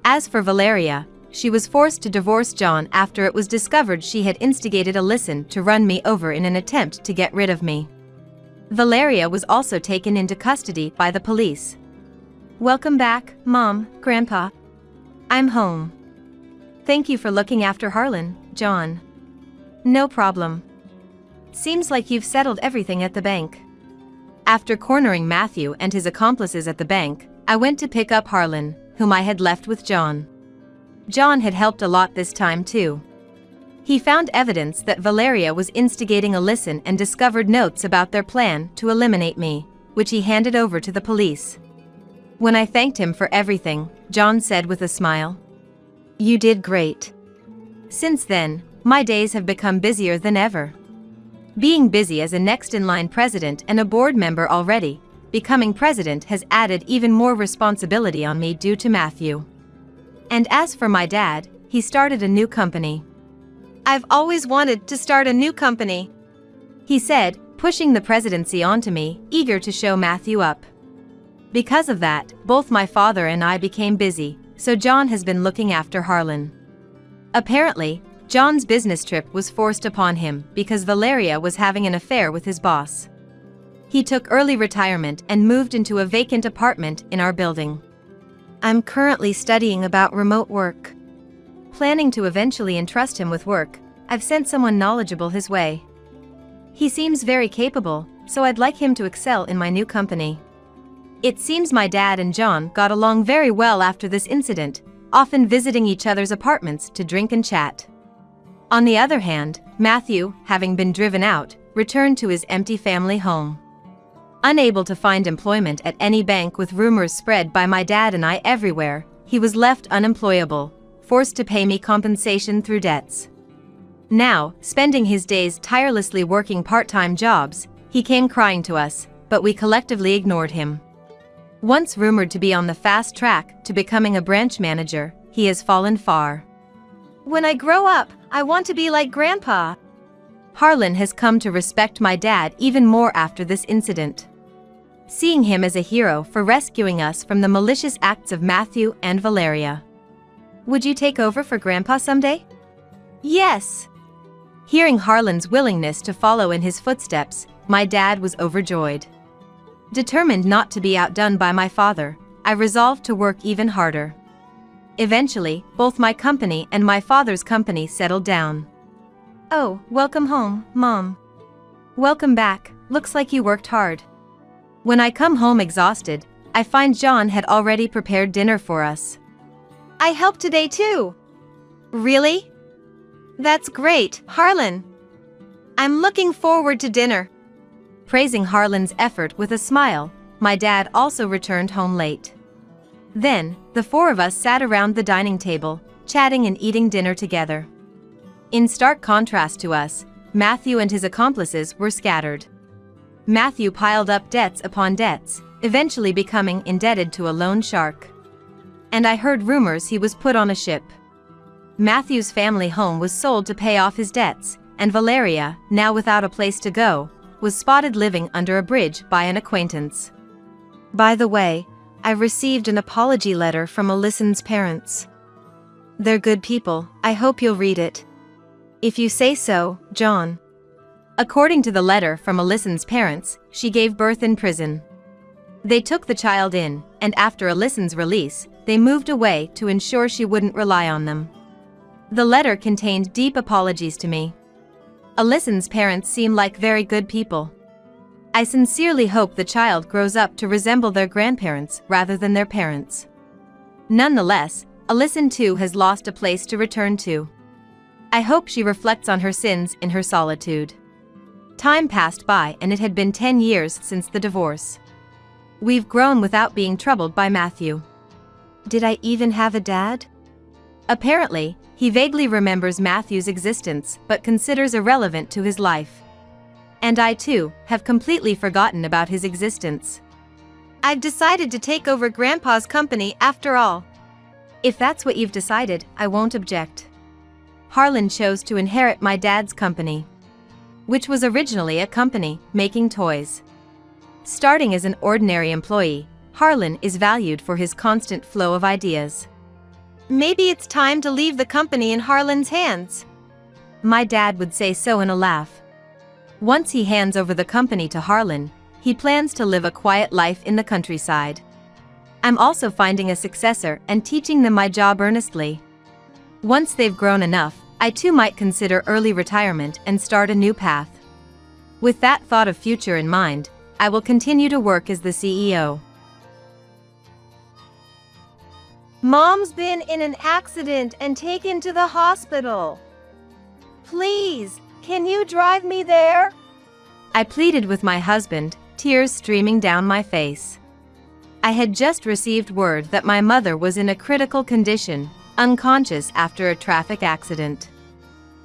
As for Valeria, she was forced to divorce John after it was discovered she had instigated Alyson to run me over in an attempt to get rid of me. Valeria was also taken into custody by the police. Welcome back, Mom, Grandpa. I'm home. Thank you for looking after Harlan, John. No problem. Seems like you've settled everything at the bank. After cornering Matthew and his accomplices at the bank, I went to pick up Harlan, whom I had left with John. John had helped a lot this time too. He found evidence that Valeria was instigating Alyson and discovered notes about their plan to eliminate me, which he handed over to the police. When I thanked him for everything, John said with a smile, "You did great." Since then, my days have become busier than ever. Being busy as a next-in-line president and a board member already, becoming president has added even more responsibility on me due to Matthew. And as for my dad, he started a new company. I've always wanted to start a new company, he said, pushing the presidency onto me, eager to show Matthew up. Because of that, both my father and I became busy, so John has been looking after Harlan. Apparently, John's business trip was forced upon him because Valeria was having an affair with his boss. He took early retirement and moved into a vacant apartment in our building. I'm currently studying about remote work. Planning to eventually entrust him with work, I've sent someone knowledgeable his way. He seems very capable, so I'd like him to excel in my new company. It seems my dad and John got along very well after this incident, often visiting each other's apartments to drink and chat. On the other hand, Matthew, having been driven out, returned to his empty family home. Unable to find employment at any bank with rumors spread by my dad and I everywhere, he was left unemployable, forced to pay me compensation through debts. Now, spending his days tirelessly working part-time jobs, he came crying to us, but we collectively ignored him. Once rumored to be on the fast track to becoming a branch manager, he has fallen far. When I grow up, I want to be like Grandpa. Harlan has come to respect my dad even more after this incident. Seeing him as a hero for rescuing us from the malicious acts of Matthew and Valeria. Would you take over for Grandpa someday? Yes. Hearing Harlan's willingness to follow in his footsteps, my dad was overjoyed. Determined not to be outdone by my father, I resolved to work even harder. Eventually, both my company and my father's company settled down. "Oh, welcome home, Mom." "Welcome back, looks like you worked hard." When I come home exhausted, I find John had already prepared dinner for us. "I helped today too." "Really? "That's great, Harlan. I'm looking forward to dinner." Praising Harlan's effort with a smile, my dad also returned home late. Then, the four of us sat around the dining table, chatting and eating dinner together. In stark contrast to us, Matthew and his accomplices were scattered. Matthew piled up debts upon debts, eventually becoming indebted to a loan shark. And I heard rumors he was put on a ship. Matthew's family home was sold to pay off his debts, and Valeria, now without a place to go, was spotted living under a bridge by an acquaintance. By the way, I received an apology letter from Alyson's parents. They're good people, I hope you'll read it. If you say so, John. According to the letter from Alyson's parents, she gave birth in prison. They took the child in, and after Alyson's release, they moved away to ensure she wouldn't rely on them. The letter contained deep apologies to me. Alyson's parents seem like very good people. I sincerely hope the child grows up to resemble their grandparents rather than their parents. Nonetheless, Alyson too has lost a place to return to. I hope she reflects on her sins in her solitude. Time passed by and it had been 10 years since the divorce. We've grown without being troubled by Matthew. Did I even have a dad? Apparently, he vaguely remembers Matthew's existence but considers irrelevant to his life. And I too, have completely forgotten about his existence. I've decided to take over Grandpa's company after all. If that's what you've decided, I won't object. Harlan chose to inherit my dad's company, which was originally a company making toys. Starting as an ordinary employee, Harlan is valued for his constant flow of ideas. Maybe it's time to leave the company in Harlan's hands. My dad would say so in a laugh. Once he hands over the company to Harlan, he plans to live a quiet life in the countryside. I'm also finding a successor and teaching them my job earnestly. Once they've grown enough, I too might consider early retirement and start a new path. With that thought of future in mind, I will continue to work as the CEO. Mom's been in an accident and taken to the hospital. Please, can you drive me there? I pleaded with my husband, tears streaming down my face. I had just received word that my mother was in a critical condition, unconscious after a traffic accident.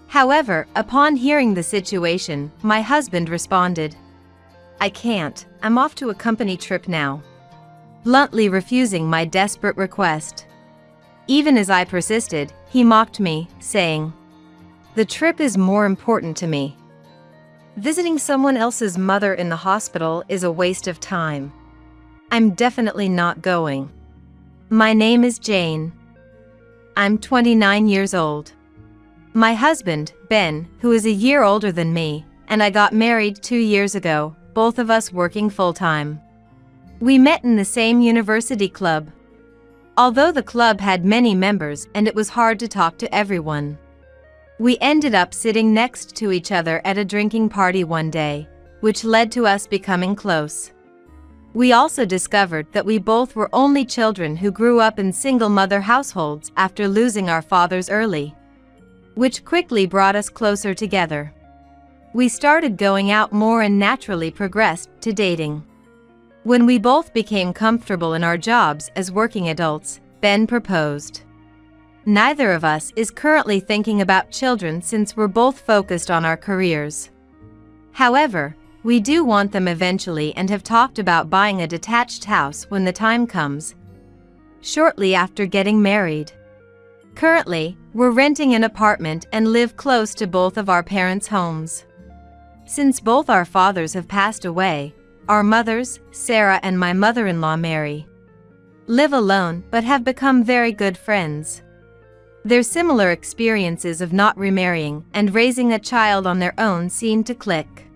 However, upon hearing the situation, my husband responded, "I can't, I'm off to a company trip now," bluntly refusing my desperate request. Even as I persisted, he mocked me, saying, "The trip is more important to me. Visiting someone else's mother in the hospital is a waste of time. I'm definitely not going. My name is Jane. I'm 29 years old. My husband, Ben, who is a year older than me, and I got married 2 years ago, both of us working full-time. We met in the same university club. Although the club had many members and it was hard to talk to everyone, we ended up sitting next to each other at a drinking party one day, which led to us becoming close. We also discovered that we both were only children who grew up in single-mother households after losing our fathers early, which quickly brought us closer together. We started going out more and naturally progressed to dating. When we both became comfortable in our jobs as working adults, Ben proposed. Neither of us is currently thinking about children since we're both focused on our careers. However, we do want them eventually and have talked about buying a detached house when the time comes, shortly after getting married. Currently, we're renting an apartment and live close to both of our parents' homes. Since both our fathers have passed away, our mothers, Sarah and my mother-in-law Mary, live alone but have become very good friends. Their similar experiences of not remarrying and raising a child on their own seemed to click.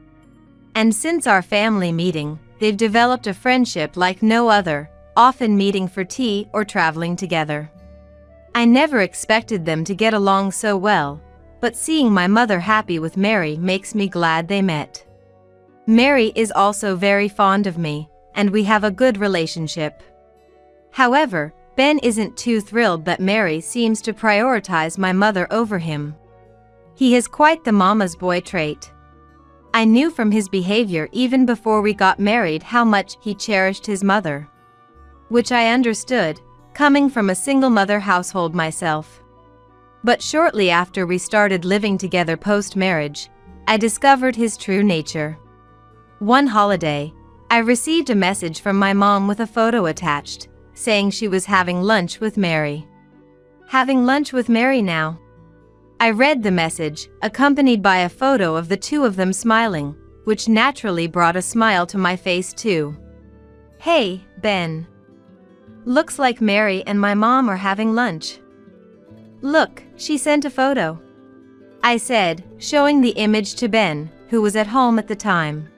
And since our family meeting, they've developed a friendship like no other, often meeting for tea or traveling together. I never expected them to get along so well, but seeing my mother happy with Mary makes me glad they met. Mary is also very fond of me, and we have a good relationship. However, Ben isn't too thrilled that Mary seems to prioritize my mother over him. He has quite the mama's boy trait. I knew from his behavior even before we got married how much he cherished his mother. Which I understood, coming from a single mother household myself. But shortly after we started living together post-marriage, I discovered his true nature. One holiday, I received a message from my mom with a photo attached, saying she was having lunch with Mary. Having lunch with Mary now? I read the message, accompanied by a photo of the two of them smiling, which naturally brought a smile to my face too. Hey, Ben. Looks like Mary and my mom are having lunch. Look, she sent a photo. I said, showing the image to Ben, who was at home at the time.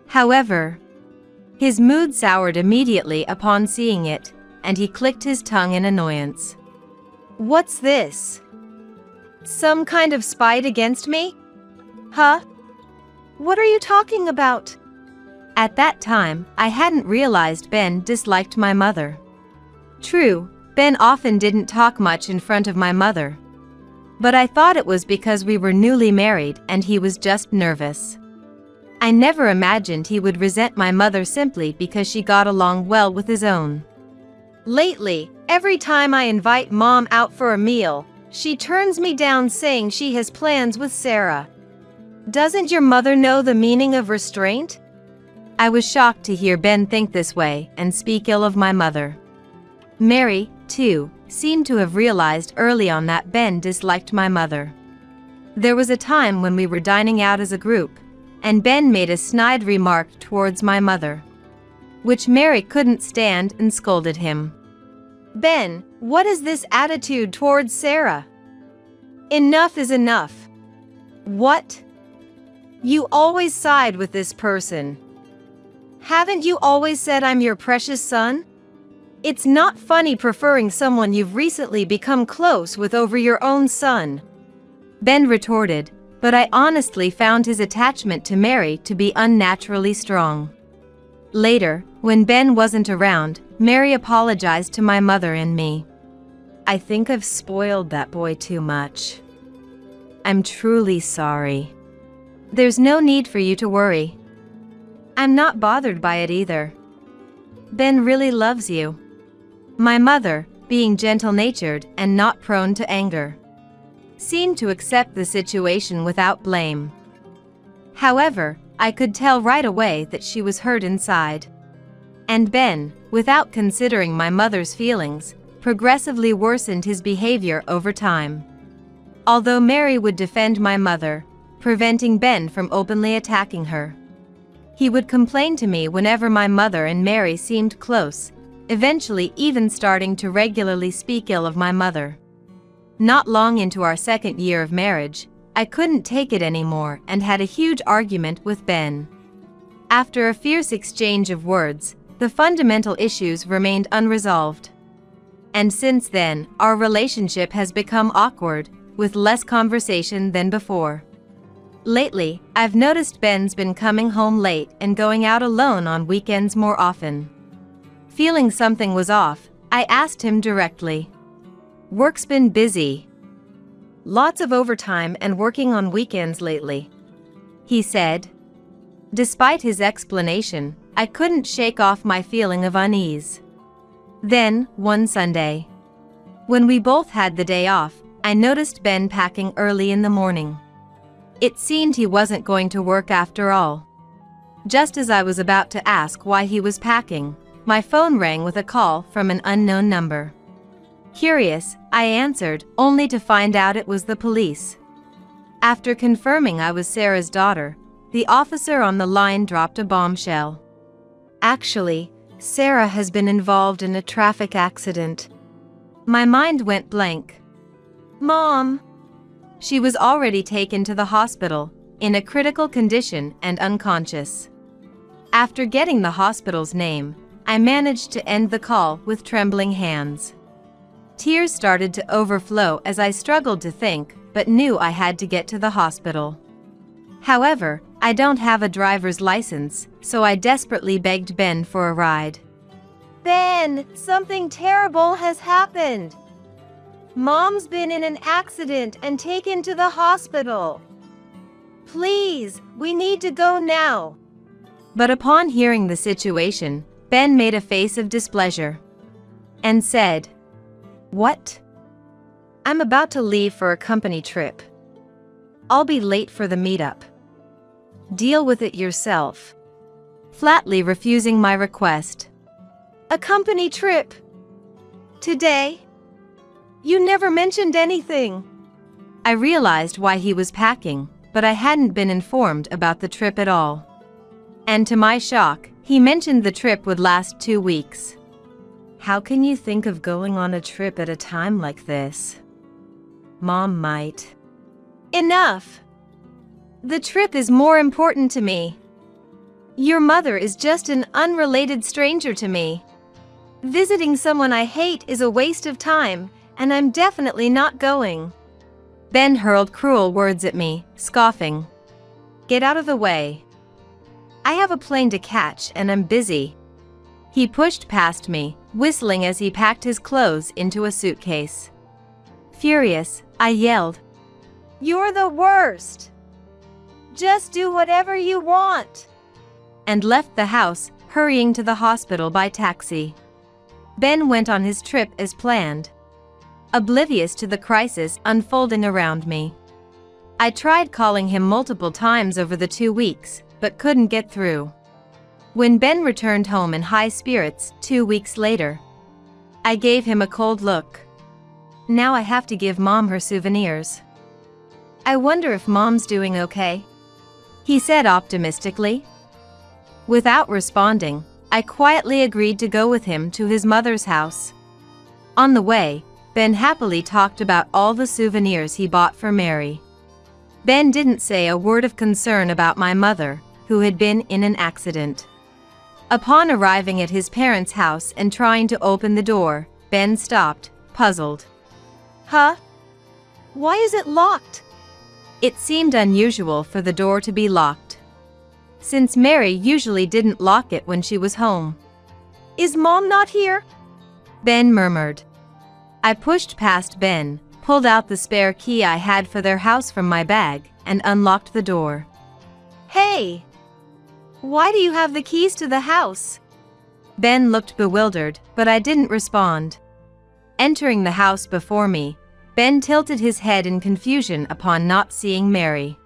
However, his mood soured immediately upon seeing it, and he clicked his tongue in annoyance. What's this? Some kind of spite against me? Huh? What are you talking about? At that time, I hadn't realized Ben disliked my mother. True, Ben often didn't talk much in front of my mother. But I thought it was because we were newly married and he was just nervous. I never imagined he would resent my mother simply because she got along well with his own. Lately, every time I invite Mom out for a meal, she turns me down saying she has plans with Sarah. Doesn't your mother know the meaning of restraint? I was shocked to hear Ben think this way and speak ill of my mother. Mary, too, seemed to have realized early on that Ben disliked my mother. There was a time when we were dining out as a group, and Ben made a snide remark towards my mother, which Mary couldn't stand and scolded him. Ben, what is this attitude towards Sarah? Enough is enough. What? You always side with this person. Haven't you always said I'm your precious son? It's not funny preferring someone you've recently become close with over your own son. Ben retorted, but I honestly found his attachment to Mary to be unnaturally strong. Later, when Ben wasn't around, Mary apologized to my mother and me. I think I've spoiled that boy too much. I'm truly sorry. There's no need for you to worry. I'm not bothered by it either. Ben really loves you. My mother, being gentle-natured and not prone to anger, seemed to accept the situation without blame. However, I could tell right away that she was hurt inside. And Ben, without considering my mother's feelings, progressively worsened his behavior over time. Although Mary would defend my mother, preventing Ben from openly attacking her. He would complain to me whenever my mother and Mary seemed close, eventually even starting to regularly speak ill of my mother. Not long into our second year of marriage, I couldn't take it anymore and had a huge argument with Ben. After a fierce exchange of words, the fundamental issues remained unresolved. And since then, our relationship has become awkward, with less conversation than before. Lately, I've noticed Ben's been coming home late and going out alone on weekends more often. Feeling something was off, I asked him directly. Work's been busy. Lots of overtime and working on weekends lately, he said. Despite his explanation, I couldn't shake off my feeling of unease. Then, one Sunday, when we both had the day off, I noticed Ben packing early in the morning. It seemed he wasn't going to work after all. Just as I was about to ask why he was packing, my phone rang with a call from an unknown number. Curious, I answered, only to find out it was the police. After confirming I was Sarah's daughter, the officer on the line dropped a bombshell. Actually, Sarah has been involved in a traffic accident. My mind went blank. Mom! She was already taken to the hospital, in a critical condition and unconscious. After getting the hospital's name, I managed to end the call with trembling hands. Tears started to overflow as I struggled to think, but knew I had to get to the hospital. However, I don't have a driver's license, so I desperately begged Ben for a ride. Ben, something terrible has happened. Mom's been in an accident and taken to the hospital. Please, we need to go now. But upon hearing the situation, Ben made a face of displeasure and said, "What? I'm about to leave for a company trip. I'll be late for the meetup. Deal with it yourself." Flatly refusing my request. A company trip? Today? You never mentioned anything. I realized why he was packing, but I hadn't been informed about the trip at all. And to my shock, he mentioned the trip would last 2 weeks. How can you think of going on a trip at a time like this? Mom might. Enough. The trip is more important to me. Your mother is just an unrelated stranger to me. Visiting someone I hate is a waste of time, and I'm definitely not going. Ben hurled cruel words at me, scoffing. Get out of the way. I have a plane to catch and I'm busy. He pushed past me, whistling as he packed his clothes into a suitcase. Furious, I yelled, You're the worst. Just do whatever you want. And left the house, hurrying to the hospital by taxi. Ben went on his trip as planned, oblivious to the crisis unfolding around me. I tried calling him multiple times over the 2 weeks, but couldn't get through. When Ben returned home in high spirits 2 weeks later, I gave him a cold look. Now I have to give Mom her souvenirs. I wonder if Mom's doing okay, he said optimistically. Without responding, I quietly agreed to go with him to his mother's house. On the way, Ben happily talked about all the souvenirs he bought for Mary. Ben didn't say a word of concern about my mother, who had been in an accident. Upon arriving at his parents' house and trying to open the door, Ben stopped, puzzled. Huh? Why is it locked? It seemed unusual for the door to be locked, since Mary usually didn't lock it when she was home. Is Mom not here? Ben murmured. I pushed past Ben, pulled out the spare key I had for their house from my bag, and unlocked the door. Hey! Why do you have the keys to the house? Ben looked bewildered, but I didn't respond. Entering the house before me, Ben tilted his head in confusion upon not seeing Mary.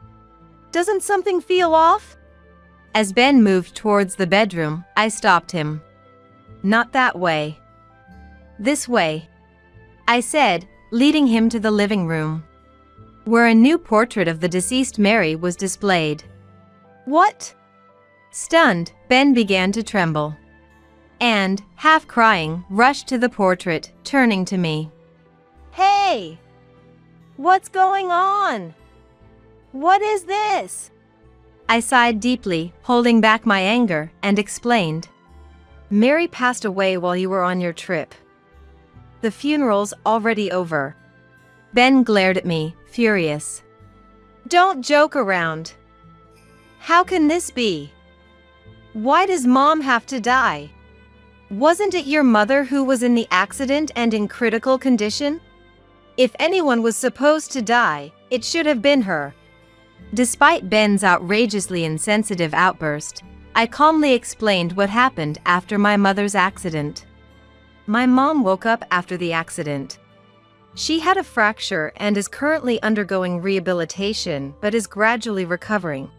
Doesn't something feel off? As Ben moved towards the bedroom, I stopped him. Not that way. This way, I said, leading him to the living room, where a new portrait of the deceased Mary was displayed. What? Stunned, Ben began to tremble. And, half crying, rushed to the portrait, turning to me. Hey! What's going on? What is this? I sighed deeply, holding back my anger, and explained. Mary passed away while you were on your trip. The funeral's already over. Ben glared at me, furious. Don't joke around. How can this be? Why does Mom have to die? Wasn't it your mother who was in the accident and in critical condition? If anyone was supposed to die, it should have been her. Despite Ben's outrageously insensitive outburst, I calmly explained what happened after my mother's accident. My mom woke up after the accident. She had a fracture and is currently undergoing rehabilitation but is gradually recovering.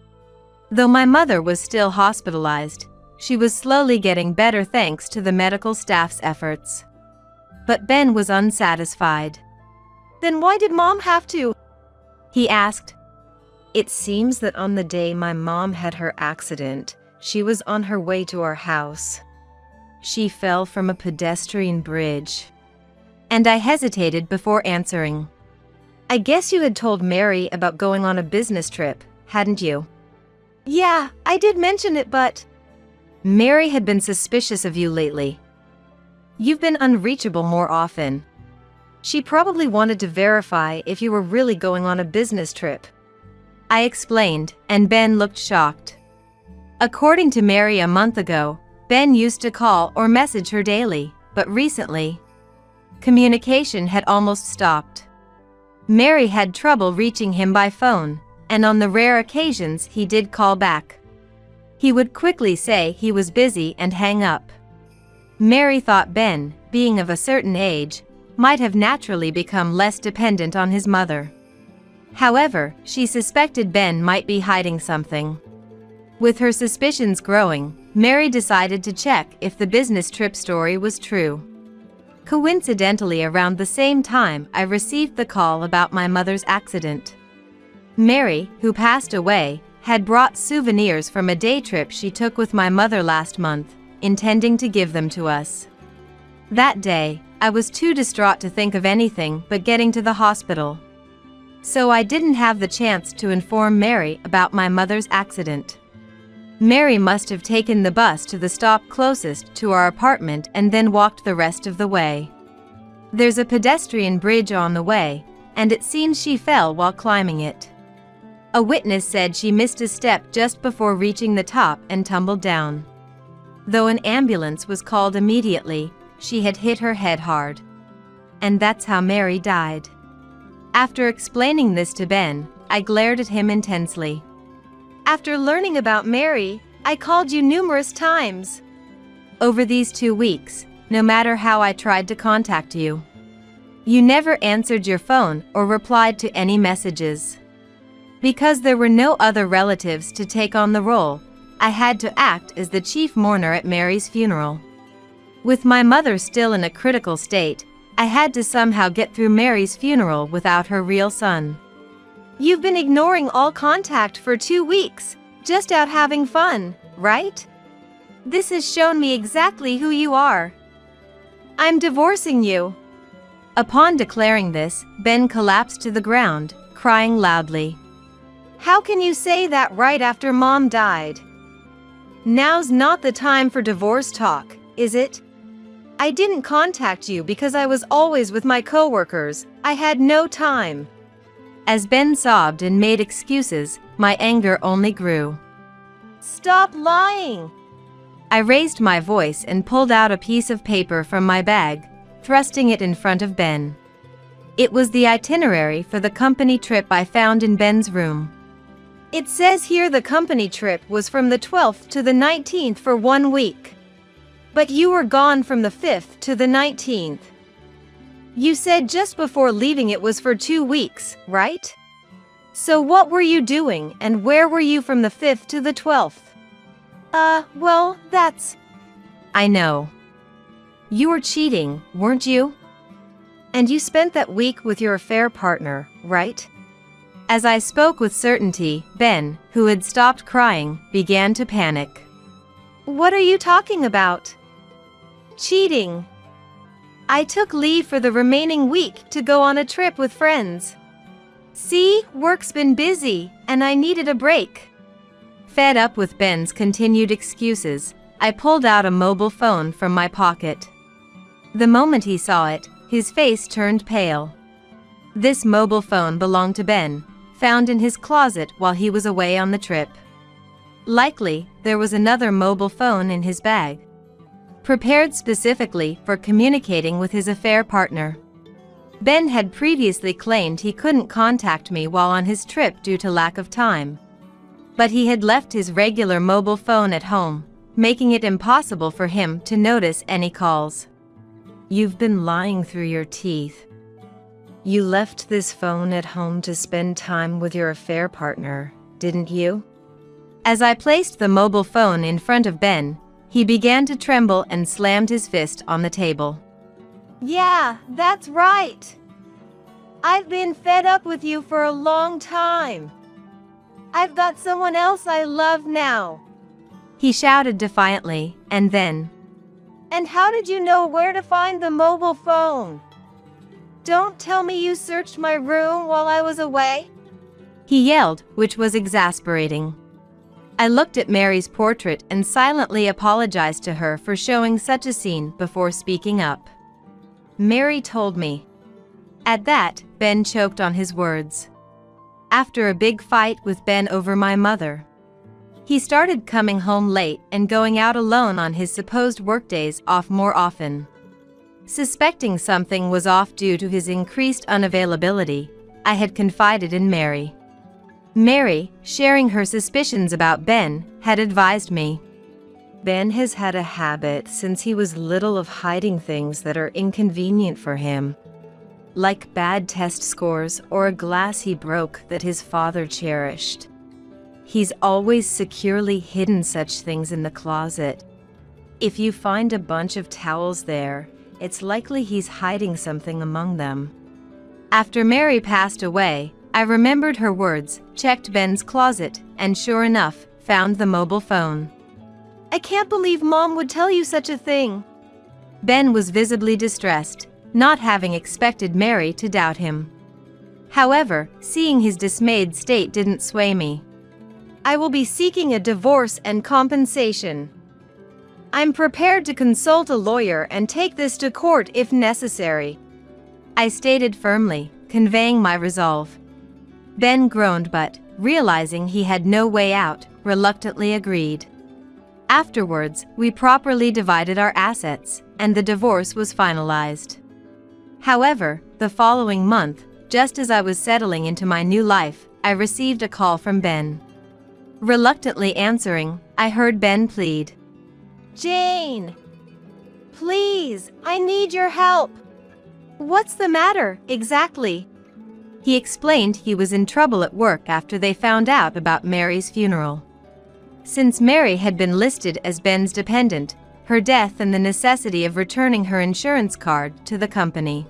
Though my mother was still hospitalized, she was slowly getting better thanks to the medical staff's efforts. But Ben was unsatisfied. Then why did Mom have to? He asked. It seems that on the day my mom had her accident, she was on her way to our house. She fell from a pedestrian bridge. And I hesitated before answering. I guess you had told Mary about going on a business trip, hadn't you? Yeah, I did mention it, but Mary had been suspicious of you lately. You've been unreachable more often. She probably wanted to verify if you were really going on a business trip. I explained, and Ben looked shocked. According to Mary a month ago, Ben used to call or message her daily, but recently, communication had almost stopped. Mary had trouble reaching him by phone, and on the rare occasions he did call back, he would quickly say he was busy and hang up. Mary thought Ben, being of a certain age, might have naturally become less dependent on his mother. However, she suspected Ben might be hiding something. With her suspicions growing, Mary decided to check if the business trip story was true. Coincidentally, around the same time I received the call about my mother's accident. Mary, who passed away, had brought souvenirs from a day trip she took with my mother last month, intending to give them to us. That day, I was too distraught to think of anything but getting to the hospital. So I didn't have the chance to inform Mary about my mother's accident. Mary must have taken the bus to the stop closest to our apartment and then walked the rest of the way. There's a pedestrian bridge on the way, and it seems she fell while climbing it. A witness said she missed a step just before reaching the top and tumbled down. Though an ambulance was called immediately, she had hit her head hard. And that's how Mary died. After explaining this to Ben, I glared at him intensely. after learning about Mary, I called you numerous times. Over these 2 weeks, no matter how I tried to contact you, you never answered your phone or replied to any messages. Because there were no other relatives to take on the role, I had to act as the chief mourner at Mary's funeral. With my mother still in a critical state, I had to somehow get through Mary's funeral without her real son. You've been ignoring all contact for 2 weeks, just out having fun, right? This has shown me exactly who you are. I'm divorcing you. Upon declaring this, Ben collapsed to the ground, crying loudly. How can you say that right after Mom died? Now's not the time for divorce talk, is it? I didn't contact you because I was always with my coworkers. I had no time. As Ben sobbed and made excuses, my anger only grew. Stop lying! I raised my voice and pulled out a piece of paper from my bag, thrusting it in front of Ben. It was the itinerary for the company trip I found in Ben's room. It says here the company trip was from the 12th to the 19th for 1 week. But you were gone from the 5th to the 19th. You said just before leaving it was for 2 weeks, right? So what were you doing and where were you from the 5th to the 12th? Well, that's... I know. You were cheating, weren't you? And you spent that week with your affair partner, right? As I spoke with certainty, Ben, who had stopped crying, began to panic. What are you talking about? Cheating. I took leave for the remaining week to go on a trip with friends. See, work's been busy, and I needed a break. Fed up with Ben's continued excuses, I pulled out a mobile phone from my pocket. The moment he saw it, his face turned pale. This mobile phone belonged to Ben, found in his closet while he was away on the trip. Likely, there was another mobile phone in his bag, prepared specifically for communicating with his affair partner. Ben had previously claimed he couldn't contact me while on his trip due to lack of time. But he had left his regular mobile phone at home, making it impossible for him to notice any calls. You've been lying through your teeth. You left this phone at home to spend time with your affair partner, didn't you? As I placed the mobile phone in front of Ben, he began to tremble and slammed his fist on the table. Yeah, that's right. I've been fed up with you for a long time. I've got someone else I love now. He shouted defiantly, and then, And how did you know where to find the mobile phone? Don't tell me you searched my room while I was away. He yelled, which was exasperating. I looked at Mary's portrait and silently apologized to her for showing such a scene before speaking up. Mary told me. At that, Ben choked on his words. After a big fight with Ben over my mother, he started coming home late and going out alone on his supposed workdays off more often. Suspecting something was off due to his increased unavailability, I had confided in Mary. Mary, sharing her suspicions about Ben, had advised me. Ben has had a habit since he was little of hiding things that are inconvenient for him, like bad test scores or a glass he broke that his father cherished. He's always securely hidden such things in the closet. If you find a bunch of towels there, it's likely he's hiding something among them. After Mary passed away, I remembered her words, checked Ben's closet, and sure enough, found the mobile phone. I can't believe Mom would tell you such a thing. Ben was visibly distressed, not having expected Mary to doubt him. However, seeing his dismayed state didn't sway me. I will be seeking a divorce and compensation. I'm prepared to consult a lawyer and take this to court if necessary, I stated firmly, conveying my resolve. Ben groaned but, realizing he had no way out, reluctantly agreed. Afterwards, we properly divided our assets, and the divorce was finalized. However, the following month, just as I was settling into my new life, I received a call from Ben. Reluctantly answering, I heard Ben plead. Jane, please, I need your help. What's the matter, exactly? He explained he was in trouble at work after they found out about Mary's funeral. Since Mary had been listed as Ben's dependent, her death and the necessity of returning her insurance card to the company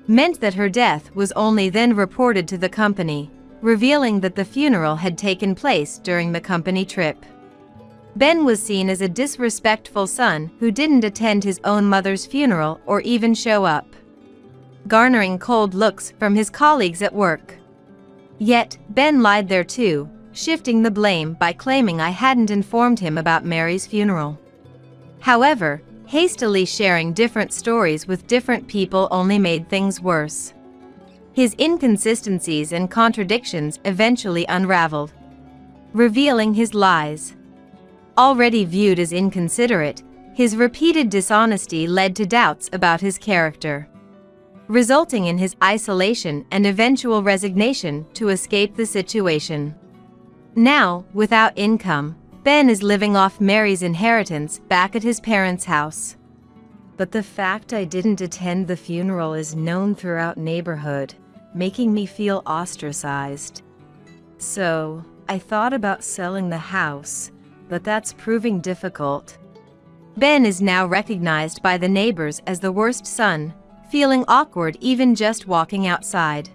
meant that her death was only then reported to the company, revealing that the funeral had taken place during the company trip. Ben was seen as a disrespectful son who didn't attend his own mother's funeral or even show up, garnering cold looks from his colleagues at work. Yet, Ben lied there too, shifting the blame by claiming I hadn't informed him about Mary's funeral. However, hastily sharing different stories with different people only made things worse. His inconsistencies and contradictions eventually unraveled, revealing his lies. Already viewed as inconsiderate, his repeated dishonesty led to doubts about his character, resulting in his isolation and eventual resignation to escape the situation. Now, without income, Ben is living off Mary's inheritance back at his parents' house. But the fact I didn't attend the funeral is known throughout neighborhood, making me feel ostracized. So, I thought about selling the house, but that's proving difficult. Ben is now recognized by the neighbors as the worst son, feeling awkward even just walking outside.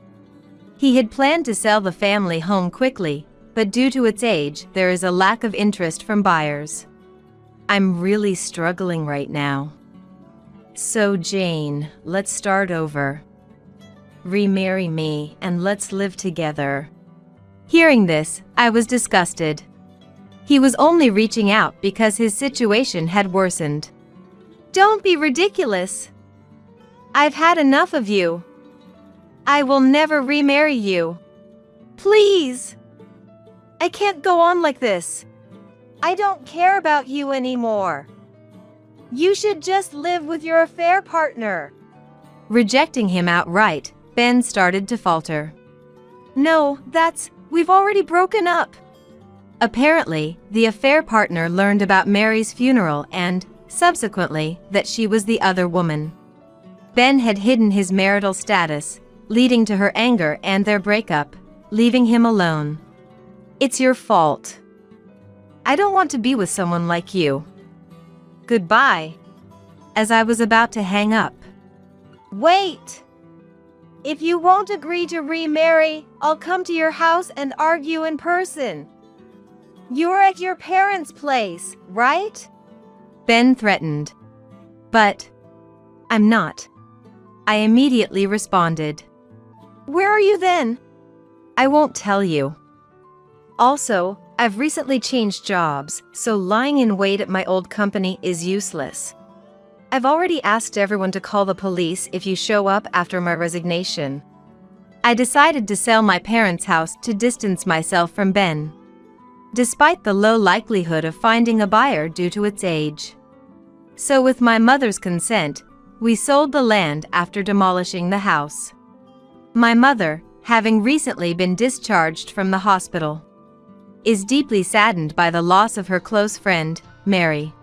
He had planned to sell the family home quickly, but due to its age, there is a lack of interest from buyers. I'm really struggling right now. So Jane, let's start over. Remarry me and let's live together. Hearing this, I was disgusted. He was only reaching out because his situation had worsened. Don't be ridiculous. I've had enough of you. I will never remarry you. Please. I can't go on like this. I don't care about you anymore. You should just live with your affair partner. Rejecting him outright, Ben started to falter. No, we've already broken up. Apparently, the affair partner learned about Mary's funeral and, subsequently, that she was the other woman. Ben had hidden his marital status, leading to her anger and their breakup, leaving him alone. It's your fault. I don't want to be with someone like you. Goodbye. As I was about to hang up. Wait! If you won't agree to remarry, I'll come to your house and argue in person. You're at your parents' place, right? Ben threatened. But I'm not. I immediately responded. Where are you then? I won't tell you. Also, I've recently changed jobs, so lying in wait at my old company is useless. I've already asked everyone to call the police if you show up after my resignation. I decided to sell my parents' house to distance myself from Ben, despite the low likelihood of finding a buyer due to its age. So with my mother's consent, we sold the land after demolishing the house. My mother, having recently been discharged from the hospital, is deeply saddened by the loss of her close friend, Mary.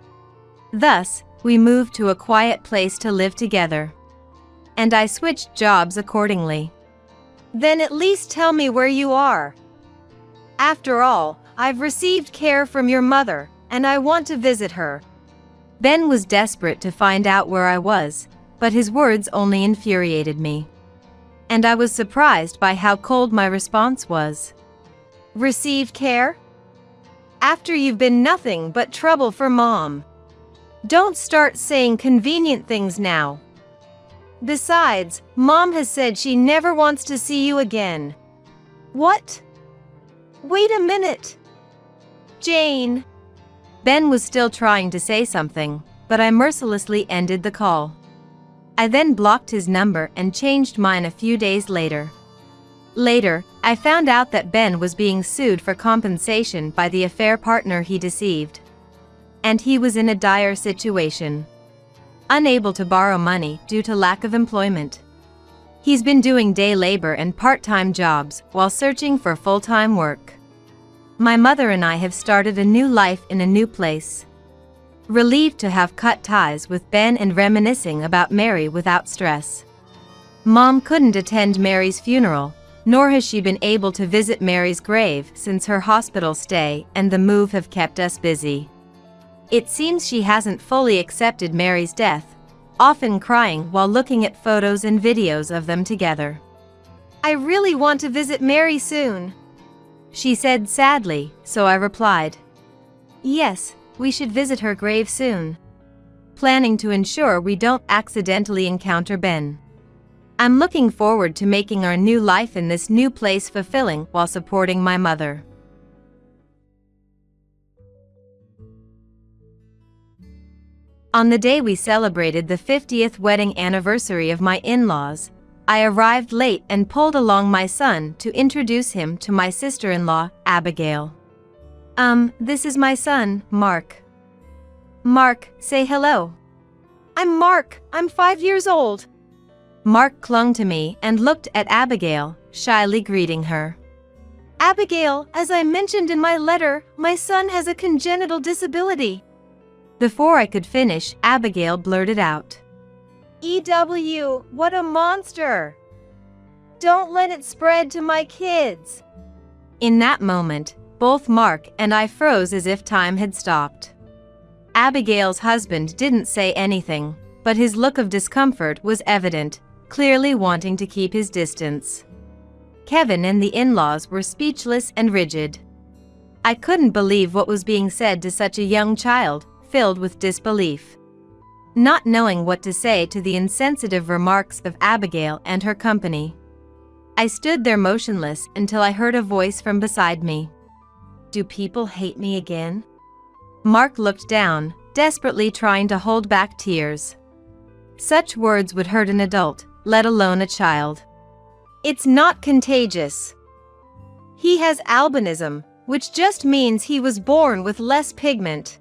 Thus, we moved to a quiet place to live together. And I switched jobs accordingly. Then at least tell me where you are. After all, I've received care from your mother, and I want to visit her. Ben was desperate to find out where I was, but his words only infuriated me. And I was surprised by how cold my response was. Received care? After you've been nothing but trouble for Mom. Don't start saying convenient things now. Besides, Mom has said she never wants to see you again. What? Wait a minute. Jane. Ben was still trying to say something, but I mercilessly ended the call. I then blocked his number and changed mine a few days later. Later, I found out that Ben was being sued for compensation by the affair partner he deceived. And he was in a dire situation, unable to borrow money due to lack of employment. He's been doing day labor and part-time jobs while searching for full-time work. My mother and I have started a new life in a new place. Relieved to have cut ties with Ben and reminiscing about Mary without stress. Mom couldn't attend Mary's funeral, nor has she been able to visit Mary's grave since her hospital stay and the move have kept us busy. It seems she hasn't fully accepted Mary's death, often crying while looking at photos and videos of them together. I really want to visit Mary soon, she said sadly, so I replied, yes, we should visit her grave soon, planning to ensure we don't accidentally encounter Ben. I'm looking forward to making our new life in this new place fulfilling while supporting my mother. On the day we celebrated the 50th wedding anniversary of my in-laws, I arrived late and pulled along my son to introduce him to my sister-in-law, Abigail. This is my son, Mark. Mark, say hello. I'm Mark, I'm 5 years old. Mark clung to me and looked at Abigail, shyly greeting her. Abigail, as I mentioned in my letter, my son has a congenital disability. Before I could finish, Abigail blurted out, EW, what a monster! Don't let it spread to my kids. In that moment, both Mark and I froze as if time had stopped. Abigail's husband didn't say anything, but his look of discomfort was evident, clearly wanting to keep his distance. Kevin and the in-laws were speechless and rigid. I couldn't believe what was being said to such a young child, filled with disbelief. Not knowing what to say to the insensitive remarks of Abigail and her company, I stood there motionless until I heard a voice from beside me. Do people hate me again? Mark looked down, desperately trying to hold back tears. Such words would hurt an adult, let alone a child. It's not contagious. He has albinism, which just means he was born with less pigment.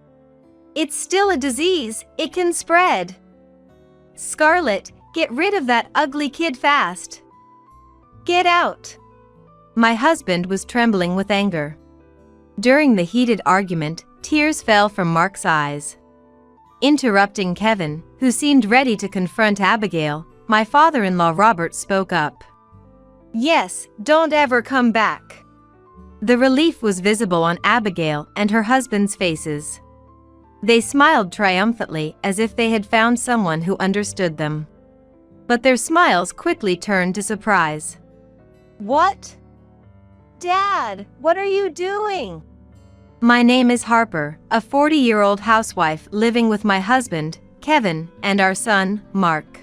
It's still a disease, it can spread. Scarlett, get rid of that ugly kid fast. Get out. My husband was trembling with anger. During the heated argument, tears fell from Mark's eyes. Interrupting Kevin, who seemed ready to confront Abigail, my father-in-law Robert spoke up. Yes, don't ever come back. The relief was visible on Abigail and her husband's faces. They smiled triumphantly as if they had found someone who understood them. But their smiles quickly turned to surprise. What? Dad, what are you doing? My name is Harper, a 40-year-old housewife living with my husband, Kevin, and our son, Mark.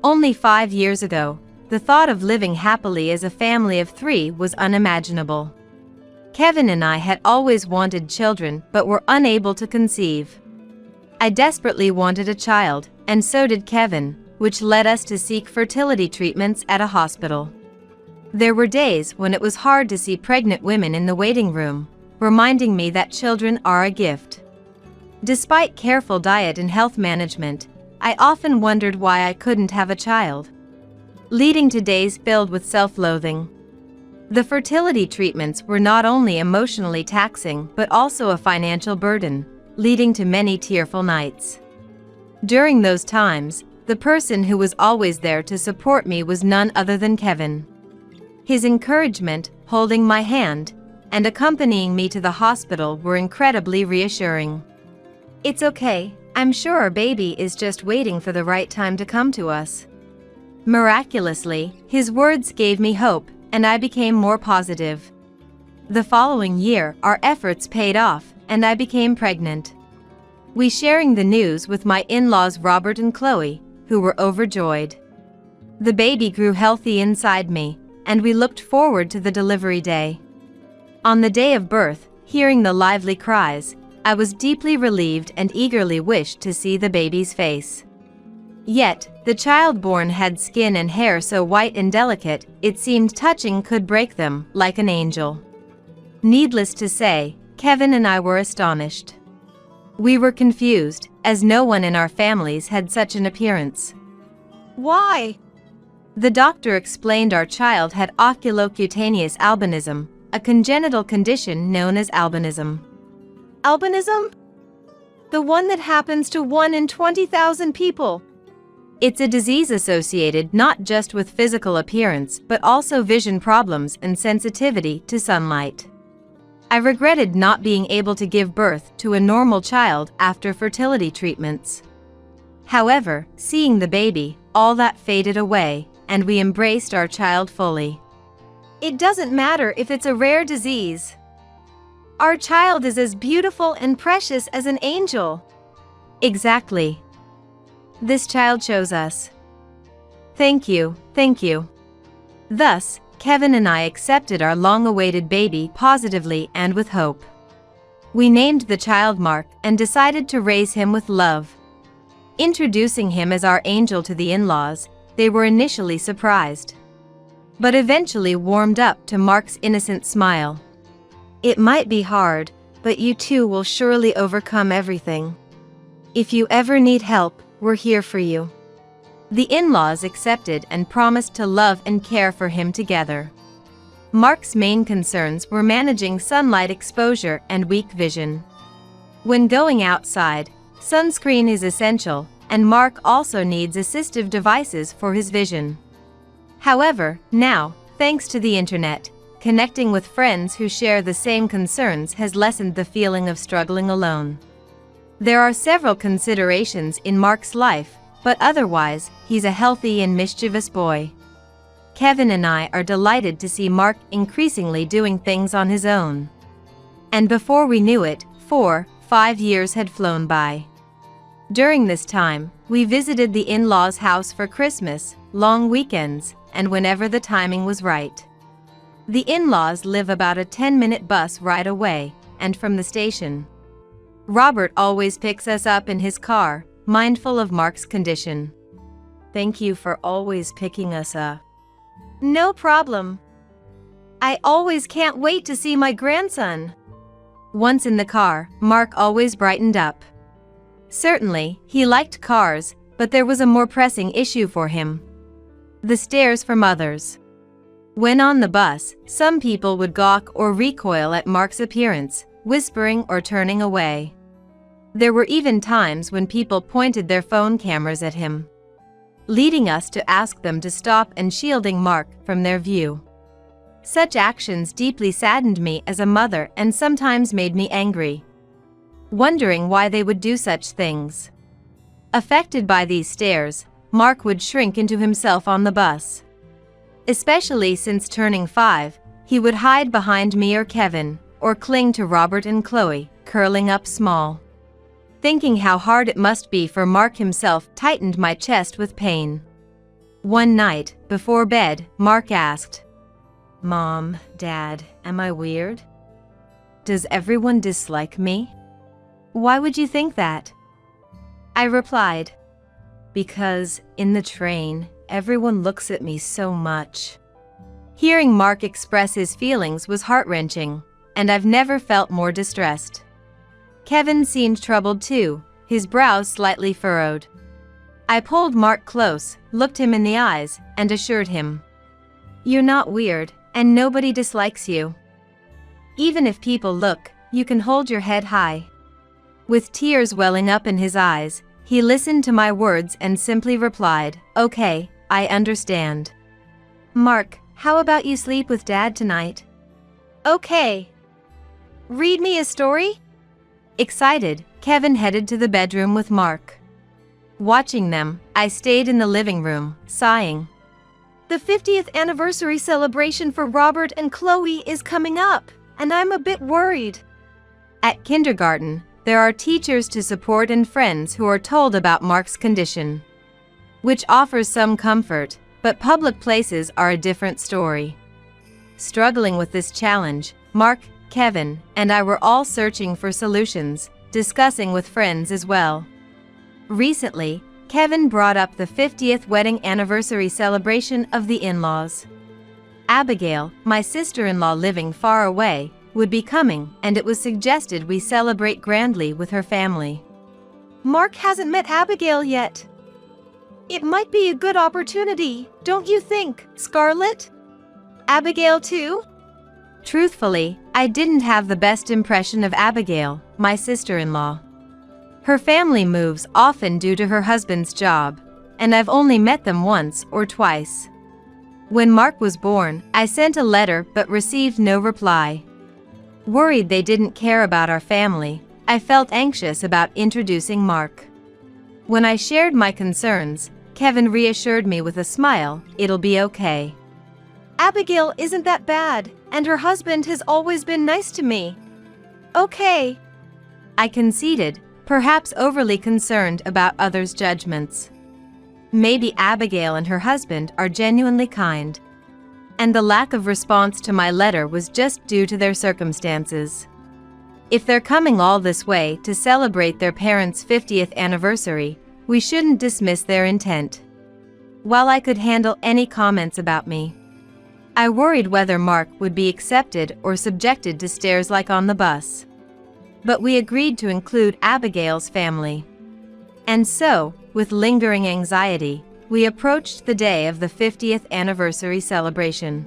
Only 5 years ago, the thought of living happily as a family of 3 was unimaginable. Kevin and I had always wanted children but were unable to conceive. I desperately wanted a child, and so did Kevin, which led us to seek fertility treatments at a hospital. There were days when it was hard to see pregnant women in the waiting room, reminding me that children are a gift. Despite careful diet and health management, I often wondered why I couldn't have a child, leading to days filled with self-loathing. The fertility treatments were not only emotionally taxing but also a financial burden, leading to many tearful nights. During those times, the person who was always there to support me was none other than Kevin. His encouragement, holding my hand, and accompanying me to the hospital were incredibly reassuring. "It's okay, I'm sure our baby is just waiting for the right time to come to us." Miraculously, his words gave me hope, and I became more positive. The following year, our efforts paid off, and I became pregnant. We sharing the news with my in-laws Robert and Chloe, who were overjoyed. The baby grew healthy inside me, and we looked forward to the delivery day. On the day of birth, hearing the lively cries, I was deeply relieved and eagerly wished to see the baby's face. Yet, the child born had skin and hair so white and delicate, it seemed touching could break them, like an angel. Needless to say, Kevin and I were astonished. We were confused, as no one in our families had such an appearance. Why? The doctor explained our child had oculocutaneous albinism, a congenital condition known as albinism. Albinism? The one that happens to 1 in 20,000 people. It's a disease associated not just with physical appearance but also vision problems and sensitivity to sunlight. I regretted not being able to give birth to a normal child after fertility treatments. However, seeing the baby, all that faded away, and we embraced our child fully. It doesn't matter if it's a rare disease. Our child is as beautiful and precious as an angel. Exactly. This child chose us. Thank you, thank you. Thus, Kevin and I accepted our long-awaited baby positively and with hope. We named the child Mark and decided to raise him with love. Introducing him as our angel to the in-laws, they were initially surprised, but eventually warmed up to Mark's innocent smile. "It might be hard, but you two will surely overcome everything. If you ever need help, we're here for you." The in-laws accepted and promised to love and care for him together. Mark's main concerns were managing sunlight exposure and weak vision. When going outside, sunscreen is essential, and Mark also needs assistive devices for his vision. However, now, thanks to the internet, connecting with friends who share the same concerns has lessened the feeling of struggling alone. There are several considerations in Mark's life, but otherwise, he's a healthy and mischievous boy. Kevin and I are delighted to see Mark increasingly doing things on his own. And before we knew it, 4-5 years had flown by. During this time, we visited the in-laws' house for Christmas, long weekends, and whenever the timing was right. The in-laws live about a 10-minute bus ride away, and from the station. Robert always picks us up in his car, mindful of Mark's condition. "Thank you for always picking us up." "No problem. I always can't wait to see my grandson." Once in the car, Mark always brightened up. Certainly, he liked cars, but there was a more pressing issue for him: the stares from others. When on the bus, some people would gawk or recoil at Mark's appearance, whispering or turning away. There were even times when people pointed their phone cameras at him, leading us to ask them to stop and shielding Mark from their view. Such actions deeply saddened me as a mother and sometimes made me angry, wondering why they would do such things. Affected by these stares, Mark would shrink into himself on the bus. Especially since turning 5, he would hide behind me or Kevin, or cling to Robert and Chloe, curling up small. Thinking how hard it must be for Mark himself tightened my chest with pain. One night, before bed, Mark asked, "Mom, Dad, am I weird? Does everyone dislike me? Why would you think that?" I replied, "Because, in the train, everyone looks at me so much." Hearing Mark express his feelings was heart-wrenching, and I've never felt more distressed. Kevin seemed troubled too, his brows slightly furrowed. I pulled Mark close, looked him in the eyes, and assured him, "You're not weird, and nobody dislikes you. Even if people look, you can hold your head high." With tears welling up in his eyes, he listened to my words and simply replied, "Okay, I understand. Mark, how about you sleep with Dad tonight?" Okay. Read me a story? Excited, Kevin headed to the bedroom with Mark. Watching them, I stayed in the living room, sighing. The 50th anniversary celebration for Robert and Chloe is coming up, and I'm a bit worried. At kindergarten, there are teachers to support and friends who are told about Mark's condition, which offers some comfort, but public places are a different story. Struggling with this challenge, Mark, Kevin, and I were all searching for solutions, discussing with friends as well. Recently, Kevin brought up the 50th wedding anniversary celebration of the in-laws. Abigail, my sister-in-law living far away, would be coming, and it was suggested we celebrate grandly with her family. Mark hasn't met Abigail yet. It might be a good opportunity, don't you think, Scarlett? Abigail too? Truthfully, I didn't have the best impression of Abigail, my sister-in-law. Her family moves often due to her husband's job, and I've only met them once or twice. When Mark was born, I sent a letter but received no reply. Worried they didn't care about our family, I felt anxious about introducing Mark. When I shared my concerns, Kevin reassured me with a smile, "It'll be okay. Abigail isn't that bad, and her husband has always been nice to me." Okay. I conceded, perhaps overly concerned about others' judgments. Maybe Abigail and her husband are genuinely kind, and the lack of response to my letter was just due to their circumstances. If they're coming all this way to celebrate their parents' 50th anniversary, we shouldn't dismiss their intent. While I could handle any comments about me, I worried whether Mark would be accepted or subjected to stares like on the bus. But we agreed to include Abigail's family. And so, with lingering anxiety, we approached the day of the 50th anniversary celebration.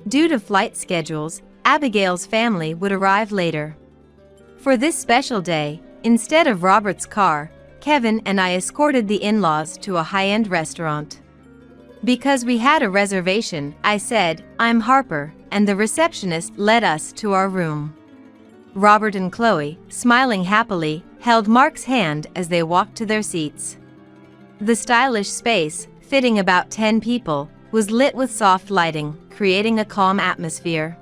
Due to flight schedules, Abigail's family would arrive later. For this special day, instead of Robert's car, Kevin and I escorted the in-laws to a high-end restaurant. Because we had a reservation, I said, "I'm Harper," and the receptionist led us to our room. Robert and Chloe, smiling happily, held Mark's hand as they walked to their seats. The stylish space, fitting about 10 people, was lit with soft lighting, creating a calm atmosphere.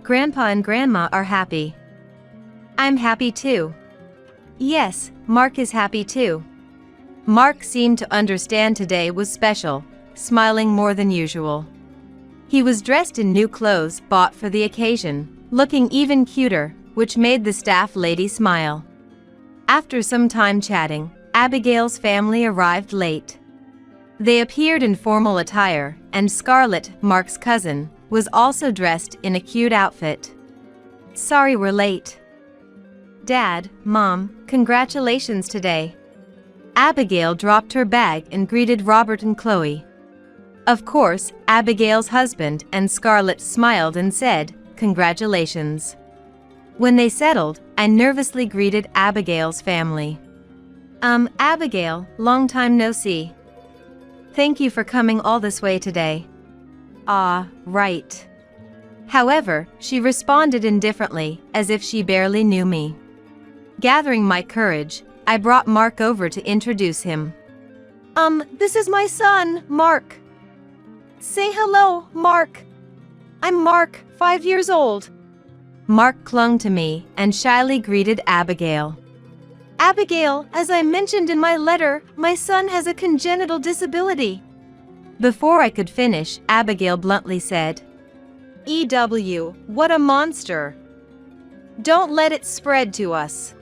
"Grandpa and Grandma are happy. I'm happy too." "Yes, Mark is happy too." Mark seemed to understand today was special, smiling more than usual. He was dressed in new clothes bought for the occasion, looking even cuter, which made the staff lady smile. After some time chatting, Abigail's family arrived late. They appeared in formal attire, and Scarlett, Mark's cousin, was also dressed in a cute outfit. "Sorry we're late." "Dad, Mom, congratulations today." Abigail dropped her bag and greeted Robert and Chloe. Of course, Abigail's husband and Scarlett smiled and said, "Congratulations." When they settled, I nervously greeted Abigail's family. Abigail, long time no see. Thank you for coming all this way today." "Ah, right." However, she responded indifferently, as if she barely knew me. Gathering my courage, I brought Mark over to introduce him. This is my son, Mark. Say hello, Mark. I'm Mark, 5 years old." Mark clung to me and shyly greeted Abigail. "Abigail, as I mentioned in my letter, my son has a congenital disability. Before I could finish, Abigail bluntly said, EW, what a monster. Don't let it spread to us.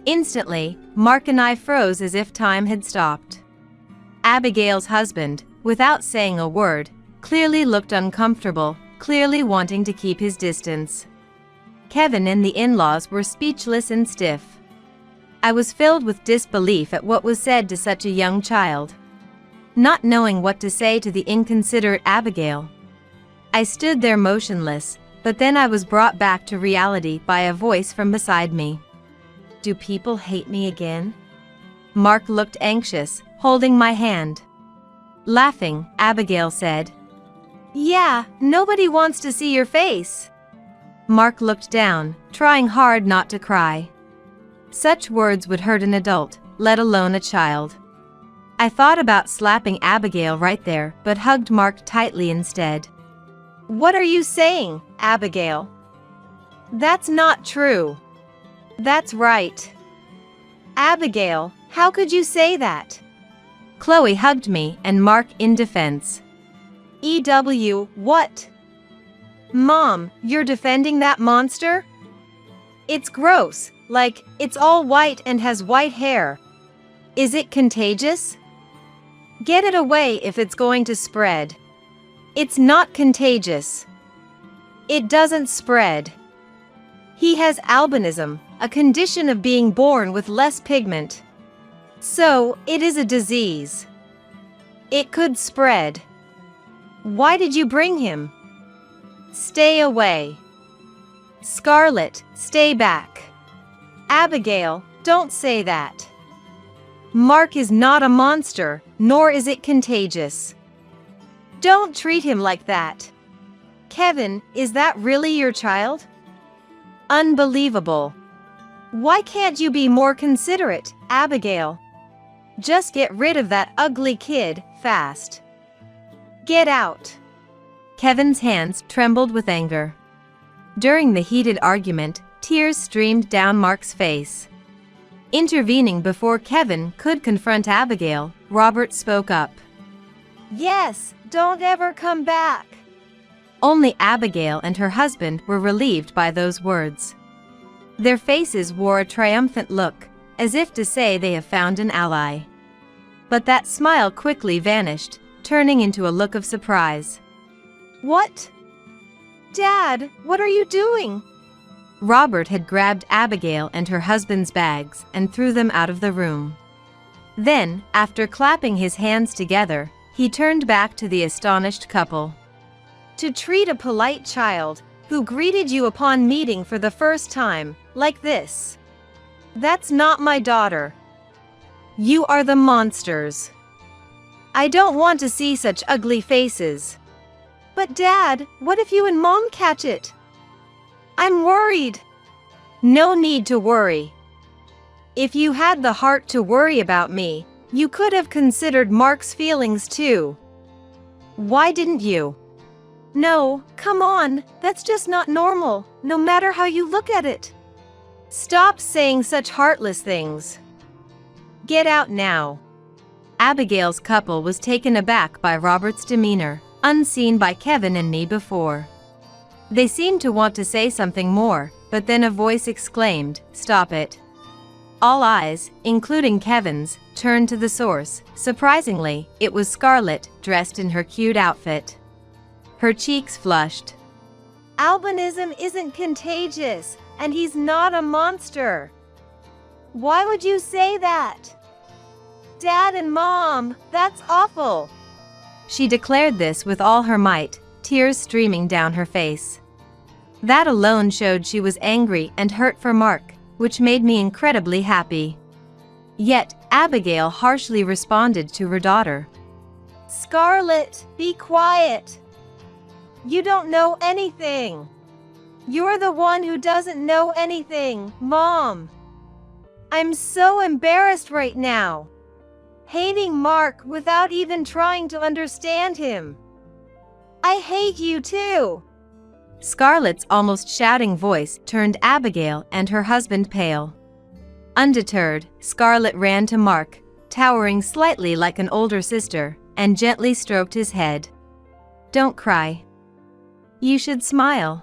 Instantly, Mark and I froze as if time had stopped. Abigail's husband, without saying a word, clearly looked uncomfortable, clearly wanting to keep his distance. Kevin and the in-laws were speechless and stiff. I was filled with disbelief at what was said to such a young child. Not knowing what to say to the inconsiderate Abigail, I stood there motionless, but then I was brought back to reality by a voice from beside me. Do people hate me again? Mark looked anxious, holding my hand. Laughing, Abigail said, Yeah, nobody wants to see your face. Mark looked down, trying hard not to cry. Such words would hurt an adult, let alone a child. I thought about slapping Abigail right there, but hugged Mark tightly instead. What are you saying, Abigail? That's not true. That's right. Abigail, how could you say that? Chloe hugged me and Mark in defense. EW, what? Mom, you're defending that monster? It's gross, like, it's all white and has white hair. Is it contagious? Get it away if it's going to spread. It's not contagious. It doesn't spread. He has albinism, a condition of being born with less pigment. So, it is a disease. It could spread. Why did you bring him? Stay away. Scarlett, stay back. Abigail, don't say that. Mark is not a monster, nor is it contagious. Don't treat him like that. Kevin, is that really your child? Unbelievable. Why can't you be more considerate, Abigail? Just get rid of that ugly kid, fast. Get out. Kevin's hands trembled with anger. During the heated argument, tears streamed down Mark's face. Intervening before Kevin could confront Abigail, Robert spoke up. Yes, don't ever come back. Only Abigail and her husband were relieved by those words. Their faces wore a triumphant look, as if to say they have found an ally. But that smile quickly vanished, turning into a look of surprise. What? Dad, what are you doing? Robert had grabbed Abigail and her husband's bags and threw them out of the room. Then, after clapping his hands together, he turned back to the astonished couple. To treat a polite child, who greeted you upon meeting for the first time, like this. That's not my daughter. You are the monsters. I don't want to see such ugly faces. But Dad, what if you and Mom catch it? I'm worried. No need to worry. If you had the heart to worry about me, you could have considered Mark's feelings too. Why didn't you? No, come on, that's just not normal, no matter how you look at it. Stop saying such heartless things. Get out now. Abigail's couple was taken aback by Robert's demeanor, unseen by Kevin and me before. They seemed to want to say something more, but then a voice exclaimed, "Stop it." All eyes, including Kevin's, turned to the source. Surprisingly, it was Scarlett, dressed in her cute outfit. Her cheeks flushed. Albinism isn't contagious, and he's not a monster. Why would you say that? Dad and Mom, that's awful. She declared this with all her might, tears streaming down her face. That alone showed she was angry and hurt for Mark, which made me incredibly happy. Yet, Abigail harshly responded to her daughter. Scarlett, be quiet. You don't know anything. You're the one who doesn't know anything, Mom. I'm so embarrassed right now. Hating Mark without even trying to understand him. I hate you too. Scarlett's almost shouting voice turned Abigail and her husband pale. Undeterred, Scarlett ran to Mark, towering slightly like an older sister, and gently stroked his head. "Don't cry. You should smile.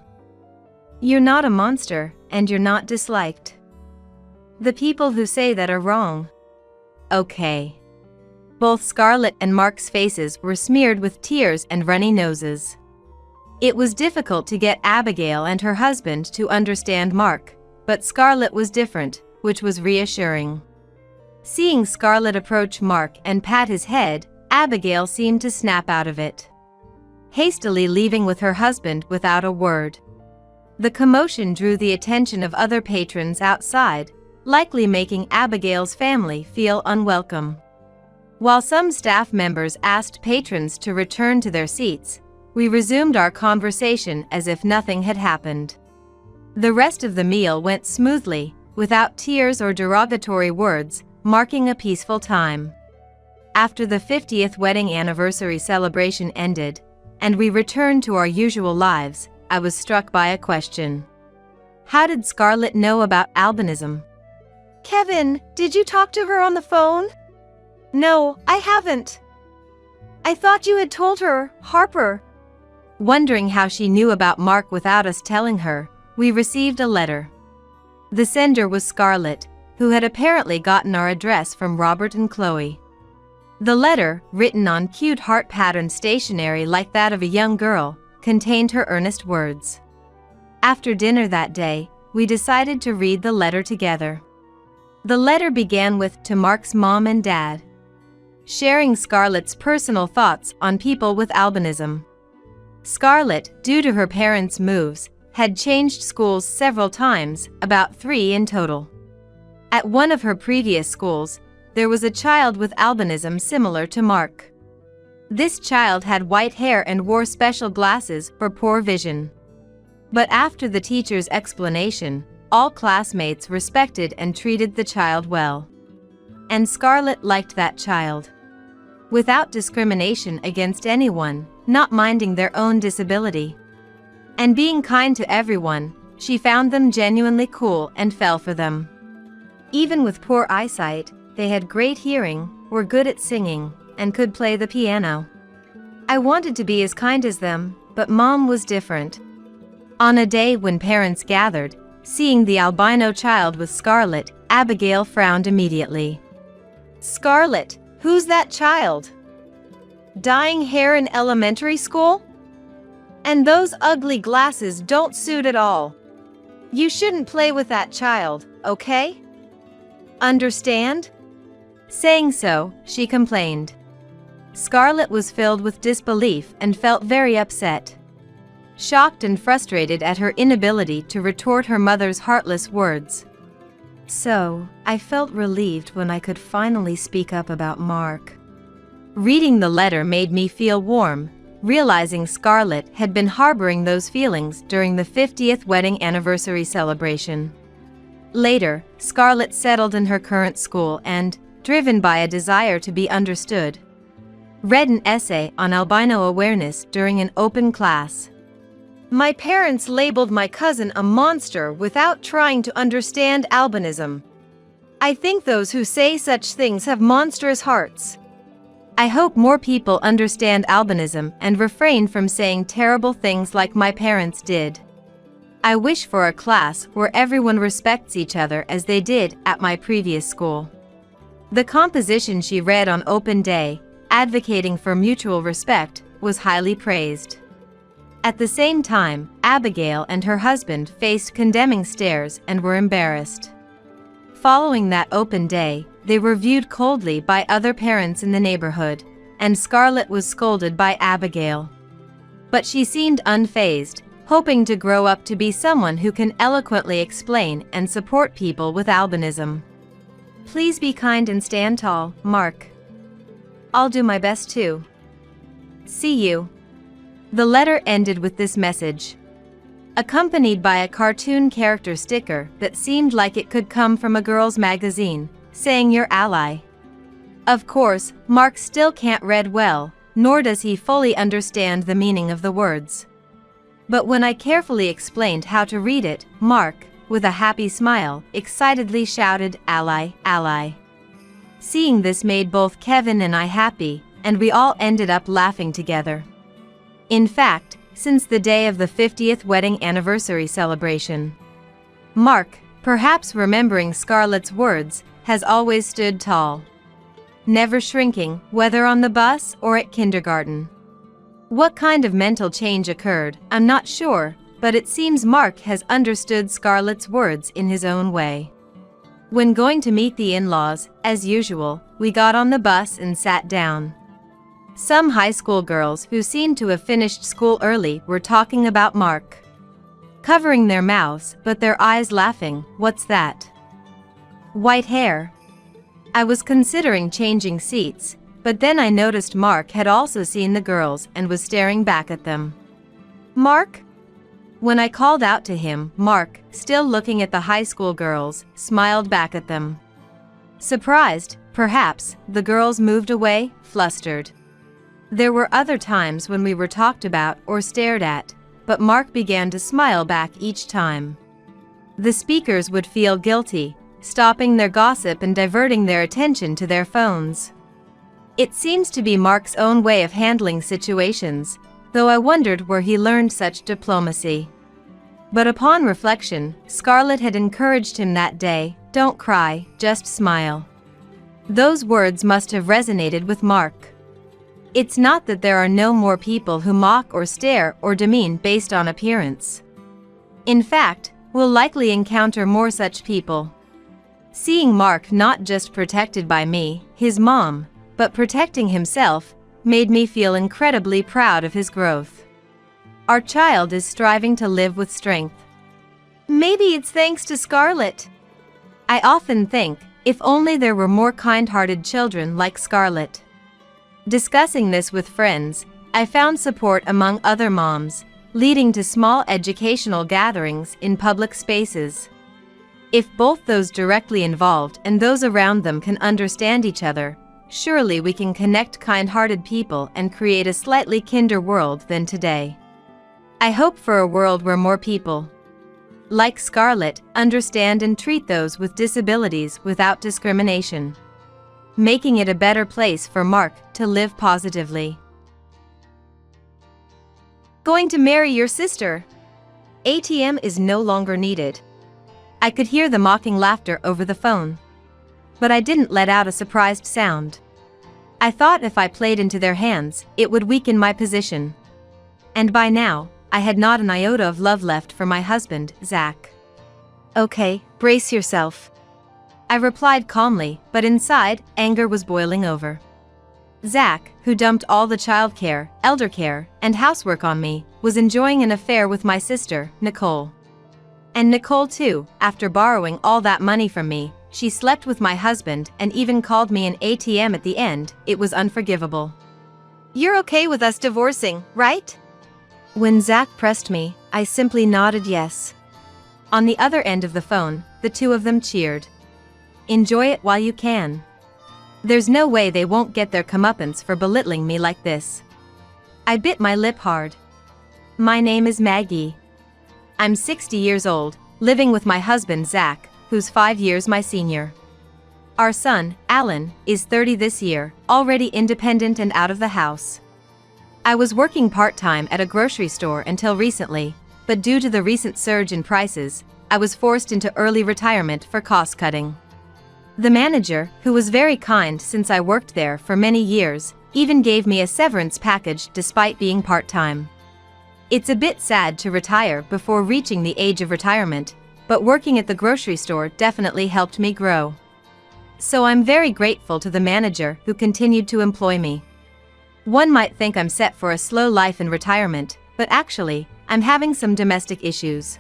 You're not a monster, and you're not disliked. The people who say that are wrong." Okay. Both Scarlett and Mark's faces were smeared with tears and runny noses. It was difficult to get Abigail and her husband to understand Mark, but Scarlett was different, which was reassuring. Seeing Scarlett approach Mark and pat his head, Abigail seemed to snap out of it, hastily leaving with her husband without a word. The commotion drew the attention of other patrons outside, likely making Abigail's family feel unwelcome. While some staff members asked patrons to return to their seats, we resumed our conversation as if nothing had happened. The rest of the meal went smoothly, without tears or derogatory words, marking a peaceful time. After the 50th wedding anniversary celebration ended, and we returned to our usual lives, I was struck by a question. How did Scarlett know about albinism? Kevin, did you talk to her on the phone? No, I haven't. I thought you had told her, Harper. Wondering how she knew about Mark without us telling her, we received a letter. The sender was Scarlett, who had apparently gotten our address from Robert and Chloe. The letter, written on cute heart-patterned stationery like that of a young girl, contained her earnest words. After dinner that day, we decided to read the letter together. The letter began with "To Mark's mom and dad," sharing Scarlett's personal thoughts on people with albinism. Scarlett, due to her parents' moves, had changed schools several times, about 3 in total. At one of her previous schools, there was a child with albinism similar to Mark. This child had white hair and wore special glasses for poor vision. But after the teacher's explanation, all classmates respected and treated the child well. And Scarlett liked that child. Without discrimination against anyone, not minding their own disability, and being kind to everyone, she found them genuinely cool and fell for them. Even with poor eyesight, they had great hearing, were good at singing, and could play the piano. I wanted to be as kind as them, but Mom was different. On a day when parents gathered, seeing the albino child with Scarlett, Abigail frowned immediately. Scarlett, who's that child? Dyeing hair in elementary school? And those ugly glasses don't suit at all. You shouldn't play with that child, okay? Understand? Saying so, she complained. Scarlett was filled with disbelief and felt very upset. Shocked and frustrated at her inability to retort her mother's heartless words. So, I felt relieved when I could finally speak up about Mark. Reading the letter made me feel warm, realizing Scarlett had been harboring those feelings during the 50th wedding anniversary celebration. Later, Scarlett settled in her current school and, driven by a desire to be understood, read an essay on albino awareness during an open class. My parents labeled my cousin a monster without trying to understand albinism. I think those who say such things have monstrous hearts. I hope more people understand albinism and refrain from saying terrible things like my parents did. I wish for a class where everyone respects each other as they did at my previous school. The composition she read on open day, advocating for mutual respect, was highly praised. At the same time, Abigail and her husband faced condemning stares and were embarrassed. Following that open day, they were viewed coldly by other parents in the neighborhood, and Scarlett was scolded by Abigail. But she seemed unfazed, hoping to grow up to be someone who can eloquently explain and support people with albinism. Please be kind and stand tall, Mark. I'll do my best too. See you. The letter ended with this message, accompanied by a cartoon character sticker that seemed like it could come from a girl's magazine, saying "Your ally." Of course, Mark still can't read well, nor does he fully understand the meaning of the words. But when I carefully explained how to read it, Mark, with a happy smile, excitedly shouted, "Ally, ally." Seeing this made both Kevin and I happy, and we all ended up laughing together. In fact, since the day of the 50th wedding anniversary celebration, Mark, perhaps remembering Scarlett's words, has always stood tall, never shrinking, whether on the bus or at kindergarten. What kind of mental change occurred, I'm not sure, but it seems Mark has understood Scarlett's words in his own way. When going to meet the in-laws, as usual, we got on the bus and sat down. Some high school girls who seemed to have finished school early were talking about Mark, covering their mouths but their eyes laughing. What's that? White hair. I was considering changing seats, but then I noticed Mark had also seen the girls and was staring back at them. Mark? When I called out to him, Mark, still looking at the high school girls, smiled back at them. Surprised, perhaps, the girls moved away, flustered. There were other times when we were talked about or stared at, but Mark began to smile back each time. The speakers would feel guilty, stopping their gossip and diverting their attention to their phones. It seems to be Mark's own way of handling situations, though I wondered where he learned such diplomacy. But upon reflection, Scarlett had encouraged him that day, "Don't cry, just smile." Those words must have resonated with Mark. It's not that there are no more people who mock or stare or demean based on appearance. In fact, we'll likely encounter more such people. Seeing Mark not just protected by me, his mom, but protecting himself, made me feel incredibly proud of his growth. Our child is striving to live with strength. Maybe it's thanks to Scarlett. I often think, if only there were more kind-hearted children like Scarlett. Discussing this with friends, I found support among other moms, leading to small educational gatherings in public spaces. If both those directly involved and those around them can understand each other, surely we can connect kind-hearted people and create a slightly kinder world than today. I hope for a world where more people, like Scarlett, understand and treat those with disabilities without discrimination, making it a better place for Mark to live positively. Going to marry your sister? ATM is no longer needed. I could hear the mocking laughter over the phone, but I didn't let out a surprised sound. I thought if I played into their hands, it would weaken my position. And by now, I had not an iota of love left for my husband, Zach. Okay, brace yourself, I replied calmly, but inside, anger was boiling over. Zach, who dumped all the childcare, elder care, and housework on me, was enjoying an affair with my sister, Nicole. And Nicole too, after borrowing all that money from me, she slept with my husband and even called me an ATM at the end. It was unforgivable. You're okay with us divorcing, right? When Zach pressed me, I simply nodded yes. On the other end of the phone, the two of them cheered. Enjoy it while you can. There's no way they won't get their comeuppance for belittling me like this. I bit my lip hard. My name is Maggie. I'm 60 years old, living with my husband Zach, who's 5 years my senior. Our son, Alan, is 30 this year, already independent and out of the house. I was working part-time at a grocery store until recently, but due to the recent surge in prices, I was forced into early retirement for cost-cutting. The manager, who was very kind since I worked there for many years, even gave me a severance package despite being part-time. It's a bit sad to retire before reaching the age of retirement, but working at the grocery store definitely helped me grow. So I'm very grateful to the manager who continued to employ me. One might think I'm set for a slow life in retirement, but actually, I'm having some domestic issues.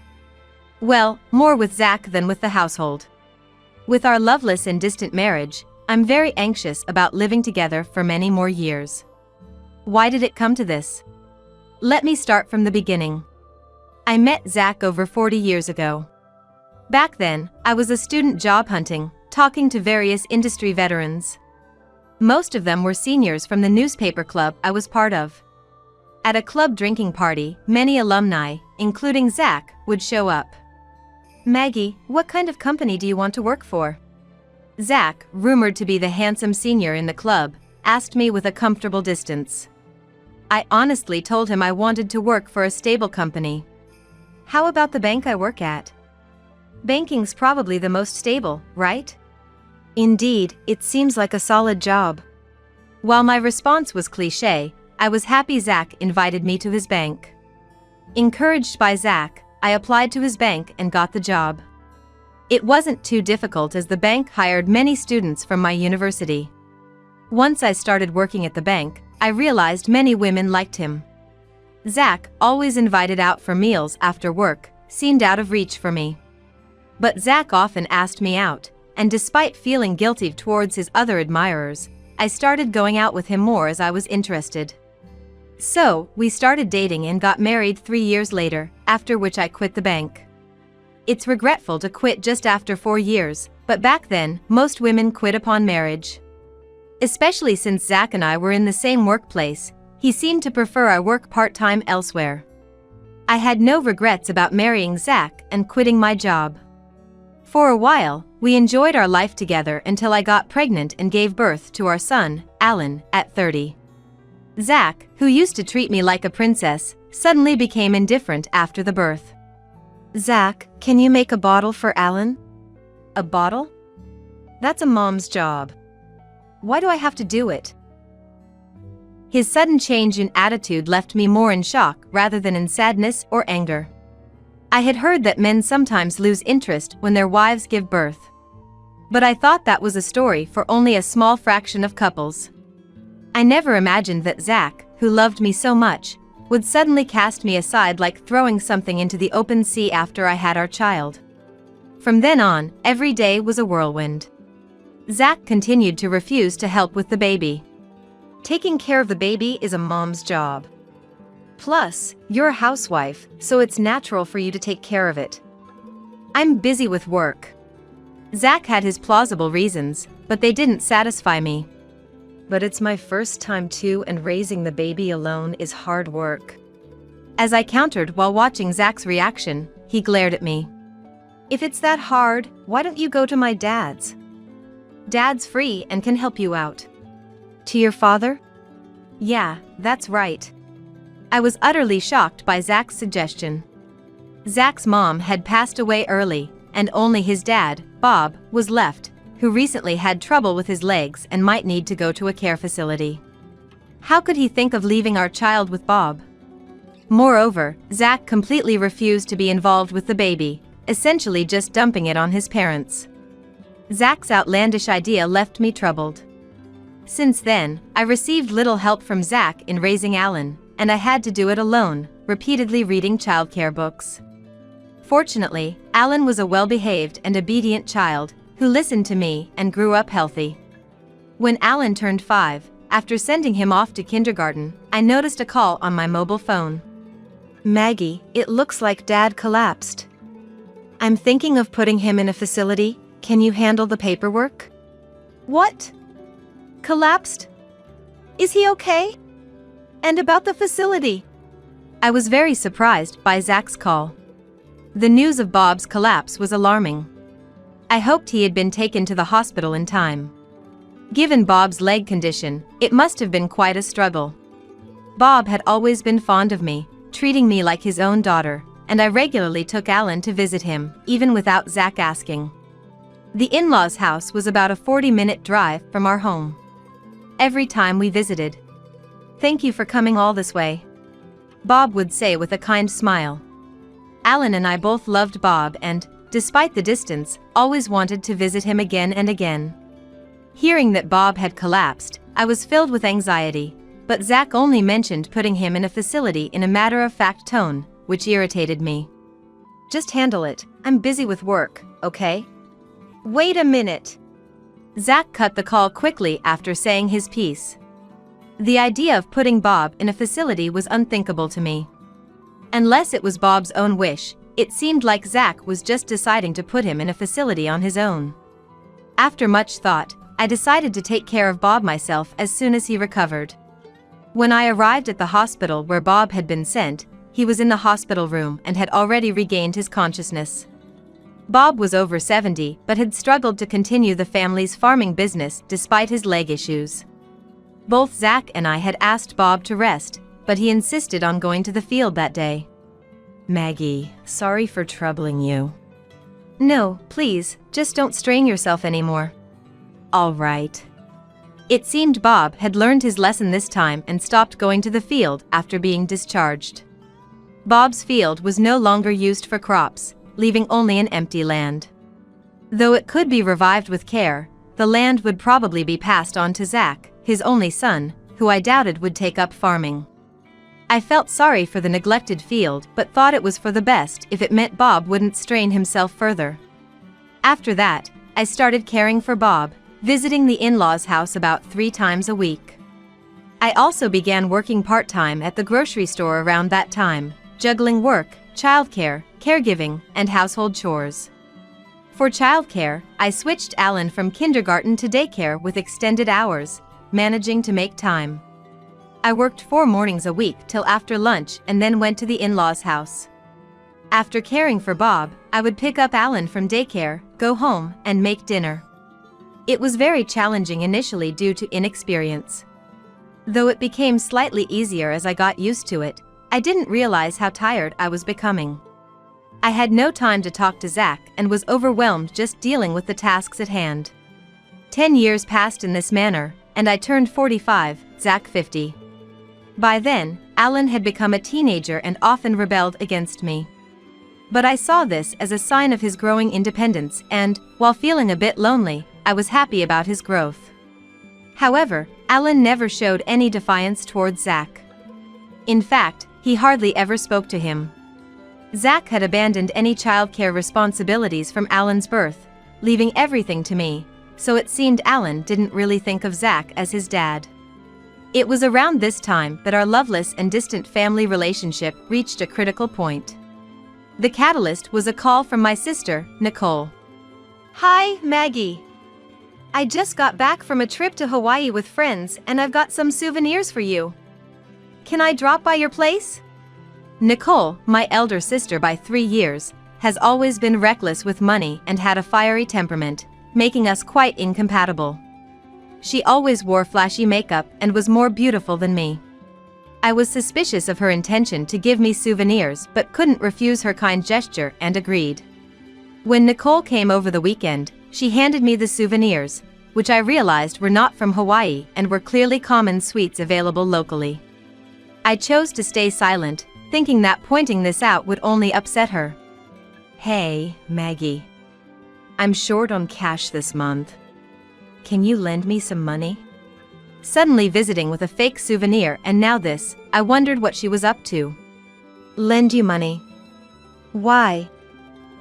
Well, more with Zach than with the household. With our loveless and distant marriage, I'm very anxious about living together for many more years. Why did it come to this? Let me start from the beginning. I met Zach over 40 years ago. Back then, I was a student job hunting, talking to various industry veterans. Most of them were seniors from the newspaper club I was part of. At a club drinking party, many alumni, including Zach, would show up. Maggie, what kind of company do you want to work for? Zach, rumored to be the handsome senior in the club, asked me with a comfortable distance. I honestly told him I wanted to work for a stable company. How about the bank I work at? Banking's probably the most stable, right? Indeed, it seems like a solid job. While my response was cliché, I was happy Zach invited me to his bank. Encouraged by Zach, I applied to his bank and got the job. It wasn't too difficult as the bank hired many students from my university. Once I started working at the bank, I realized many women liked him. Zach, always invited out for meals after work, seemed out of reach for me. But Zach often asked me out, and despite feeling guilty towards his other admirers, I started going out with him more as I was interested. So, we started dating and got married 3 years later, after which I quit the bank. It's regretful to quit just after 4 years, but back then, most women quit upon marriage. Especially since Zach and I were in the same workplace, he seemed to prefer I work part-time elsewhere. I had no regrets about marrying Zach and quitting my job. For a while, we enjoyed our life together until I got pregnant and gave birth to our son, Alan, at 30. Zach, who used to treat me like a princess, suddenly became indifferent after the birth. Zach, can you make a bottle for Alan? A bottle? That's a mom's job. Why do I have to do it? His sudden change in attitude left me more in shock rather than in sadness or anger. I had heard that men sometimes lose interest when their wives give birth. But I thought that was a story for only a small fraction of couples. I never imagined that Zach, who loved me so much, would suddenly cast me aside like throwing something into the open sea after I had our child. From then on, every day was a whirlwind. Zach continued to refuse to help with the baby. Taking care of the baby is a mom's job. Plus, you're a housewife, so it's natural for you to take care of it. I'm busy with work. Zach had his plausible reasons, but they didn't satisfy me. But it's my first time too, and raising the baby alone is hard work. As I countered while watching Zach's reaction, he glared at me. If it's that hard, why don't you go to my dad's? Dad's free and can help you out. To your father? Yeah, that's right. I was utterly shocked by Zach's suggestion. Zach's mom had passed away early, and only his dad, Bob, was left, who recently had trouble with his legs and might need to go to a care facility. How could he think of leaving our child with Bob? Moreover, Zach completely refused to be involved with the baby, essentially just dumping it on his parents. Zach's outlandish idea left me troubled. Since then, I received little help from Zach in raising Alan, and I had to do it alone, repeatedly reading childcare books. Fortunately, Alan was a well-behaved and obedient child, who listened to me and grew up healthy. When Alan turned 5, after sending him off to kindergarten, I noticed a call on my mobile phone. Maggie, it looks like Dad collapsed. I'm thinking of putting him in a facility. Can you handle the paperwork? What? Collapsed? Is he okay? And about the facility? I was very surprised by Zach's call. The news of Bob's collapse was alarming. I hoped he had been taken to the hospital in time. Given Bob's leg condition, it must have been quite a struggle. Bob had always been fond of me, treating me like his own daughter, and I regularly took Alan to visit him, even without Zach asking. The in-laws' house was about a 40-minute drive from our home. Every time we visited, "Thank you for coming all this way," Bob would say with a kind smile. Alan and I both loved Bob and, despite the distance, always wanted to visit him again and again. Hearing that Bob had collapsed, I was filled with anxiety, but Zach only mentioned putting him in a facility in a matter-of-fact tone, which irritated me. Just handle it. I'm busy with work, okay? Wait a minute. Zach cut the call quickly after saying his piece. The idea of putting Bob in a facility was unthinkable to me. Unless it was Bob's own wish, it seemed like Zach was just deciding to put him in a facility on his own. After much thought, I decided to take care of Bob myself as soon as he recovered. When I arrived at the hospital where Bob had been sent, he was in the hospital room and had already regained his consciousness. Bob was over 70 but had struggled to continue the family's farming business despite his leg issues. Both Zach and I had asked Bob to rest, but he insisted on going to the field that day. Maggie, sorry for troubling you. No, please, just don't strain yourself anymore. All right. It seemed Bob had learned his lesson this time and stopped going to the field after being discharged. Bob's field was no longer used for crops, leaving only an empty land. Though it could be revived with care, the land would probably be passed on to Zach, his only son, who I doubted would take up farming. I felt sorry for the neglected field but thought it was for the best if it meant Bob wouldn't strain himself further. After that, I started caring for Bob, visiting the in-laws' house about 3 times a week. I also began working part-time at the grocery store around that time, juggling work, childcare, caregiving, and household chores. For childcare, I switched Alan from kindergarten to daycare with extended hours, managing to make time. I worked 4 mornings a week till after lunch and then went to the in-laws' house. After caring for Bob, I would pick up Alan from daycare, go home, and make dinner. It was very challenging initially due to inexperience. Though it became slightly easier as I got used to it, I didn't realize how tired I was becoming. I had no time to talk to Zach and was overwhelmed just dealing with the tasks at hand. 10 years passed in this manner, and I turned 45, Zach 50. By then, Alan had become a teenager and often rebelled against me. But I saw this as a sign of his growing independence and, while feeling a bit lonely, I was happy about his growth. However, Alan never showed any defiance towards Zach. In fact, he hardly ever spoke to him. Zach had abandoned any childcare responsibilities from Alan's birth, leaving everything to me, so it seemed Alan didn't really think of Zach as his dad. It was around this time that our loveless and distant family relationship reached a critical point. The catalyst was a call from my sister, Nicole. Hi, Maggie. I just got back from a trip to Hawaii with friends and I've got some souvenirs for you. Can I drop by your place? Nicole, my elder sister by 3 years, has always been reckless with money and had a fiery temperament, making us quite incompatible. She always wore flashy makeup and was more beautiful than me. I was suspicious of her intention to give me souvenirs but couldn't refuse her kind gesture and agreed. When Nicole came over the weekend, she handed me the souvenirs, which I realized were not from Hawaii and were clearly common sweets available locally. I chose to stay silent, thinking that pointing this out would only upset her. Hey, Maggie. I'm short on cash this month. Can you lend me some money? Suddenly visiting with a fake souvenir and now this, I wondered what she was up to. Lend you money? Why?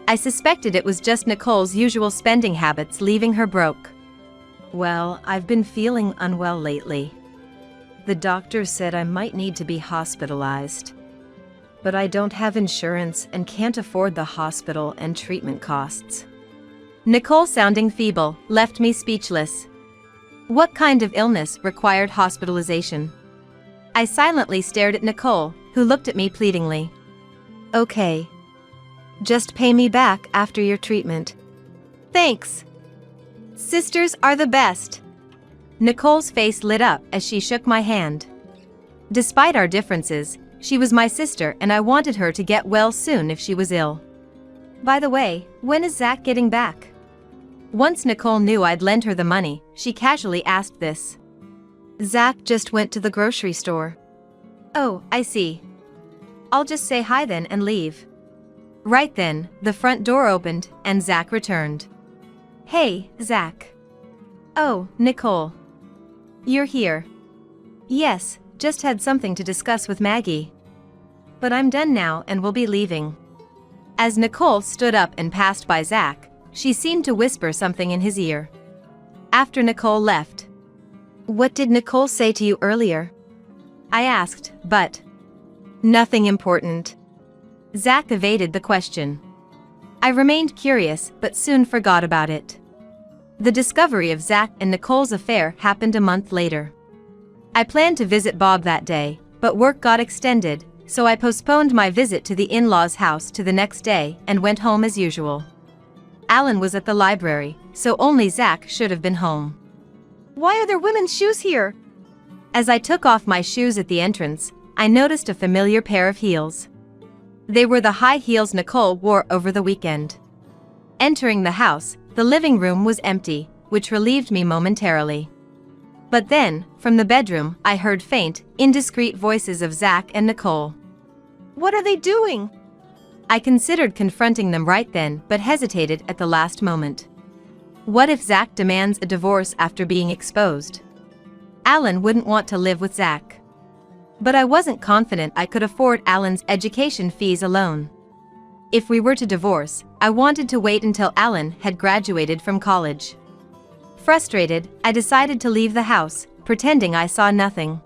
I suspected it was just Nicole's usual spending habits leaving her broke. Well, I've been feeling unwell lately. The doctor said I might need to be hospitalized. But I don't have insurance and can't afford the hospital and treatment costs. Nicole, sounding feeble, left me speechless. What kind of illness required hospitalization? I silently stared at Nicole, who looked at me pleadingly. Okay. Just pay me back after your treatment. Thanks. Sisters are the best. Nicole's face lit up as she shook my hand. Despite our differences, she was my sister and I wanted her to get well soon if she was ill. By the way, when is Zach getting back? Once Nicole knew I'd lend her the money, she casually asked this. Zach just went to the grocery store. Oh, I see. I'll just say hi then and leave. Right then, the front door opened and Zach returned. Hey, Zach. Oh, Nicole. You're here. Yes, just had something to discuss with Maggie. But I'm done now and will be leaving. As Nicole stood up and passed by Zach, she seemed to whisper something in his ear. After Nicole left. What did Nicole say to you earlier? I asked, but nothing important. Zach evaded the question. I remained curious but soon forgot about it. The discovery of Zach and Nicole's affair happened a month later. I planned to visit Bob that day, but work got extended, so I postponed my visit to the in-laws' house to the next day and went home as usual. Alan was at the library, so only Zach should have been home. Why are there women's shoes here? As I took off my shoes at the entrance, I noticed a familiar pair of heels. They were the high heels Nicole wore over the weekend. Entering the house, the living room was empty, which relieved me momentarily. But then, from the bedroom, I heard faint, indiscreet voices of Zach and Nicole. What are they doing? I considered confronting them right then, but hesitated at the last moment. What if Zach demands a divorce after being exposed? Alan wouldn't want to live with Zach. But I wasn't confident I could afford Alan's education fees alone. If we were to divorce, I wanted to wait until Alan had graduated from college. Frustrated, I decided to leave the house, pretending I saw nothing.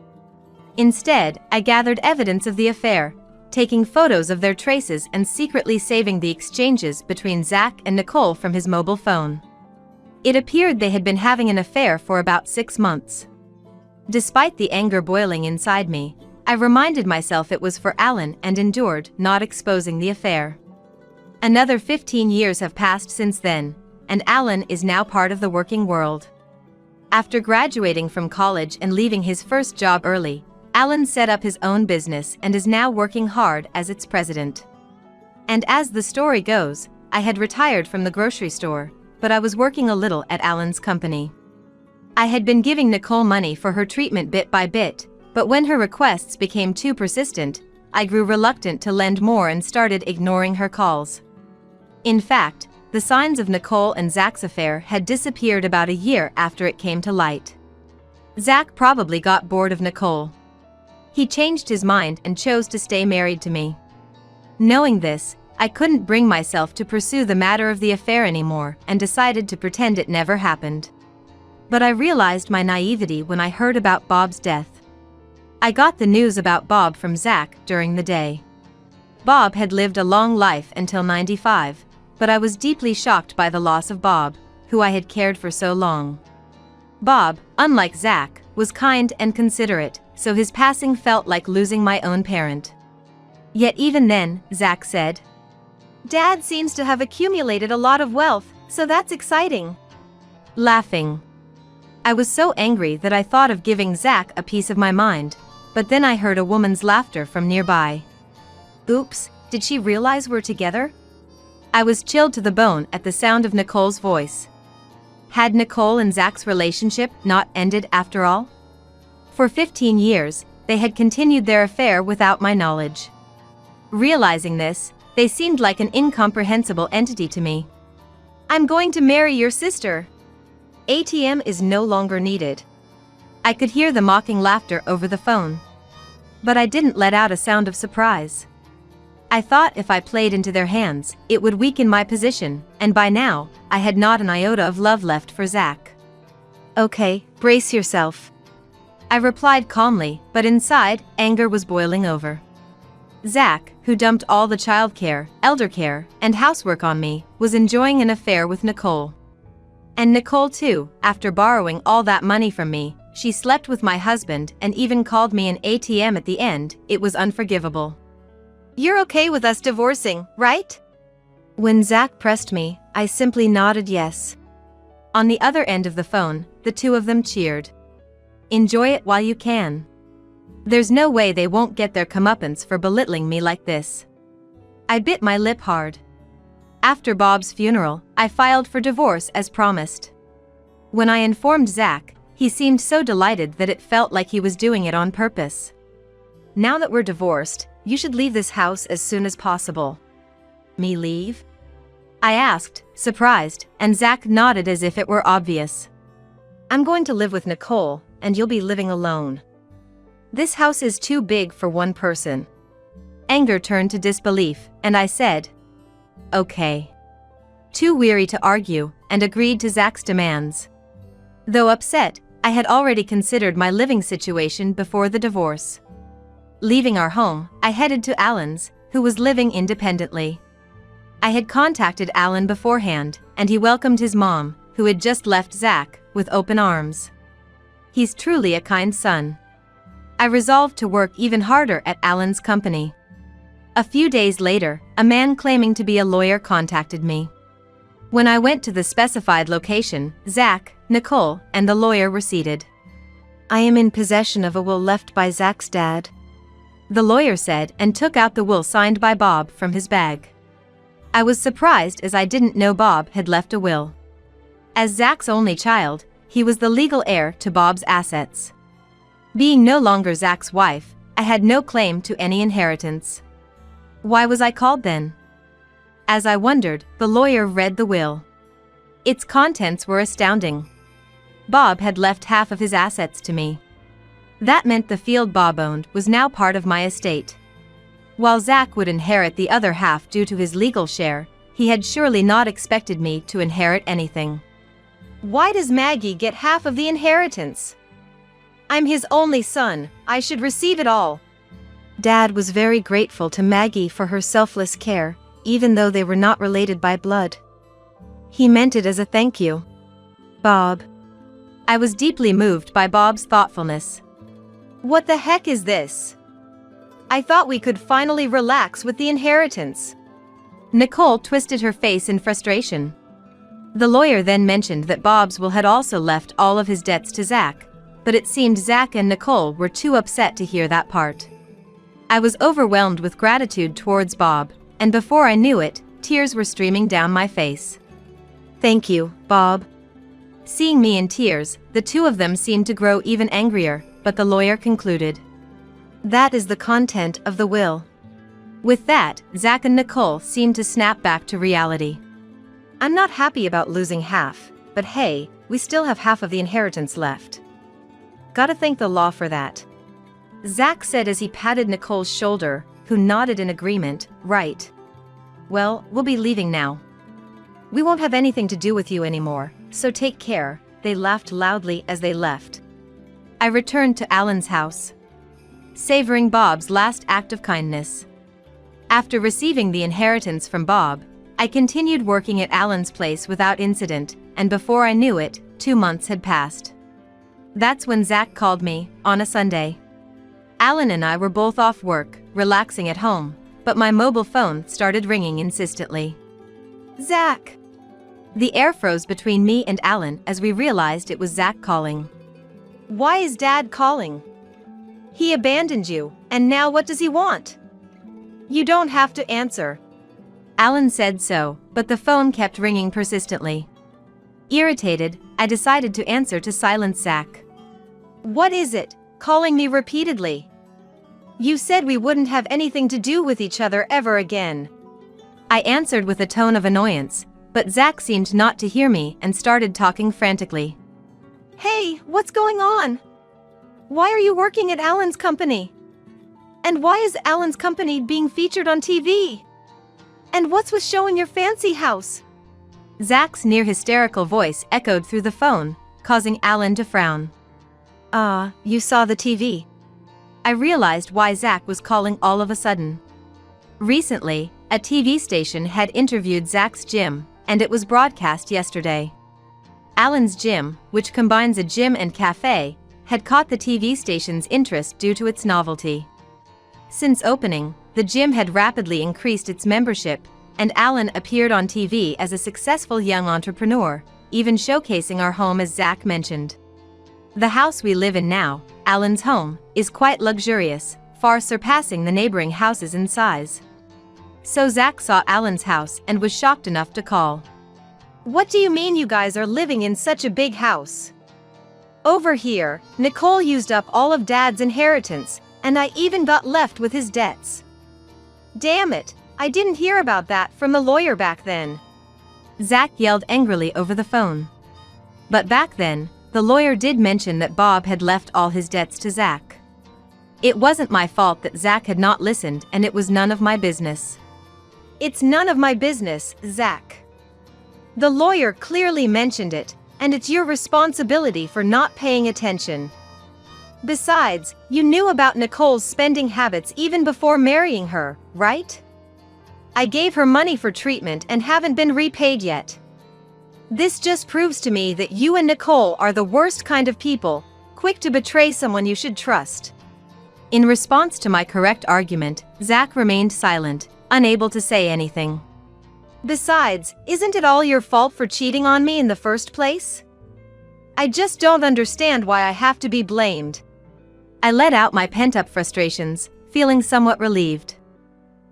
Instead, I gathered evidence of the affair, taking photos of their traces and secretly saving the exchanges between Zach and Nicole from his mobile phone. It appeared they had been having an affair for about 6 months. Despite the anger boiling inside me, I reminded myself it was for Alan and endured, not exposing the affair. Another 15 years have passed since then, and Alan is now part of the working world. After graduating from college and leaving his first job early, Alan set up his own business and is now working hard as its president. And as the story goes, I had retired from the grocery store, but I was working a little at Alan's company. I had been giving Nicole money for her treatment bit by bit, but when her requests became too persistent, I grew reluctant to lend more and started ignoring her calls. In fact, the signs of Nicole and Zach's affair had disappeared about a year after it came to light. Zach probably got bored of Nicole. He changed his mind and chose to stay married to me. Knowing this, I couldn't bring myself to pursue the matter of the affair anymore and decided to pretend it never happened. But I realized my naivety when I heard about Bob's death. I got the news about Bob from Zach during the day. Bob had lived a long life until 95, but I was deeply shocked by the loss of Bob, who I had cared for so long. Bob, unlike Zach, was kind and considerate, so his passing felt like losing my own parent. Yet even then, Zach said, Dad seems to have accumulated a lot of wealth, so that's exciting. Laughing. I was so angry that I thought of giving Zach a piece of my mind, but then I heard a woman's laughter from nearby. Oops, did she realize we're together? I was chilled to the bone at the sound of Nicole's voice. Had Nicole and Zach's relationship not ended after all? For 15 years, they had continued their affair without my knowledge. Realizing this, they seemed like an incomprehensible entity to me. I'm going to marry your sister. ATM is no longer needed. I could hear the mocking laughter over the phone. But I didn't let out a sound of surprise. I thought if I played into their hands, it would weaken my position, and by now, I had not an iota of love left for Zach. Okay, brace yourself. I replied calmly, but inside, anger was boiling over. Zach, who dumped all the childcare, elder care, and housework on me, was enjoying an affair with Nicole. And Nicole too, after borrowing all that money from me, she slept with my husband and even called me an ATM at the end. It was unforgivable. You're okay with us divorcing, right? When Zach pressed me, I simply nodded yes. On the other end of the phone, the two of them cheered. Enjoy it while you can. There's no way they won't get their comeuppance for belittling me like this. I bit my lip hard. After Bob's funeral, I filed for divorce as promised. When I informed Zach, he seemed so delighted that it felt like he was doing it on purpose. Now that we're divorced, you should leave this house as soon as possible. Me leave? I asked, surprised, and Zach nodded as if it were obvious. I'm going to live with Nicole, and you'll be living alone. This house is too big for one person. Anger turned to disbelief, and I said, okay. Too weary to argue, and agreed to Zach's demands. Though upset, I had already considered my living situation before the divorce. Leaving our home, I headed to Alan's, who was living independently. I had contacted Alan beforehand, and he welcomed his mom, who had just left Zach, with open arms. He's truly a kind son. I resolved to work even harder at Alan's company. A few days later, a man claiming to be a lawyer contacted me. When I went to the specified location, Zach, Nicole, and the lawyer were seated. I am in possession of a will left by Zach's dad, the lawyer said, and took out the will signed by Bob from his bag. I was surprised as I didn't know Bob had left a will. As Zach's only child, he was the legal heir to Bob's assets. Being no longer Zach's wife, I had no claim to any inheritance. Why was I called then? As I wondered, the lawyer read the will. Its contents were astounding. Bob had left half of his assets to me. That meant the field Bob owned was now part of my estate. While Zach would inherit the other half due to his legal share, he had surely not expected me to inherit anything. Why does Maggie get half of the inheritance? I'm his only son, I should receive it all. Dad was very grateful to Maggie for her selfless care, even though they were not related by blood. He meant it as a thank you. Bob. I was deeply moved by Bob's thoughtfulness. What the heck is this? I thought we could finally relax with the inheritance. Nicole twisted her face in frustration. The lawyer then mentioned that Bob's will had also left all of his debts to Zach, but it seemed Zach and Nicole were too upset to hear that part. I was overwhelmed with gratitude towards Bob, and before I knew it, tears were streaming down my face. Thank you, Bob. Seeing me in tears, the two of them seemed to grow even angrier, but the lawyer concluded. That is the content of the will. With that, Zach and Nicole seemed to snap back to reality. I'm not happy about losing half, but hey, we still have half of the inheritance left. Gotta thank the law for that. Zach said as he patted Nicole's shoulder, who nodded in agreement. Right. Well, we'll be leaving now. We won't have anything to do with you anymore, so take care. They laughed loudly as they left. I returned to Alan's house, savoring Bob's last act of kindness. After receiving the inheritance from Bob, I continued working at Alan's place without incident, and before I knew it, 2 months had passed. That's when Zach called me, on a Sunday. Alan and I were both off work, relaxing at home, but my mobile phone started ringing insistently. Zach! The air froze between me and Alan as we realized it was Zach calling. Why is Dad calling? He abandoned you, and now what does he want? You don't have to answer. Alan said so, but the phone kept ringing persistently. Irritated, I decided to answer to silence Zach. What is it, calling me repeatedly? You said we wouldn't have anything to do with each other ever again. I answered with a tone of annoyance, but Zach seemed not to hear me and started talking frantically. Hey, what's going on? Why are you working at Alan's company? And why is Alan's company being featured on TV? And what's with showing your fancy house? Zach's near hysterical voice echoed through the phone, causing Alan to frown. You saw the TV. I realized why Zach was calling all of a sudden. Recently, a TV station had interviewed Zach's gym, and it was broadcast yesterday. Alan's gym, which combines a gym and cafe, had caught the TV station's interest due to its novelty. Since opening, the gym had rapidly increased its membership, and Alan appeared on TV as a successful young entrepreneur, even showcasing our home as Zach mentioned. The house we live in now, Alan's home, is quite luxurious, far surpassing the neighboring houses in size. So Zach saw Alan's house and was shocked enough to call. What do you mean you guys are living in such a big house? Over here, Nicole used up all of Dad's inheritance, and I even got left with his debts. Damn it, I didn't hear about that from the lawyer back then. Zach yelled angrily over the phone. But back then, the lawyer did mention that Bob had left all his debts to Zach. It wasn't my fault that Zach had not listened, and it was none of my business. It's none of my business, Zach. The lawyer clearly mentioned it, and it's your responsibility for not paying attention. Besides, you knew about Nicole's spending habits even before marrying her, right? I gave her money for treatment and haven't been repaid yet. This just proves to me that you and Nicole are the worst kind of people, quick to betray someone you should trust. In response to my correct argument, Zach remained silent, unable to say anything. Besides, isn't it all your fault for cheating on me in the first place? I just don't understand why I have to be blamed. I let out my pent-up frustrations, feeling somewhat relieved.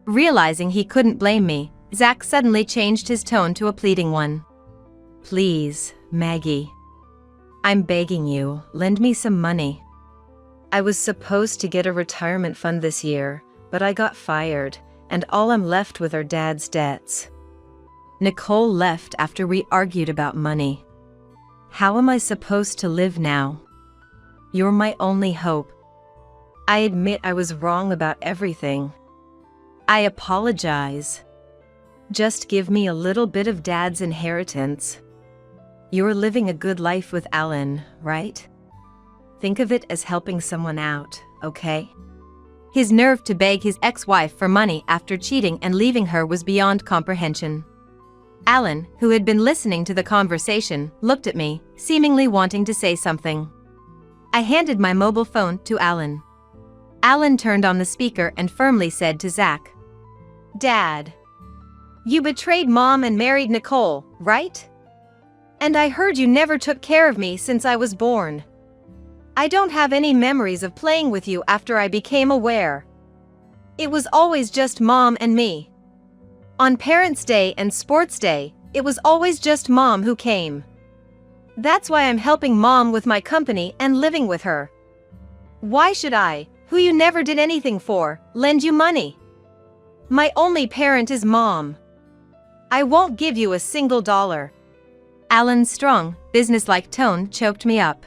Realizing he couldn't blame me, Zach suddenly changed his tone to a pleading one. Please, Maggie. I'm begging you, lend me some money. I was supposed to get a retirement fund this year, but I got fired, and all I'm left with are Dad's debts. Nicole left after we argued about money. How am I supposed to live now? You're my only hope. I admit I was wrong about everything. I apologize. Just give me a little bit of Dad's inheritance. You're living a good life with Alan, right? Think of it as helping someone out, okay? His nerve to beg his ex-wife for money after cheating and leaving her was beyond comprehension. Alan, who had been listening to the conversation, looked at me, seemingly wanting to say something. I handed my mobile phone to Alan. Alan turned on the speaker and firmly said to Zach, Dad, you betrayed Mom and married Nicole, right? And I heard you never took care of me since I was born. I don't have any memories of playing with you after I became aware. It was always just Mom and me. On Parents' Day and Sports Day, it was always just Mom who came. That's why I'm helping Mom with my company and living with her. Why should I, who you never did anything for, lend you money? My only parent is Mom. I won't give you a single dollar. Alan's strong, businesslike tone choked me up.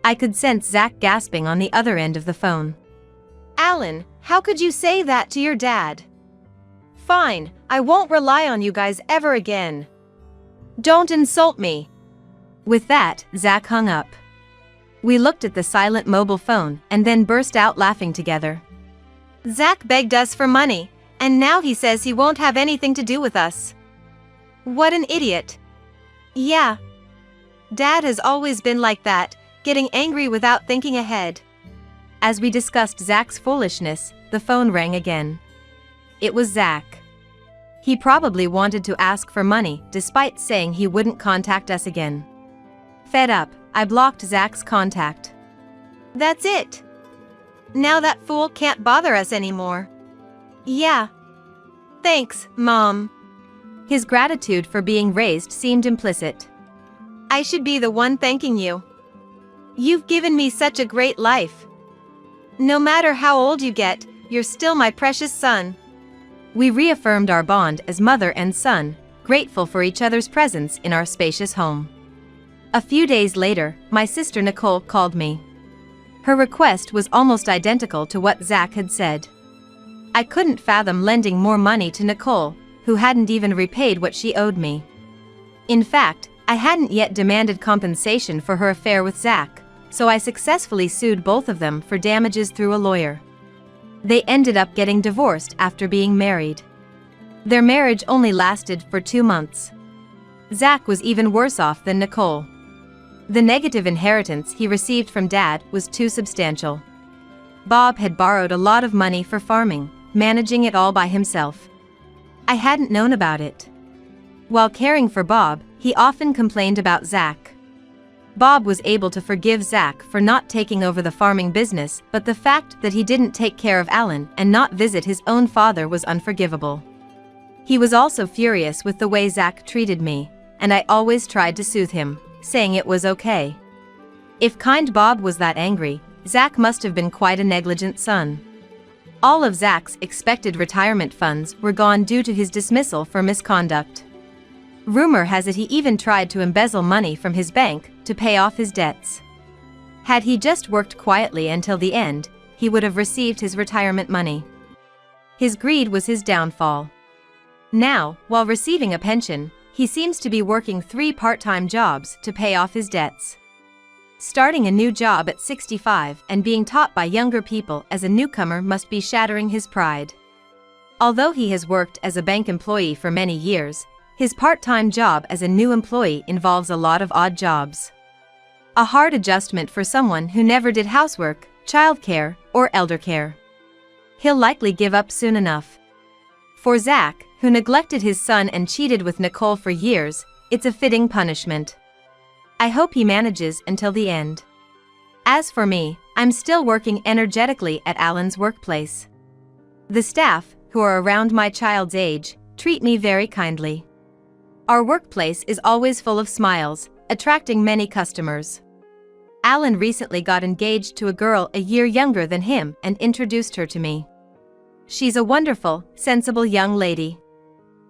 I could sense Zach gasping on the other end of the phone. Alan, how could you say that to your dad? Fine, I won't rely on you guys ever again. Don't insult me. With that, Zach hung up. We looked at the silent mobile phone and then burst out laughing together. Zach begged us for money, and now he says he won't have anything to do with us. What an idiot. Yeah. Dad has always been like that, getting angry without thinking ahead. As we discussed Zach's foolishness, the phone rang again. It was Zach. He probably wanted to ask for money, despite saying he wouldn't contact us again. Fed up, I blocked Zach's contact. That's it. Now that fool can't bother us anymore. Yeah. Thanks, Mom. His gratitude for being raised seemed implicit. I should be the one thanking you. You've given me such a great life. No matter how old you get, you're still my precious son. We reaffirmed our bond as mother and son, grateful for each other's presence in our spacious home. A few days later, my sister Nicole called me. Her request was almost identical to what Zach had said. I couldn't fathom lending more money to Nicole, who hadn't even repaid what she owed me. In fact, I hadn't yet demanded compensation for her affair with Zach, so I successfully sued both of them for damages through a lawyer. They ended up getting divorced after being married. Their marriage only lasted for 2 months. Zach was even worse off than Nicole. The negative inheritance he received from Dad was too substantial. Bob had borrowed a lot of money for farming, managing it all by himself. I hadn't known about it. While caring for Bob, he often complained about Zach. Bob was able to forgive Zach for not taking over the farming business, but the fact that he didn't take care of Alan and not visit his own father was unforgivable. He was also furious with the way Zach treated me, and I always tried to soothe him, saying it was okay. If kind Bob was that angry, Zach must have been quite a negligent son. All of Zach's expected retirement funds were gone due to his dismissal for misconduct. Rumor has it he even tried to embezzle money from his bank to pay off his debts. Had he just worked quietly until the end, he would have received his retirement money. His greed was his downfall. Now, while receiving a pension, he seems to be working 3 part-time jobs to pay off his debts. Starting a new job at 65 and being taught by younger people as a newcomer must be shattering his pride. Although he has worked as a bank employee for many years, his part-time job as a new employee involves a lot of odd jobs. A hard adjustment for someone who never did housework, childcare, or elder care. He'll likely give up soon enough. For Zach, who neglected his son and cheated with Nicole for years, it's a fitting punishment. I hope he manages until the end. As for me, I'm still working energetically at Alan's workplace. The staff, who are around my child's age, treat me very kindly. Our workplace is always full of smiles, attracting many customers. Alan recently got engaged to a girl a year younger than him and introduced her to me. She's a wonderful, sensible young lady.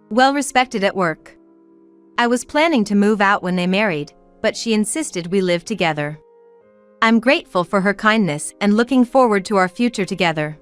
Well respected at work. I was planning to move out when they married, but she insisted we live together. I'm grateful for her kindness and looking forward to our future together.